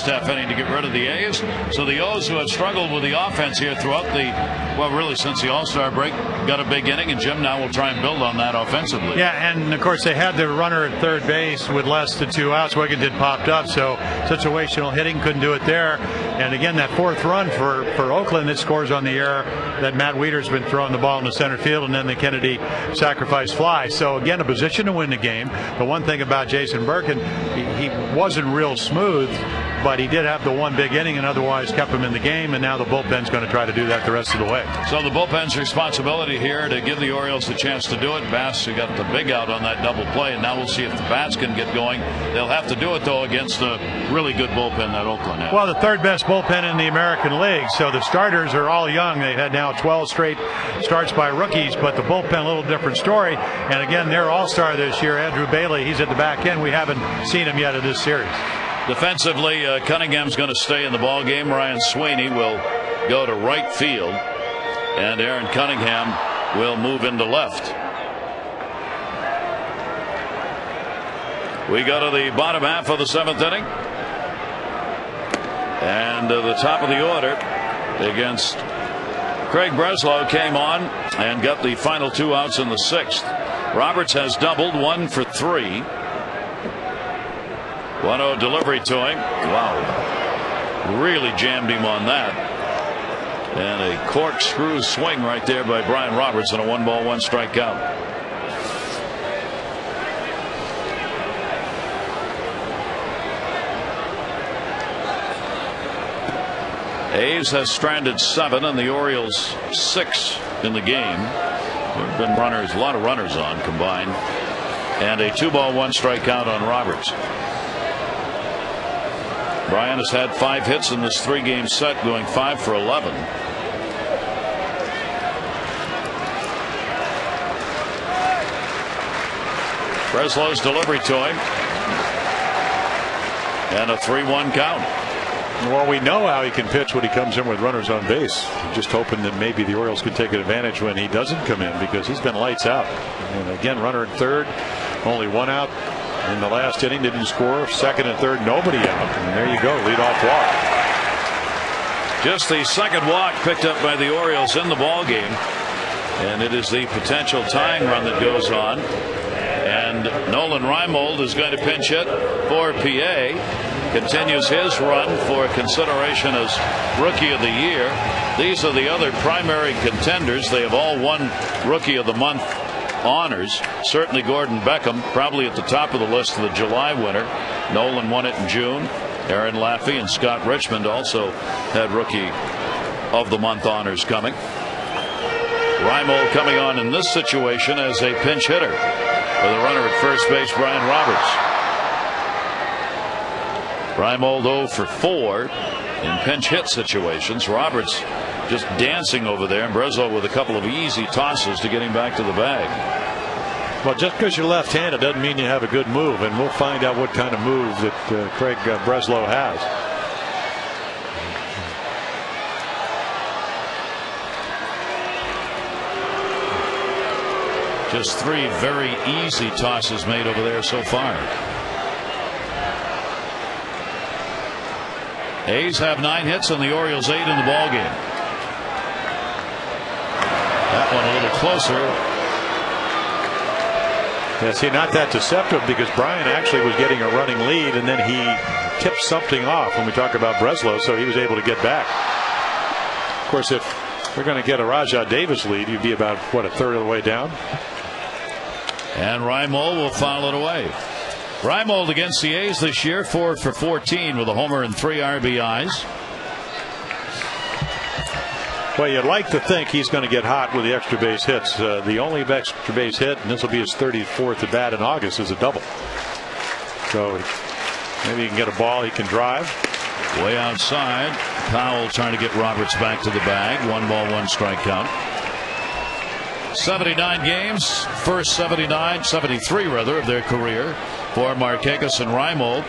half inning to get rid of the A's. So the O's, who have struggled with the offense here throughout really since the All-Star break, got a big inning, and Jim now will try and build on that offensively. Yeah, and of course they had the runner at third base with less than 2 outs. Wigginton popped up, so situational hitting couldn't do it there. And again, that fourth run for Oakland, it scores on the error that Matt Wieder's been throwing the ball in the center field, and then the Kennedy sacrifice fly. So again, a position to win the game. The one thing about Jason Birkin, he wasn't real smooth, but he did have the one big inning and otherwise kept him in the game, and now the bullpen's going to try to do that the rest of the way. So the bullpen's responsibility here to give the Orioles a chance to do it. Bass, who got the big out on that double play, and now we'll see if the Bats can get going. They'll have to do it, though, against a really good bullpen that Oakland has. Well, the third best bullpen in the American League, so the starters are all young. They've had now 12 straight starts by rookies, but the bullpen, a little different story. And again, their all-star this year, Andrew Bailey, he's at the back end. We haven't seen him yet in this series. Defensively, Cunningham's going to stay in the ball game. Ryan Sweeney will go to right field, and Aaron Cunningham will move into left. We go to the bottom half of the 7th inning, and the top of the order against Craig Breslow came on and got the final 2 outs in the 6th. Roberts has doubled, 1 for 3. 1-0 delivery to him. Wow. Really jammed him on that. And a corkscrew swing right there by Brian Roberts on a 1-ball, 1-strike count. A's has stranded 7 and the Orioles 6 in the game. There have been runners, a lot of runners on combined. And a 2-ball, 1-strike count on Roberts. Brian has had 5 hits in this 3-game set, going 5 for 11. Breslow's delivery to him, and a 3-1 count. Well, we know how he can pitch when he comes in with runners on base. Just hoping that maybe the Orioles can take advantage when he doesn't come in, because he's been lights out. And again, runner at third, only 1 out in the last inning, didn't score. Second and third, nobody out. And there you go, leadoff walk. Just the second walk picked up by the Orioles in the ball game, and it is the potential tying run that goes on. And Nolan Reimold is going to pinch hit for PA. Continues his run for consideration as Rookie of the Year. These are the other primary contenders. They have all won Rookie of the Month honors. Certainly Gordon Beckham, probably at the top of the list of the July winner. Nolan won it in June. Aaron Laffey and Scott Richmond also had Rookie of the Month honors coming. Reimold coming on in this situation as a pinch hitter with a runner at first base, Brian Roberts. Reimold 0 for 4 in pinch hit situations. Roberts just dancing over there, and Breslow with a couple of easy tosses to get him back to the bag. Well, just because you're left-handed doesn't mean you have a good move, and we'll find out what kind of move that Craig Breslow has. Just 3 very easy tosses made over there so far. A's have 9 hits and the Orioles 8 in the ball game. That one a little closer. Yeah, see, not that deceptive, because Brian actually was getting a running lead, and then he tipped something off when we talk about Breslow, so he was able to get back. Of course, if we're going to get a Rajah Davis lead, you'd be about, what, a third of the way down? And Reimold will foul it away. Reimold against the A's this year, 4 for 14 with a homer and 3 RBIs. Well, you'd like to think he's going to get hot with the extra base hits. The only extra base hit, and this will be his 34th at bat in August, is a double. So maybe he can get a ball he can drive. Way outside. Powell trying to get Roberts back to the bag. 1-ball, 1-strike count. 79 games, first 73 rather of their career for Markakis and Reimold.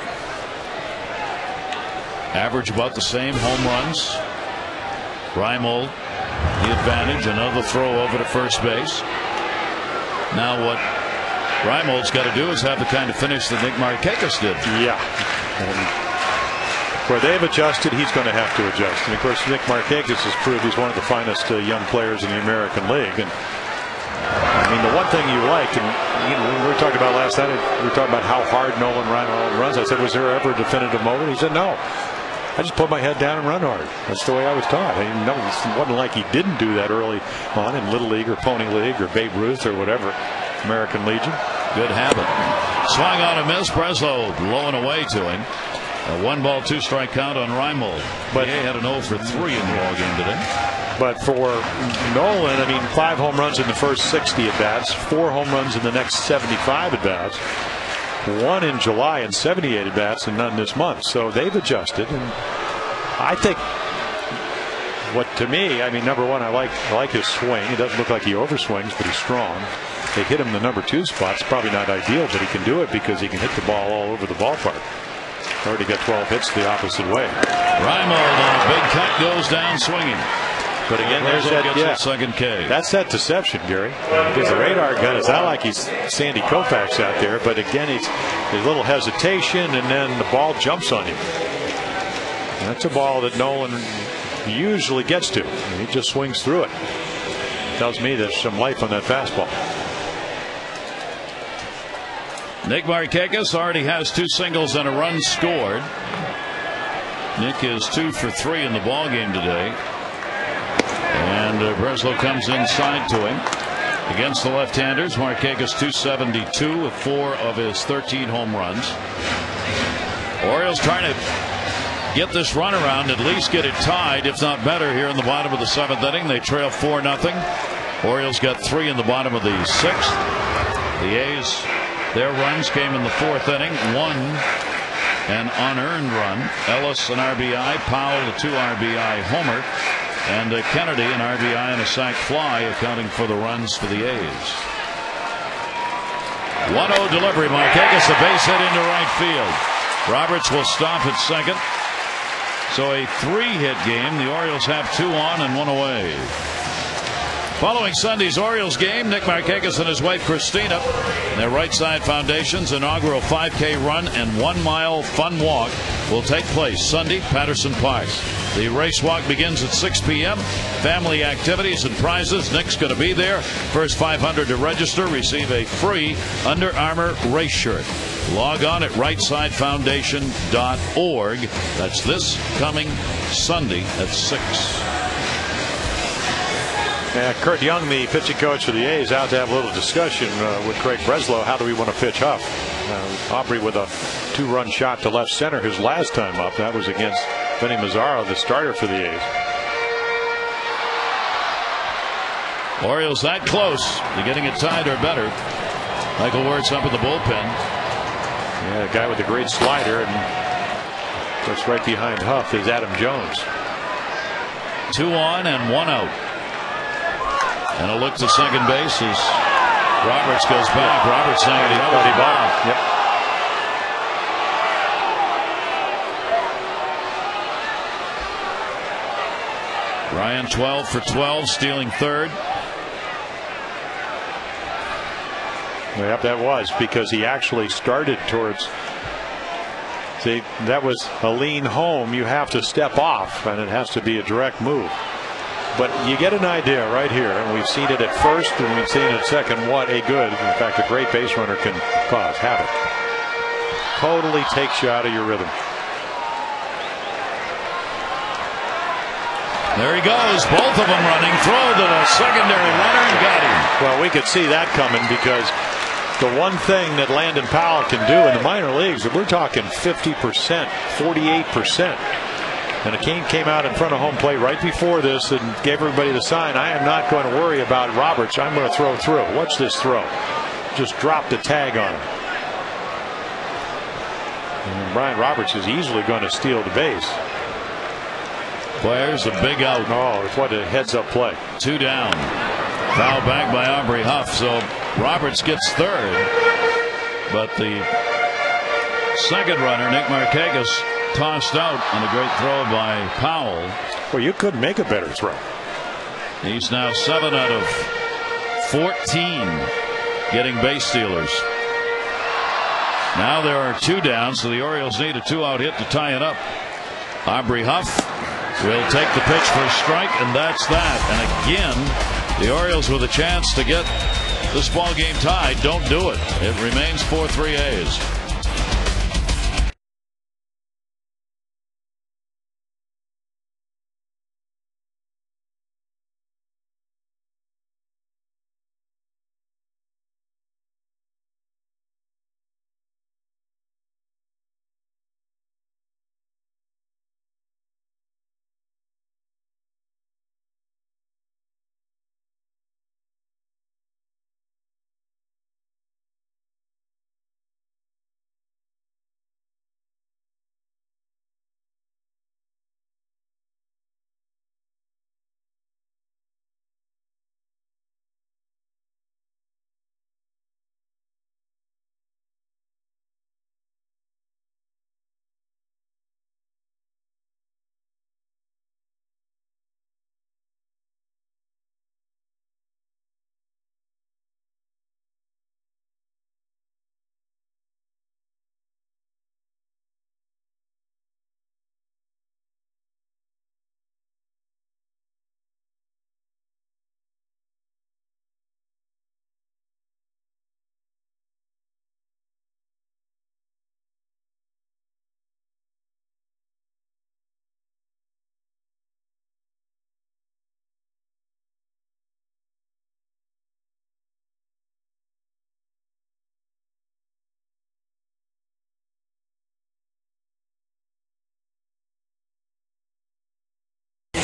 Average about the same home runs. Reimold the advantage, another throw over to first base. Now what Reimold's got to do is have the kind of finish that Nick Markakis did. Yeah. Where they've adjusted, he's going to have to adjust. And of course, Nick Markakis has proved he's one of the finest young players in the American League. And I mean, the one thing you like, and when we talked about last night, we were talking about how hard Nolan Ryan runs. I said, was there ever a definitive moment? He said, no. I just put my head down and run hard. That's the way I was taught. I mean, no, it wasn't like he didn't do that early on in Little League or Pony League or Babe Ruth or whatever. American Legion. Good habit. Swung on a miss. Breslow low and away to him. A 1-ball, 2-strike count on Reimold. But he had an 0 for 3 in the ball game today. But for Nolan, I mean, 5 home runs in the first 60 at bats, 4 home runs in the next 75 at bats, 1 in July and 78 at bats, and none this month. So they've adjusted, and I think what to me, I mean, number one, I like his swing. He doesn't look like he overswings, but he's strong. They hit him in the number 2 spot. It's probably not ideal, but he can do it because he can hit the ball all over the ballpark. Already got 12 hits the opposite way. Reimold on a big cut goes down swinging. But again, there's that second K. That's that deception, Gary. Because the radar gun is not like he's Sandy Koufax out there, but again, he's a little hesitation, and then the ball jumps on him. And that's a ball that Nolan usually gets to. And he just swings through it. Tells me there's some life on that fastball. Nick Markakis already has 2 singles and a run scored. Nick is 2 for 3 in the ball game today. And Breslow comes inside to him. Against the left-handers, Markakis 272 with 4 of his 13 home runs. Orioles trying to get this run around, at least get it tied, if not better, here in the bottom of the 7th inning. They trail 4-0. Orioles got 3 in the bottom of the 6th. The A's, their runs came in the 4th inning. 1 an unearned run. Ellis an RBI, Powell a 2 RBI homer, and Kennedy an RBI and a sac fly, accounting for the runs for the A's. 1-0 delivery. Markakis a base hit into right field. Roberts will stop at second. So a 3-hit game. The Orioles have 2 on and 1 away. Following Sunday's Orioles game, Nick Markakis and his wife Christina, their Right Side Foundation's inaugural 5K run and 1-mile fun walk will take place Sunday, Patterson Park. The race walk begins at 6 p.m. Family activities and prizes. Nick's going to be there. First 500 to register receive a free Under Armour race shirt. Log on at rightsidefoundation.org. That's this coming Sunday at 6. Kurt Young, the pitching coach for the A's, out to have a little discussion with Craig Breslow. How do we want to pitch Huff? Aubrey with a 2-run shot to left center his last time up. That was against Benny Mazzaro, the starter for the A's. Orioles that close to getting it tied or better. Michael Wirtz up in the bullpen. Yeah, a guy with a great slider, and just right behind Huff is Adam Jones. 2 on and 1 out. And a look to second base as Roberts goes back. Roberts saying that was a Ryan 12 for 12, stealing third. Yep, that was because he actually started towards. See, that was a lean home. You have to step off, and it has to be a direct move. But you get an idea right here, and we've seen it at first and we've seen it at second. What a good, in fact, a great base runner can cause havoc. Totally takes you out of your rhythm. There he goes, both of them running. Throw to the secondary runner and got him. Well, we could see that coming because the one thing that Landon Powell can do in the minor leagues, we're talking 50%, 48%. And a Kane came out in front of home plate right before this and gave everybody the sign. I am not going to worry about Roberts. I'm going to throw through. Watch this throw. Just dropped a tag on him. And Brian Roberts is easily going to steal the base. There's a big out. Oh, what a heads-up play. 2 down. Foul back by Aubrey Huff. So Roberts gets third. But the second runner, Nick Markakis, tossed out on a great throw by Powell. Well, you couldn't make a better throw. He's now 7 out of 14 getting base stealers. Now there are 2 down, so the Orioles need a 2-out hit to tie it up. Aubrey Huff will take the pitch for a strike, and that's that. And again, the Orioles with a chance to get this ball game tied don't do it. It remains 4-3 A's.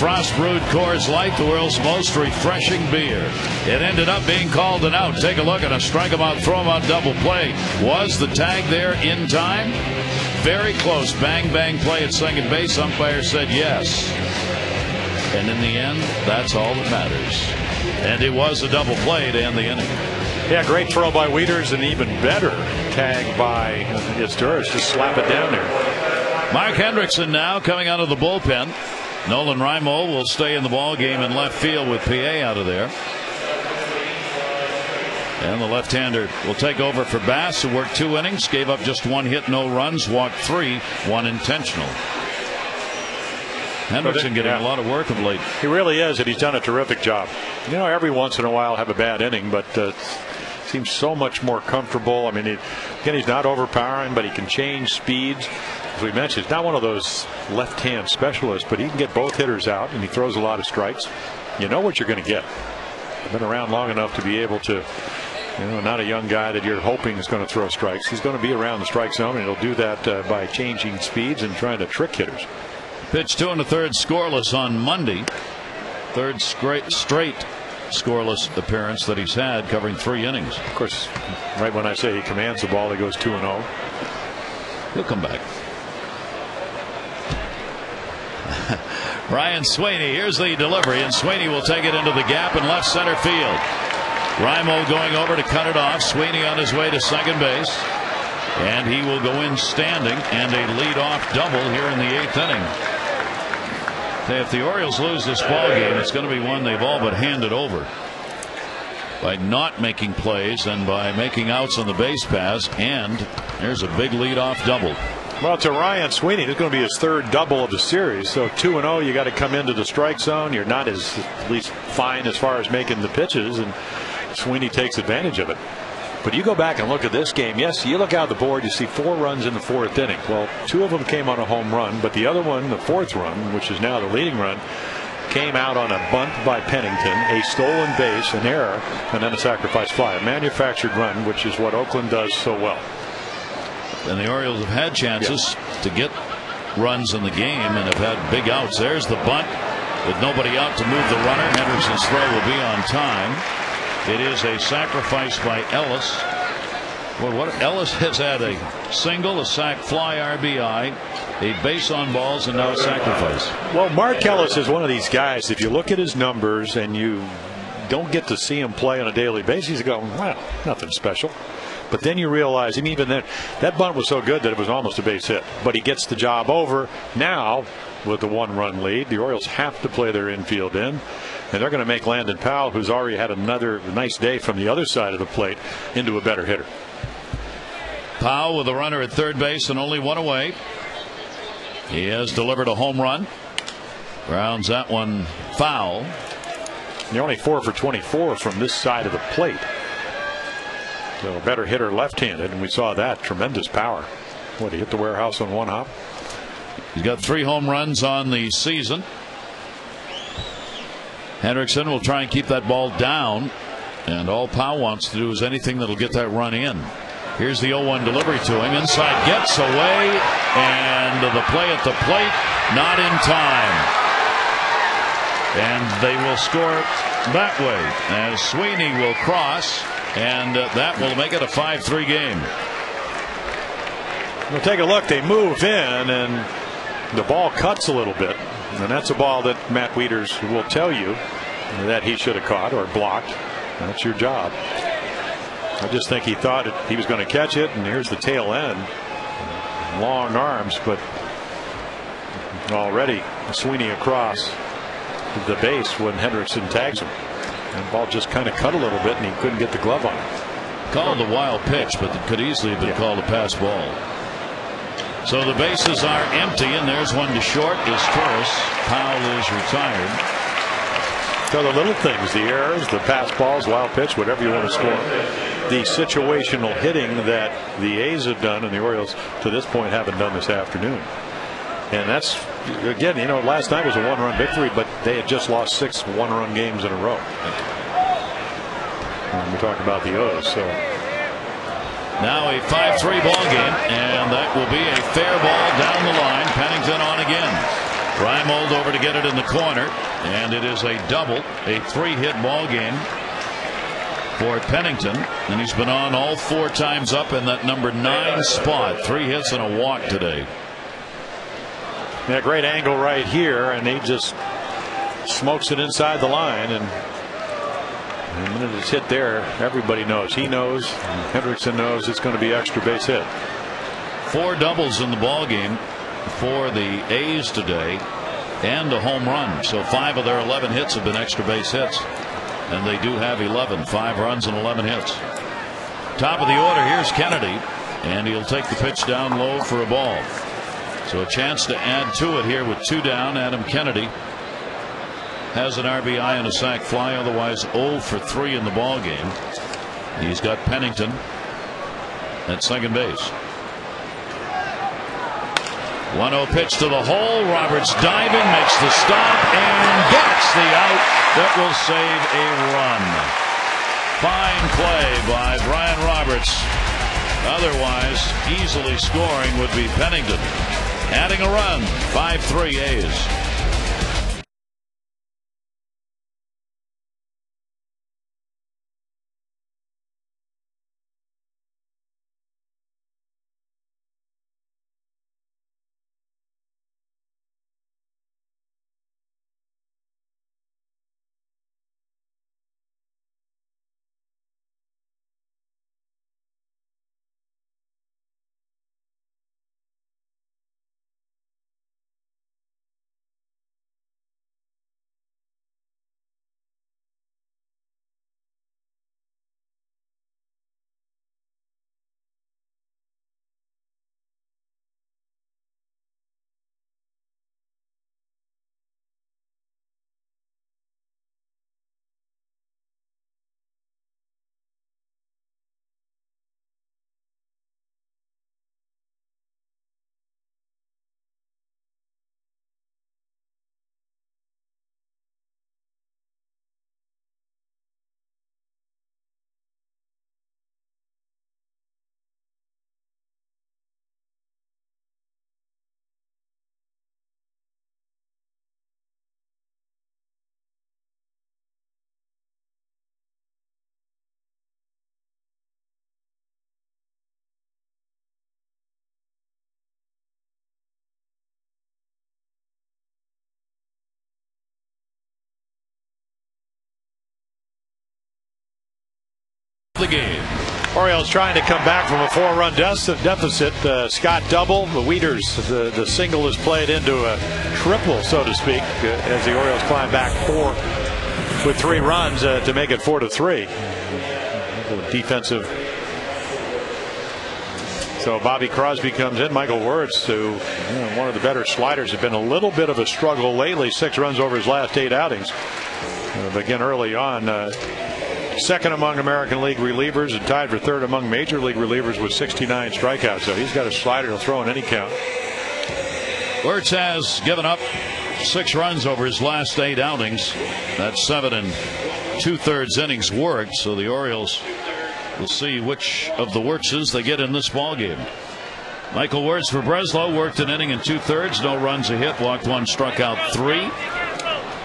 Frost brewed Coors Light, the world's most refreshing beer. It ended up being called an out. Take a look at a strike him out, throw him out double play. Was the tag there in time? Very close. Bang, bang play at second base. Umpire said yes. And in the end, that's all that matters. And it was a double play to end the inning. Yeah, great throw by Wieters, and even better tag by Sturridge. Just slap it down there. Mark Hendrickson now coming out of the bullpen. Nolan Raimo will stay in the ball game in left field with PA out of there. And the left-hander will take over for Bass, who worked 2 innings, gave up just 1 hit, no runs, walked 3, 1 intentional. Hendrickson getting a lot of work of late. He really is, and he's done a terrific job. You know, every once in a while have a bad inning, but seems so much more comfortable. I mean, again, he's not overpowering, but he can change speeds. As we mentioned, he's not one of those left-hand specialists, but he can get both hitters out, and he throws a lot of strikes. You know what you're going to get. Been around long enough to be able to, you know, not a young guy that you're hoping is going to throw strikes. He's going to be around the strike zone, and he'll do that by changing speeds and trying to trick hitters. Pitch 2 1/3 scoreless on Monday. Third straight scoreless appearance that he's had, covering 3 innings. Of course, right when I say he commands the ball, he goes 2-0. He'll come back. Ryan Sweeney, here's the delivery, and Sweeney will take it into the gap in left center field. Raimo going over to cut it off. Sweeney on his way to second base, and he will go in standing, and a leadoff double here in the 8th inning. If the Orioles lose this ball game, it's going to be one they've all but handed over by not making plays and by making outs on the base paths. And there's a big leadoff double. Well, to Ryan Sweeney, it's going to be his 3rd double of the series. So 2-0, you got to come into the strike zone. You're not as at least fine as far as making the pitches, and Sweeney takes advantage of it. But you go back and look at this game. Yes, you look out the board, you see 4 runs in the 4th inning. Well, 2 of them came on a home run, but the other one, the 4th run, which is now the leading run, came out on a bunt by Pennington, a stolen base, an error, and then a sacrifice fly, a manufactured run, which is what Oakland does so well. And the Orioles have had chances to get runs in the game and have had big outs. There's the bunt with nobody out to move the runner. Henderson's throw will be on time. It is a sacrifice by Ellis. Well, what Ellis has had a single, a sac fly, RBI, a base on balls, and now a sacrifice. Well, Mark Ellis is one of these guys. If you look at his numbers and you don't get to see him play on a daily basis, you go, wow, nothing special. But then you realize, and even then, that bunt was so good that it was almost a base hit. But he gets the job over. Now, with the 1-run lead, the Orioles have to play their infield in. And they're going to make Landon Powell, who's already had another nice day from the other side of the plate, into a better hitter. Powell with a runner at third base and only 1 away. He has delivered a home run. Grounds that one foul. You're only 4 for 24 from this side of the plate. So a better hitter left-handed, and we saw that. Tremendous power. What, he hit the warehouse on one hop? He's got 3 home runs on the season. Hendrickson will try and keep that ball down, and all Powell wants to do is anything that'll get that run in. Here's the 0-1 delivery to him. Inside, gets away, and the play at the plate, not in time. And they will score that way as Sweeney will cross, and that will make it a 5-3 game. We'll take a look. They move in, and the ball cuts a little bit, and that's a ball that Matt Wieters will tell you that he should have caught or blocked. That's your job. I just think he thought he was going to catch it, and here's the tail end. Long arms, but already Sweeney across the base when Hendrickson tags him. And the ball just kind of cut a little bit, and he couldn't get the glove on it. Called a wild pitch, but it could easily have been called a pass ball. So the bases are empty, and there's one to short. Is Torres. Powell is retired. So the little things, the errors, the pass balls, wild pitch, whatever you want to score. The situational hitting that the A's have done and the Orioles to this point haven't done this afternoon. And that's, again, you know, last night was a 1-run victory, but they had just lost 6 1-run games in a row. And we talk about the O's. So now a 5-3 ball game, and that will be a fair ball down the line. Pennington on again. Reimold over to get it in the corner, and it is a double, a 3-hit ball game for Pennington, and he's been on all 4 times up in that number 9 spot. 3 hits and a walk today. Yeah, great angle right here, and he just smokes it inside the line, and the minute it's hit there, everybody knows. He knows, Hendrickson knows it's going to be extra base hit. 4 doubles in the ball game for the A's today, and a home run. So 5 of their 11 hits have been extra base hits, and they do have 11, 5 runs and 11 hits. Top of the order, here's Kennedy, and he'll take the pitch down low for a ball. So a chance to add to it here with 2 down. Adam Kennedy has an RBI and a sac fly, otherwise 0 for 3 in the ball game. He's got Pennington at second base. 1-0 pitch to the hole. Roberts diving, makes the stop, and gets the out that will save a run. Fine play by Brian Roberts. Otherwise, easily scoring would be Pennington. Adding a run. 5-3 A's. The game. Orioles trying to come back from a 4-run deficit. Scott double. The Wieters, the single is played into a triple, so to speak, as the Orioles climb back 4 with 3 runs to make it 4-3. Defensive So Bobby Crosby comes in. Michael Wirtz, who one of the better sliders, has been a little bit of a struggle lately. 6 runs over his last 8 outings. Again, early on, second among American League relievers and tied for third among Major League relievers with 69 strikeouts. So he's got a slider to throw in any count. Wirtz has given up 6 runs over his last 8 outings. That's 7 2/3 innings worked. So the Orioles will see which of the Wirtzes they get in this ball game. Michael Wirtz for Breslow worked an inning and 2/3, no runs, a hit, walked 1, struck out 3.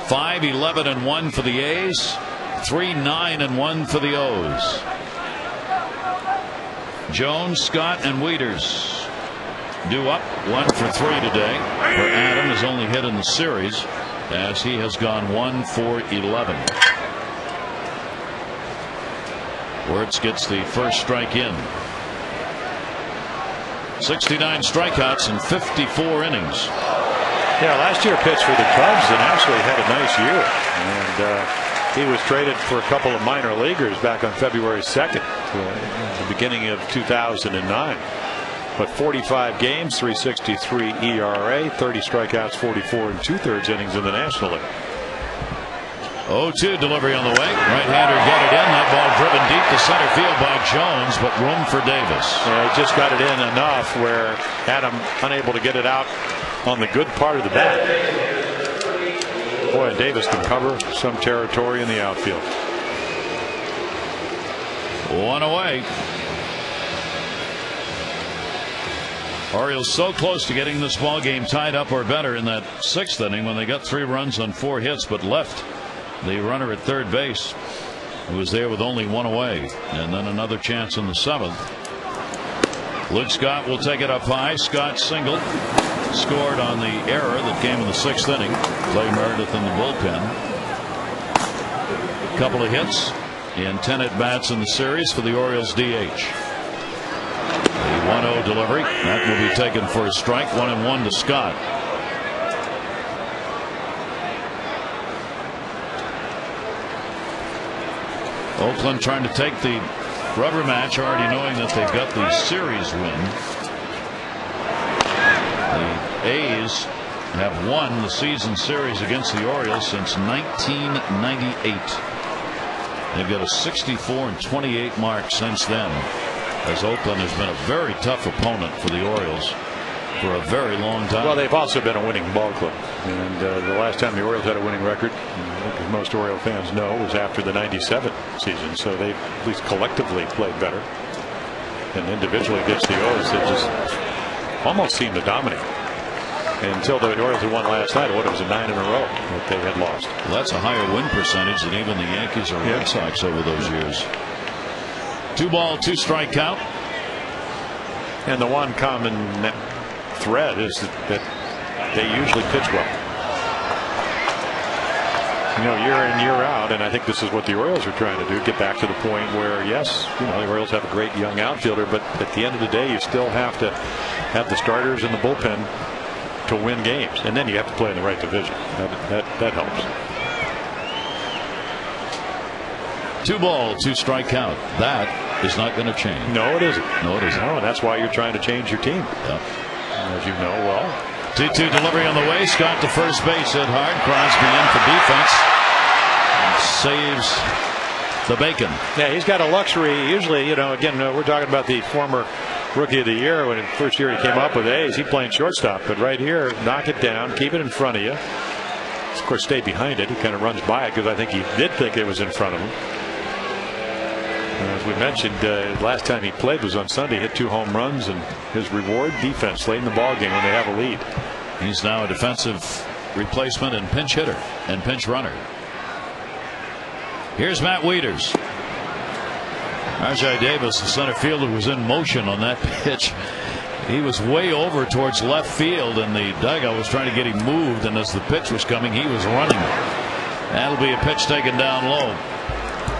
5-11-1 for the A's. 3-9-1 for the O's. Jones, Scott, and Wieters due up 1 for 3 today. For Adam, his only hit in the series, as he has gone 1 for 11. Wirtz gets the first strike in. 69 strikeouts in 54 innings. Yeah, last year pitched for the Cubs and actually had a nice year. And he was traded for a couple of minor leaguers back on February 2nd, the beginning of 2009. But 45 games, 3.63 ERA, 30 strikeouts, 44 2/3 innings in the National League. 0-2 delivery on the way. Right-hander got it in. That ball driven deep to center field by Jones, but room for Davis. Yeah, he just got it in enough where Adam unable to get it out on the good part of the bat. Boy, Davis can cover some territory in the outfield. 1 away. Orioles so close to getting this ball game tied up or better in that 6th inning when they got 3 runs on 4 hits, but left the runner at third base, who was there with only 1 away. And then another chance in the 7th. Luke Scott will take it up high. Scott singled, scored on the error that came in the 6th inning. Clay Meredith in the bullpen. A couple of hits in 10 at bats in the series for the Orioles DH. The 1-0 delivery that will be taken for a strike. 1-1 to Scott. Oakland trying to take the rubber match, already knowing that they've got the series win. The A's have won the season series against the Orioles since 1998. They've got a 64-28 mark since then, as Oakland has been a very tough opponent for the Orioles for a very long time. Well, they've also been a winning ball club, and the last time the Orioles had a winning record, as most Oriole fans know, was after the '97 season. So they at least collectively played better, and individually against the O's, they just almost seemed to dominate. And until the Orioles had won last night, it was a 9 in a row that they had lost. Well, that's a higher win percentage than even the Yankees or Red Sox over those years. 2-ball, 2-strike count. And the one common thread is that they usually pitch well. Year in, year out, and I think this is what the Orioles are trying to do, get back to the point where, yes, the Orioles have a great young outfielder, but at the end of the day, you still have to have the starters in the bullpen to win games, and then you have to play in the right division. That helps. 2-ball, 2-strike count. That is not going to change. No, it isn't. No, it isn't. No, and that's why you're trying to change your team. Yep. As you know well. 2-2 delivery on the way. Scott to first base, hit hard. Crosby in for defense. Saves the bacon. Yeah, he's got a luxury. Usually, again, we're talking about the former Rookie of the Year. When the first year he came up with A's, he playing shortstop. But right here, knock it down, keep it in front of you. Of course, stay behind it. He kind of runs by it because I think he did think it was in front of him. As we mentioned, last time he played was on Sunday, hit 2 home runs, and his reward, defense late in the ball game when they have a lead. He's now a defensive replacement and pinch hitter and pinch runner. Here's Matt Wieters. Rajai Davis, the center fielder, was in motion on that pitch. He was way over towards left field, and the dugout was trying to get him moved, and as the pitch was coming, he was running. That'll be a pitch taken down low.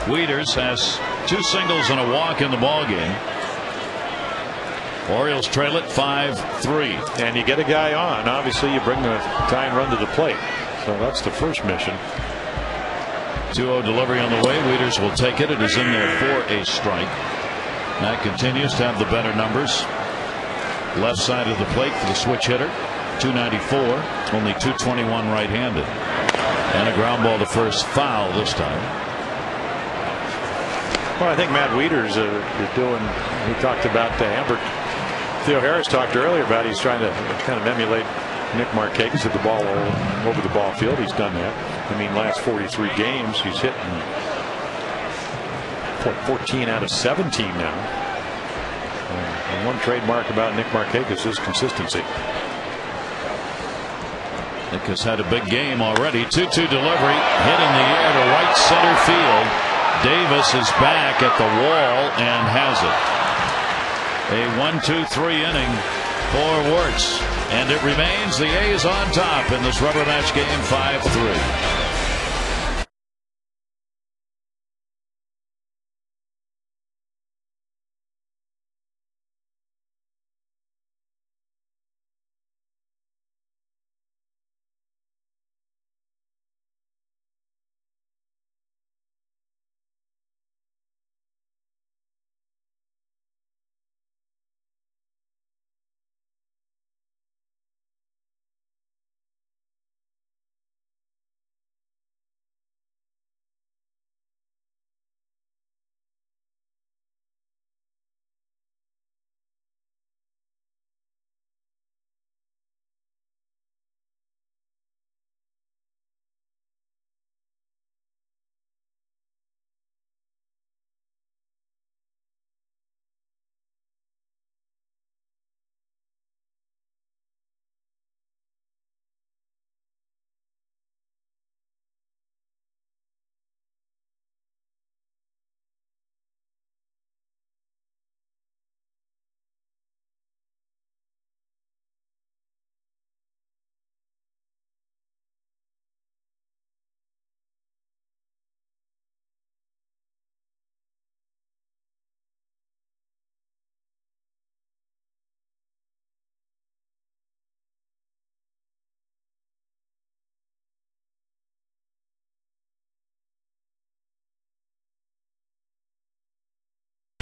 Wieters has 2 singles and a walk in the ball game. Orioles trail it 5-3. And you get a guy on. Obviously, you bring the tying run to the plate. So that's the first mission. 2-0 delivery on the way. Wieters will take it. It is in there for a strike. Matt continues to have the better numbers. left side of the plate for the switch hitter. 294, only 221 right-handed. And a ground ball to first, foul this time. Well, I think Matt Wieters is doing. He talked about Amber. Theo Harris talked earlier about he's trying to kind of emulate Nick Markakis at the ball over the ball field. He's done that. I mean, last 43 games, he's hitting 14 out of 17 now. And one trademark about Nick Markakis is consistency. Nick has had a big game already. 2-2 delivery, hit in the air to right center field. Davis is back at the wall and has it. A 1-2-3 inning for Wirtz, and it remains the A's on top in this rubber match game, 5-3.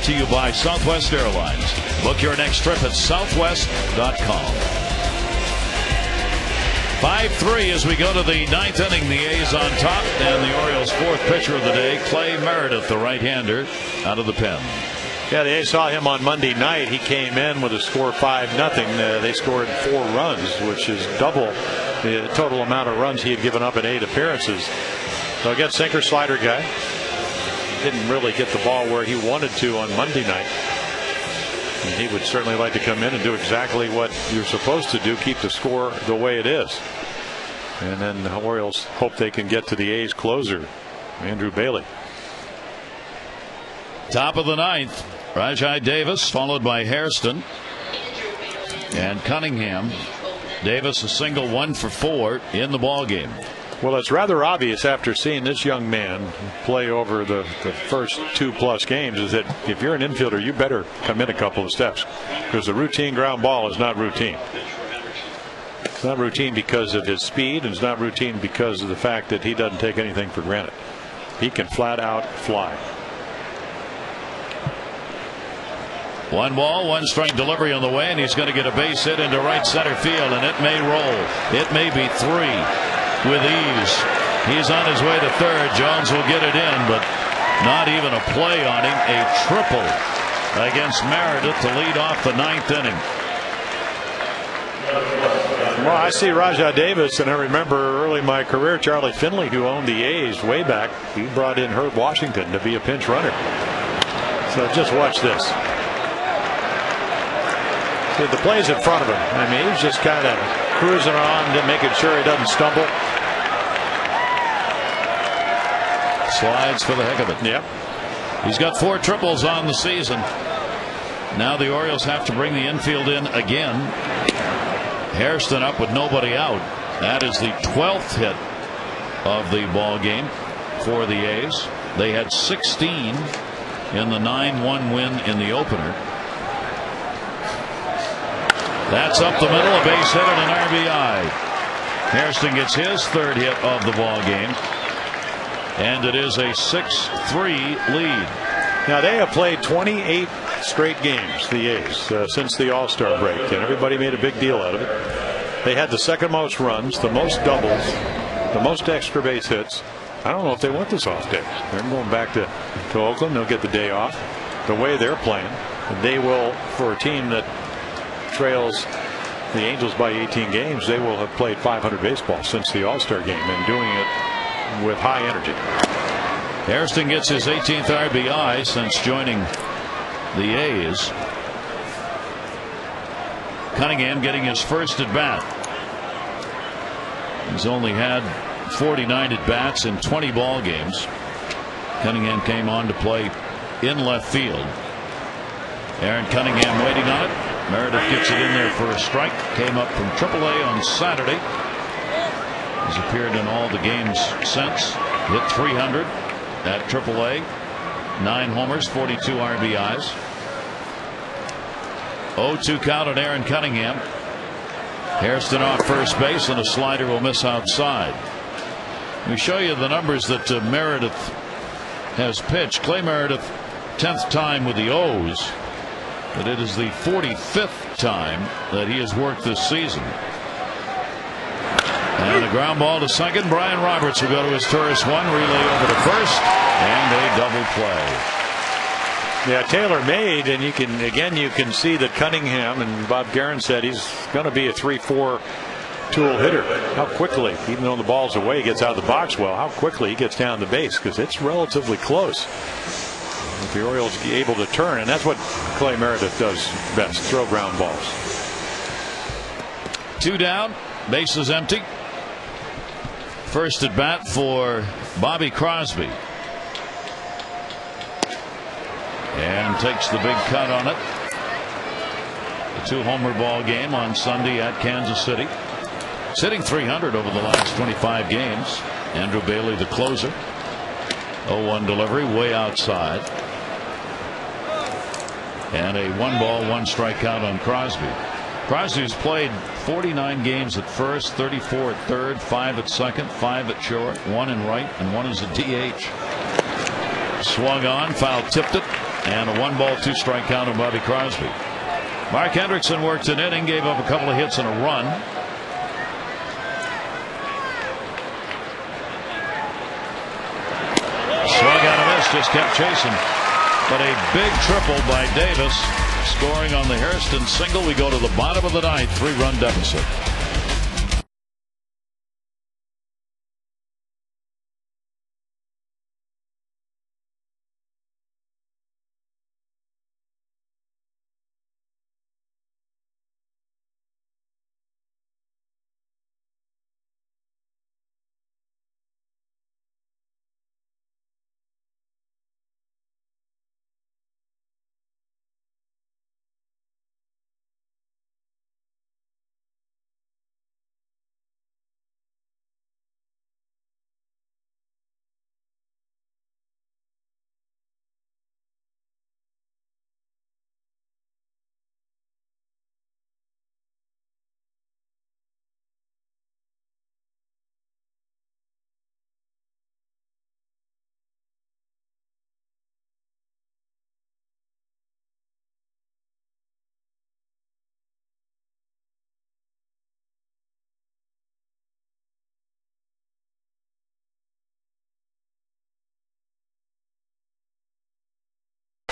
To you by Southwest Airlines. Book your next trip at southwest.com. 5-3 as we go to the ninth inning. The A's on top, and the Orioles' fourth pitcher of the day, Clay Meredith, the right-hander, out of the pen. Yeah, the A's saw him on Monday night. He came in with a score 5-0. They scored 4 runs, which is double the total amount of runs he had given up in 8 appearances. So again, sinker slider guy. Didn't really get the ball where he wanted to on Monday night. And he would certainly like to come in and do exactly what you're supposed to do, keep the score the way it is. And then the Orioles hope they can get to the A's closer, Andrew Bailey. Top of the ninth, Rajai Davis, followed by Hairston and Cunningham. Davis a single, 1 for 4 in the ball game. Well, it's rather obvious after seeing this young man play over the first 2+ games is that if you're an infielder, you better come in a couple of steps, because the routine ground ball is not routine. It's not routine because of his speed, and it's not routine because of the fact that he doesn't take anything for granted. He can flat out fly. 1 ball, 1 strike delivery on the way, and he's going to get a base hit into right center field, and it may roll. It may be 3 with ease. He's on his way to third. Jones will get it in, but not even a play on him. A triple against Meredith to lead off the ninth inning. Well, I see Rajai Davis, and I remember early in my career Charlie Finley, who owned the A's way back. He brought in Herb Washington to be a pinch runner. So just watch this. See, the play's in front of him. I mean, he's just kind of cruising on, making sure he doesn't stumble. Slides for the heck of it. Yep. He's got 4 triples on the season. Now the Orioles have to bring the infield in again. Hairston up with nobody out. That is the 12th hit of the ball game for the A's. They had 16 in the 9-1 win in the opener. That's up the middle, a base hit and an RBI. Hairston gets his 3rd hit of the ball game, and it is a 6-3 lead. Now they have played 28 straight games, the A's, since the All-Star break, and everybody made a big deal out of it. They had the second most runs, the most doubles, the most extra base hits. I don't know if they want this off day. They're going back to Oakland. They'll get the day off. The way they're playing, they will, for a team that trails the Angels by 18 games, they will have played 500 baseball since the All-Star game, and doing it with high energy. Hairston gets his 18th RBI since joining the A's. Cunningham getting his first at bat. He's only had 49 at bats in 20 ball games. Cunningham came on to play in left field. Aaron Cunningham waiting on it. Meredith gets it in there for a strike. Came up from AAA on Saturday. He's appeared in all the games since. Hit 300 at AAA. 9 homers, 42 RBIs. 0-2 count on Aaron Cunningham. Hairston off first base, and a slider will miss outside. We show you the numbers that Meredith has pitched. Clay Meredith, 10th time with the O's, but it is the 45th time that he has worked this season. And a ground ball to second. Brian Roberts will go to his tourist one, relay over to first, and a double play. Yeah, Taylor made, and you can see that Cunningham, and Bob Guerin said he's going to be a 3-4 tool hitter. How quickly, even though the ball's away, he gets out of the box well, how quickly he gets down the base, because it's relatively close. If the Orioles are able to turn, and that's what Clay Meredith does best, throw ground balls. 2 down, bases empty. First at bat for Bobby Crosby. And takes the big cut on it. The 2-homer ball game on Sunday at Kansas City. Sitting 300 over the last 25 games. Andrew Bailey, the closer. 0-1 delivery, way outside. And a 1-ball, 1-strike count on Crosby. Crosby's played 49 games at first, 34 at third, 5 at second, 5 at short, 1 in right, and 1 as a DH. Swung on, foul tipped it, and a 1-ball, 2-strike count on Bobby Crosby. Mark Hendrickson worked an inning, gave up a couple of hits and a run. Swung on a miss, just kept chasing. But a big triple by Davis, scoring on the Hairston single. We go to the bottom of the ninth, 3-run deficit.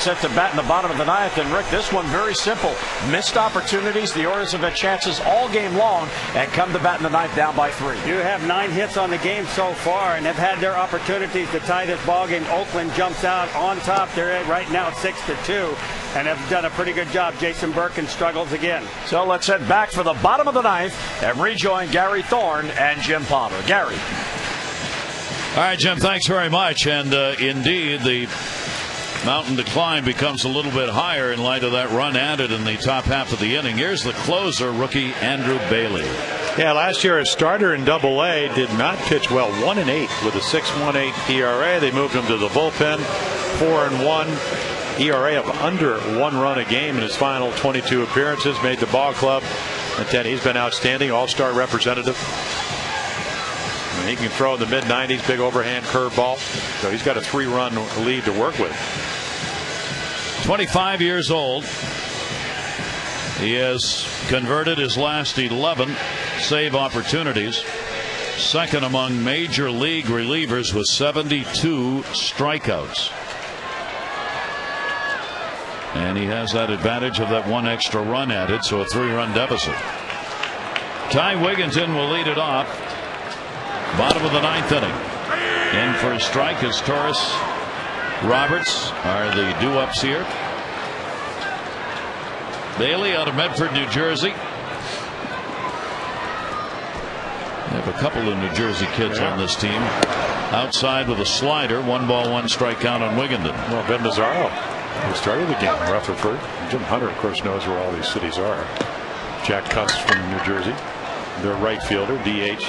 Set to bat in the bottom of the ninth, and Rick, this one very simple. Missed opportunities. The Orioles have had chances all game long and come to bat in the ninth down by 3. You have 9 hits on the game so far and have had their opportunities to tie this ball game. Oakland jumps out on top. They're right now 6-2 and have done a pretty good job. Jason Birkin struggles again. So let's head back for the bottom of the ninth and rejoin Gary Thorne and Jim Palmer. Gary. All right, Jim, thanks very much. And indeed, the mountain decline becomes a little bit higher in light of that run added in the top half of the inning. Here's the closer, rookie Andrew Bailey. Yeah, last year a starter in Double-A did not pitch well. 1-8 with a 6.18 ERA. They moved him to the bullpen. 4-1 ERA of under 1 run a game in his final 22 appearances. Made the ball club. And then he's been outstanding, all-star representative. And he can throw in the mid-90s, big overhand curveball. So he's got a 3-run lead to work with. 25 years old. He has converted his last 11 save opportunities. Second among major league relievers with 72 strikeouts. And he has that advantage of that one extra run added, so a 3-run deficit. Ty Wigginton will lead it off. Bottom of the 9th inning. In for a strike as Torres, Roberts are the do-ups here. Bailey out of Medford, New Jersey. They have a couple of New Jersey kids on this team. Outside with a slider. 1 ball, 1 strike count on Wigginton. Well, Ben Mazzaro, who started the game in Rutherford. Jim Hunter, of course, knows where all these cities are. Jack Cust from New Jersey. Their right fielder, DH.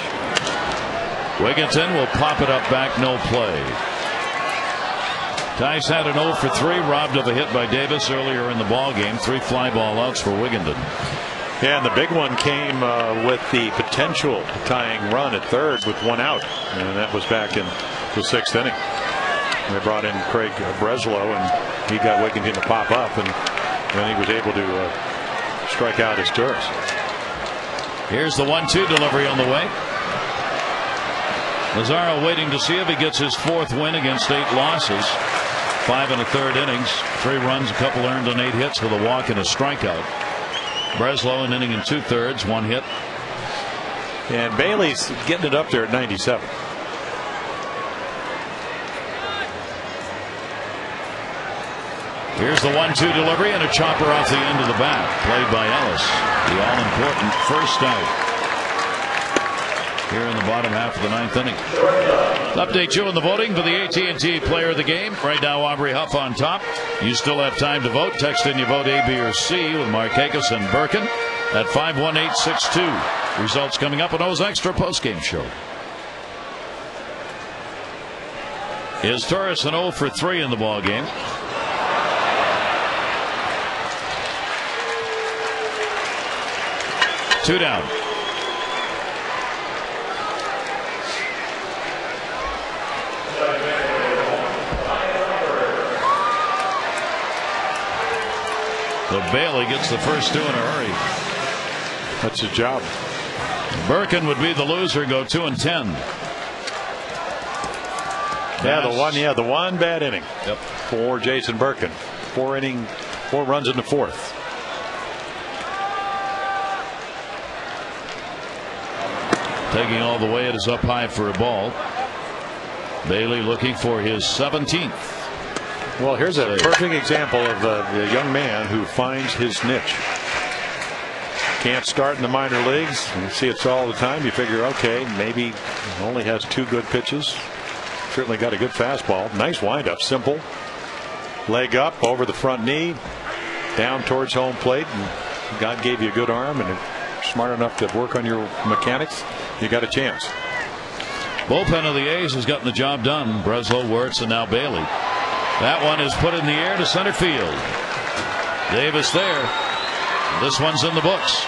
Wigginton will pop it up back, no play. Ty's had an 0 for 3, robbed of a hit by Davis earlier in the ball game. 3 fly ball outs for Wigginton. Yeah, and the big one came with the potential tying run at third with 1 out, and that was back in the 6th inning. They brought in Craig Breslow, and he got Wigginton to pop up, and then he was able to strike out his Torres. Here's the 1-2 delivery on the way. Mazzaro waiting to see if he gets his 4th win against 8 losses. 5 1/3 innings, 3 runs, a couple earned on 8 hits with a walk and a strikeout. Breslow an inning and 2/3, 1 hit. And Bailey's getting it up there at 97. Here's the 1-2 delivery and a chopper off the end of the bat, played by Ellis. The all-important first out here in the bottom half of the 9th inning. Update you on the voting for the AT&T Player of the Game. Right now, Aubrey Huff on top. You still have time to vote. Text in your vote A, B, or C with Markakis and Birkin at 51862. Results coming up on O's Extra postgame show. Is Torres an 0 for 3 in the ball game? Two down. So Bailey gets the first 2 in a hurry. That's his job. Birkin would be the loser, go 2 and 10. Yeah, the one bad inning. Yep. For Jason Birkin. 4 runs in the 4th. Taking all the way, it is up high for a ball. Bailey looking for his 17th. Well, here's a perfect example of a young man who finds his niche. Can't start in the minor leagues. You see it all the time. You figure, okay, maybe only has 2 good pitches. Certainly got a good fastball. Nice windup, simple. Leg up over the front knee, down towards home plate. And God gave you a good arm, and you're smart enough to work on your mechanics. You got a chance. Bullpen of the A's has gotten the job done. Breslow, Wirtz, and now Bailey. That one is put in the air to center field. Davis there. This one's in the books.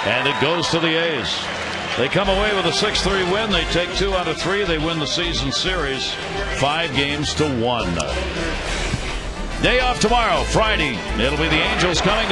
And it goes to the A's. They come away with a 6-3 win. They take 2 out of 3. They win the season series 5-1. Day off tomorrow, Friday. It'll be the Angels coming to